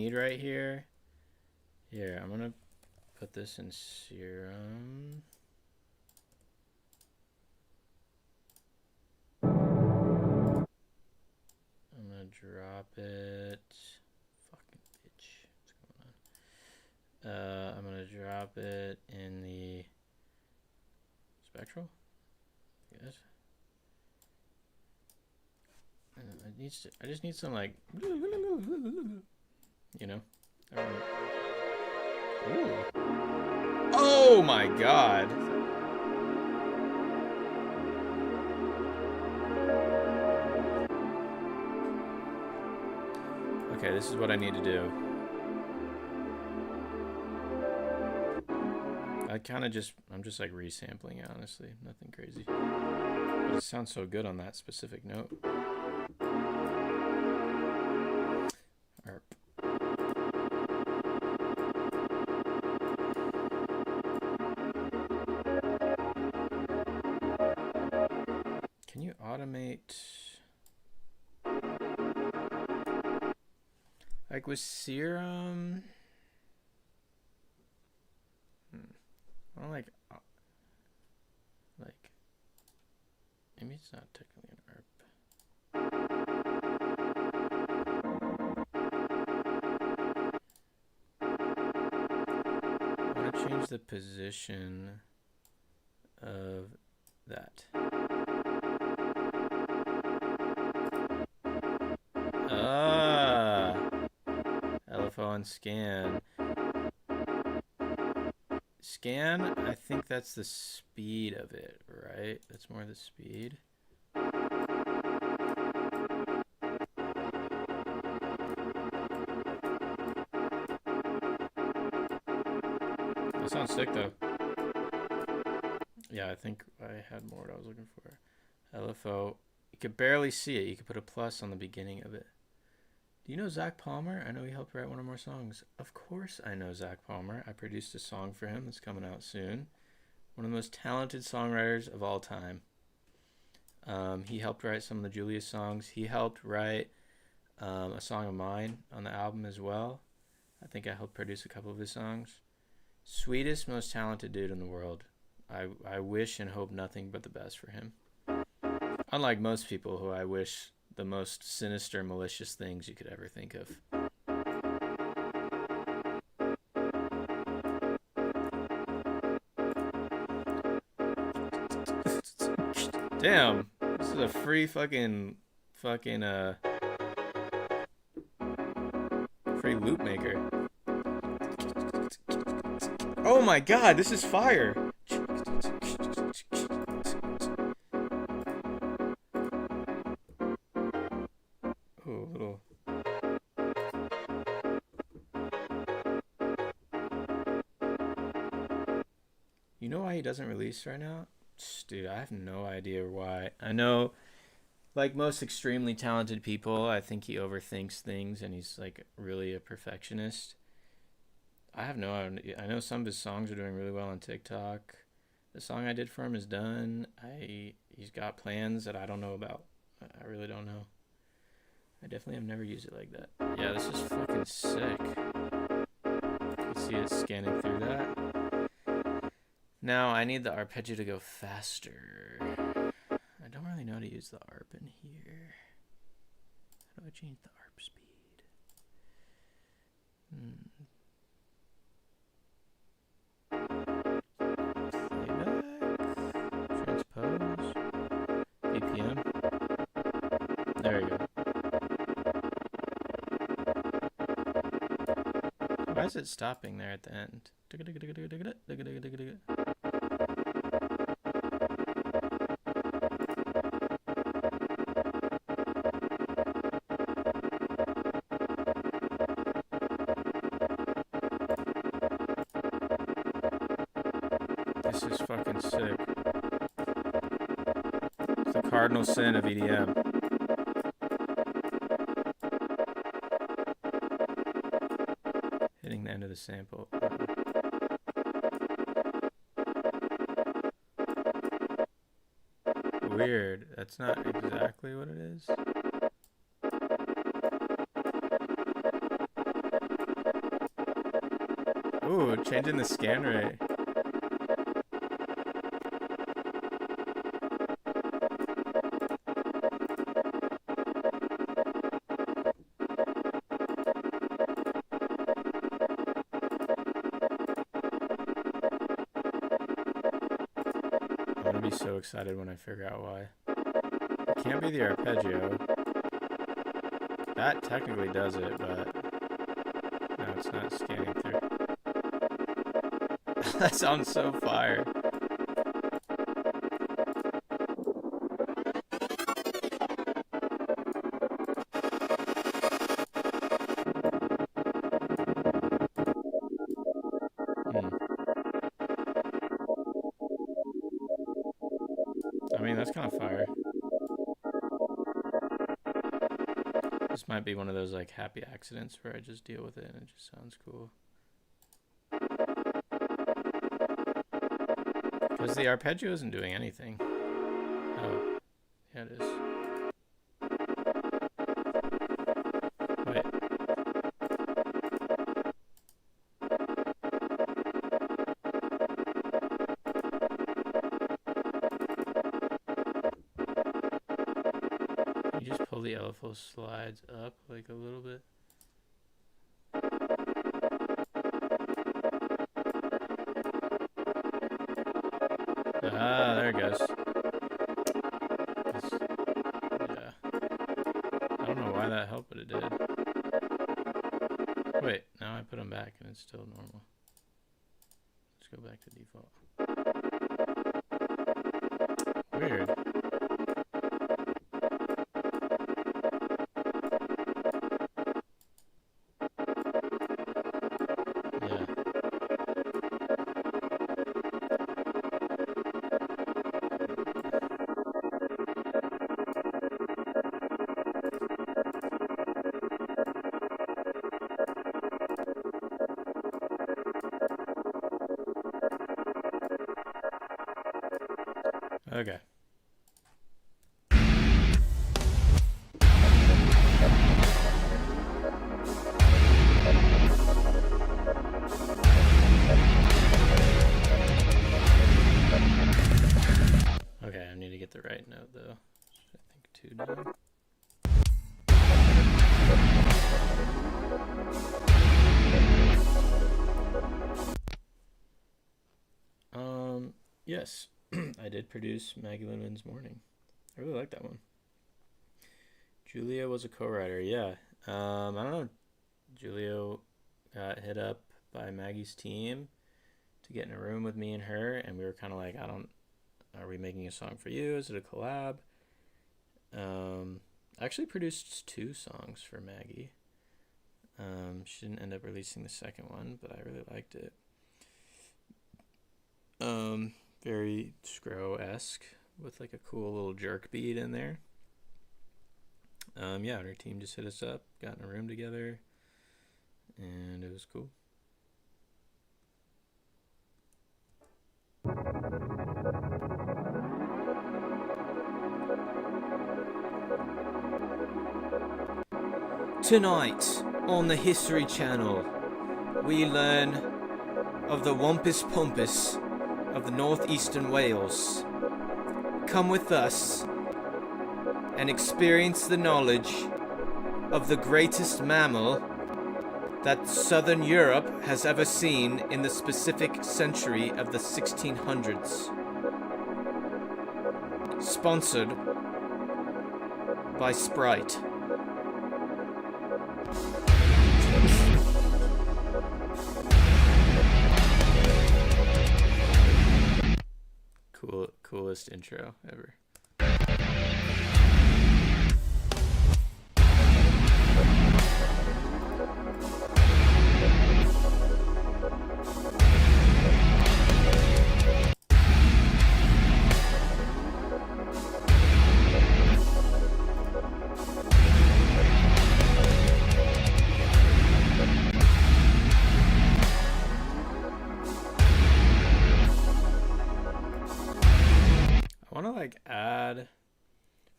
Right here. Here, I'm gonna put this in Serum. I'm gonna drop it. Fucking bitch. What's going on? I'm gonna drop it in the Spectral. Yes. I just need some like. You know? Ooh. Oh my god! Okay, this is what I need to do. I'm just like resampling it, honestly. Nothing crazy. But it sounds so good on that specific note. Arp. Can you automate, like with Serum? I don't like maybe it's not technically an ARP. I want to change the position of that. LFO on scan. Scan, I think that's the speed of it, right? That's more the speed. That sounds sick though. Yeah, I think I had more what I was looking for. LFO. You could barely see it. You could put a plus on the beginning of it. Do you know Zach Palmer? I know he helped write one of more songs. Of course I know Zach Palmer. I produced a song for him that's coming out soon. One of the most talented songwriters of all time. He helped write some of the Julius songs. He helped write a song of mine on the album as well. I think I helped produce a couple of his songs. Sweetest, most talented dude in the world. I wish and hope nothing but the best for him. Unlike most people who I wish the most sinister, malicious things you could ever think of. Damn, this is a free fucking free loop maker. Oh my god, this is fire. You know why he doesn't release right now? Dude, I have no idea why. I know, like most extremely talented people, I think he overthinks things and he's like really a perfectionist. I have no idea. I know some of his songs are doing really well on TikTok. The song I did for him is done. He's got plans that I don't know about. I really don't know. I definitely have never used it like that. Yeah, this is fucking sick. You see it scanning through that. Now I need the arpeggio to go faster. I don't really know how to use the ARP in here. How do I change the ARP speed? Playback, transpose, BPM. There we go. Why is it stopping there at the end? This is fucking sick. It's the cardinal sin of EDM. Hitting the end of the sample. Weird. That's not exactly what it is. Ooh, changing the scan rate. I'm gonna be so excited when I figure out why. It can't be the arpeggio. That technically does it, but no, it's not scanning through. That sounds so fire. I mean, that's kind of fire. This might be one of those like happy accidents where I just deal with it and it just sounds cool. Because the arpeggio isn't doing anything. Oh, yeah, it is. Wait. the LFO slides up like a little bit. Ah, there it goes. Yeah. I don't know why that helped, but it did. Wait, now I put them back and it's still normal. Let's go back to default. Weird. Yeah. Okay. Okay, I need to get the right note though. I think 2 down. Yes, I did produce Maggie Linden's Morning. I really like that one. Julia was a co-writer. Yeah. I don't know. Julia got hit up by Maggie's team to get in a room with me and her, and we were kind of like, are we making a song for you? Is it a collab? I actually produced 2 songs for Maggie. She didn't end up releasing the second one, but I really liked it. Very Scro-esque with like a cool little jerk beat in there. Yeah, her team just hit us up, got in a room together, and it was cool. Tonight on the History Channel, we learn of the Wampus Pumpus of the northeastern Wales. Come with us and experience the knowledge of the greatest mammal that southern Europe has ever seen in the specific century of the 1600s. Sponsored by Sprite. Coolest intro ever.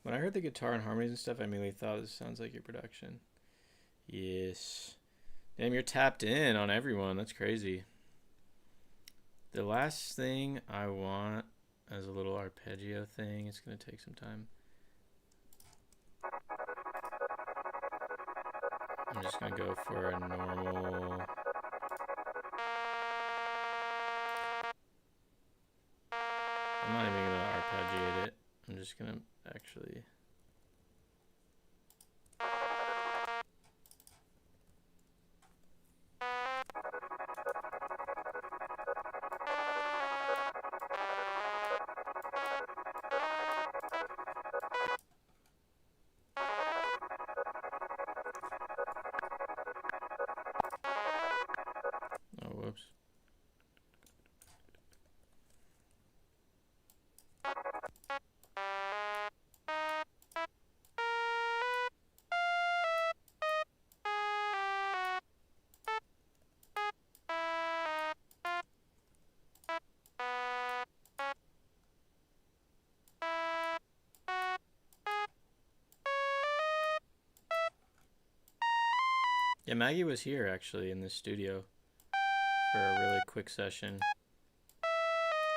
When I heard the guitar and harmonies and stuff, I immediately thought this sounds like your production. Yes. Damn, you're tapped in on everyone. That's crazy. The last thing I want as a little arpeggio thing, it's going to take some time. I'm just going to go for a normal... I'm not even going to arpeggiate it. I'm just going to actually... Oh, whoops. Yeah, Maggie was here actually in the studio for a really quick session,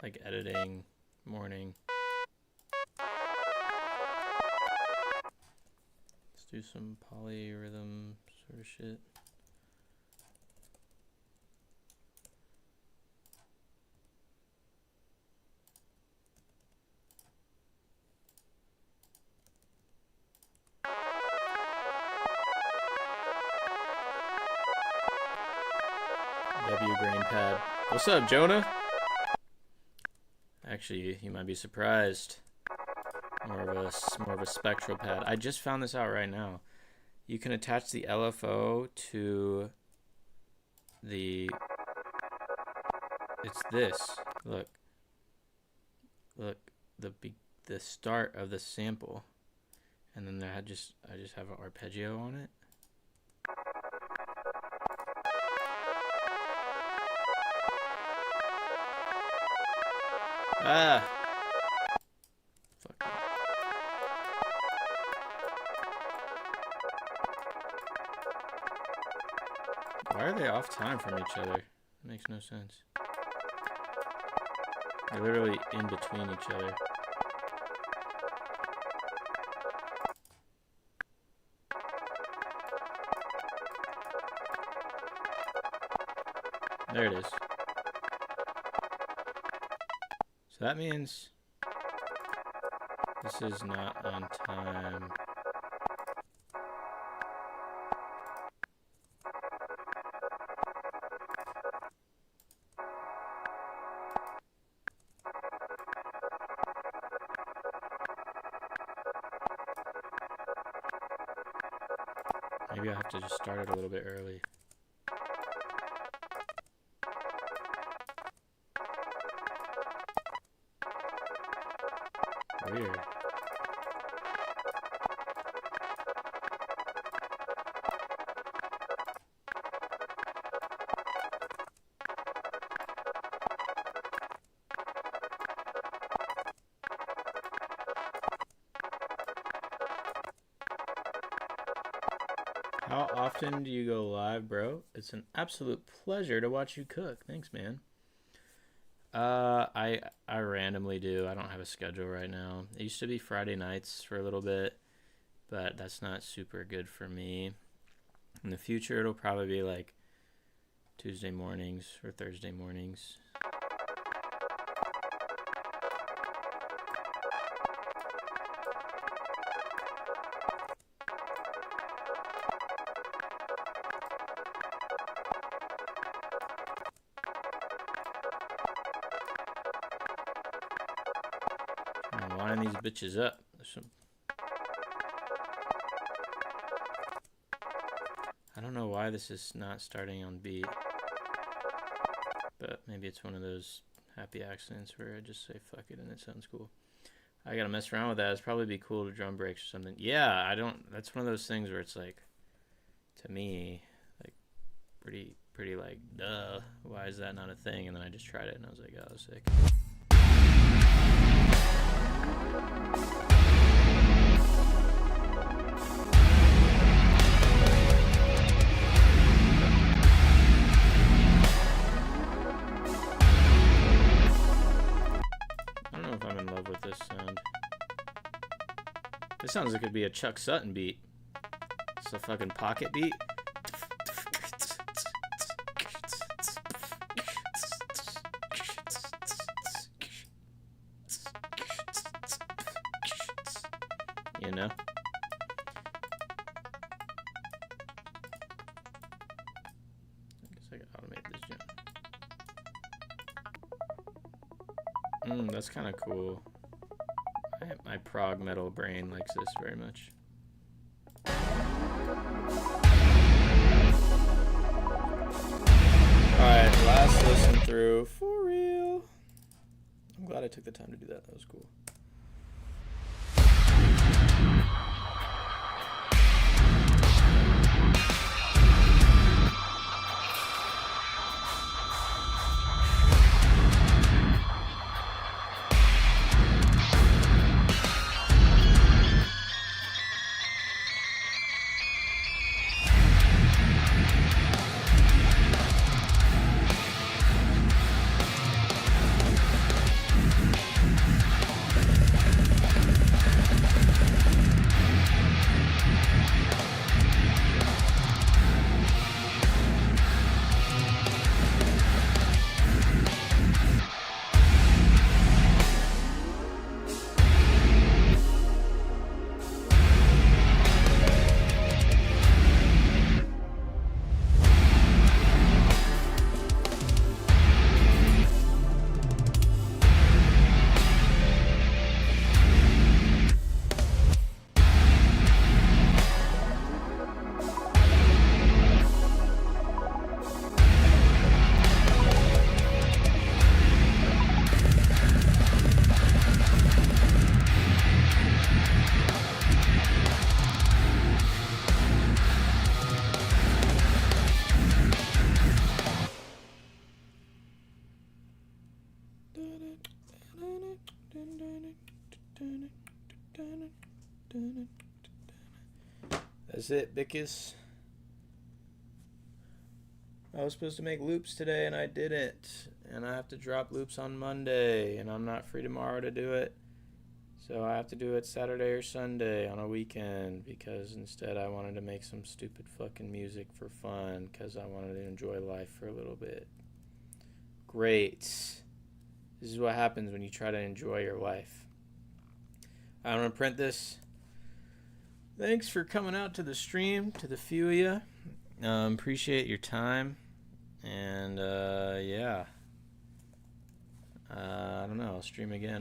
like editing, morning. do some polyrhythm sort of shit. W Grain Pad. What's up, Jonah? Actually, you might be surprised. More of a spectral pad. I just found this out right now. You can attach the LFO to the. It's this. Look. The start of the sample, and then I just have an arpeggio on it. Ah. Fuck. Why are they off time from each other? It makes no sense. They're literally in between each other. There it is. So that means this is not on time. Maybe I have to just start it a little bit early. Weird. How often do you go live, bro? It's an absolute pleasure to watch you cook. Thanks, man. I randomly do. I don't have a schedule right now. It used to be Friday nights for a little bit, but that's not super good for me. In the future, it'll probably be like Tuesday mornings or Thursday mornings. I'm lining these bitches up. There's some. I don't know why this is not starting on beat, but maybe it's one of those happy accidents where I just say fuck it and it sounds cool. I gotta mess around with that. It'd probably be cool to drum breaks or something. Yeah, I don't. That's one of those things where it's like, to me, like pretty like, duh. Why is that not a thing? And then I just tried it and I was like, oh, sick. This sounds like it'd be a Chuck Sutton beat. It's a fucking pocket beat. You know? I guess I can automate this jump. That's kind of cool. My prog metal brain likes this very much. Alright, last listen through. For real. I'm glad I took the time to do that. That was cool. That's it, Bickus. I was supposed to make loops today and I didn't. And I have to drop loops on Monday. And I'm not free tomorrow to do it. So I have to do it Saturday or Sunday on a weekend. Because instead I wanted to make some stupid fucking music for fun. Because I wanted to enjoy life for a little bit. Great. This is what happens when you try to enjoy your life. I'm going to print this. Thanks for coming out to the stream, to the few of you. Appreciate your time. And, yeah. I don't know. I'll stream again.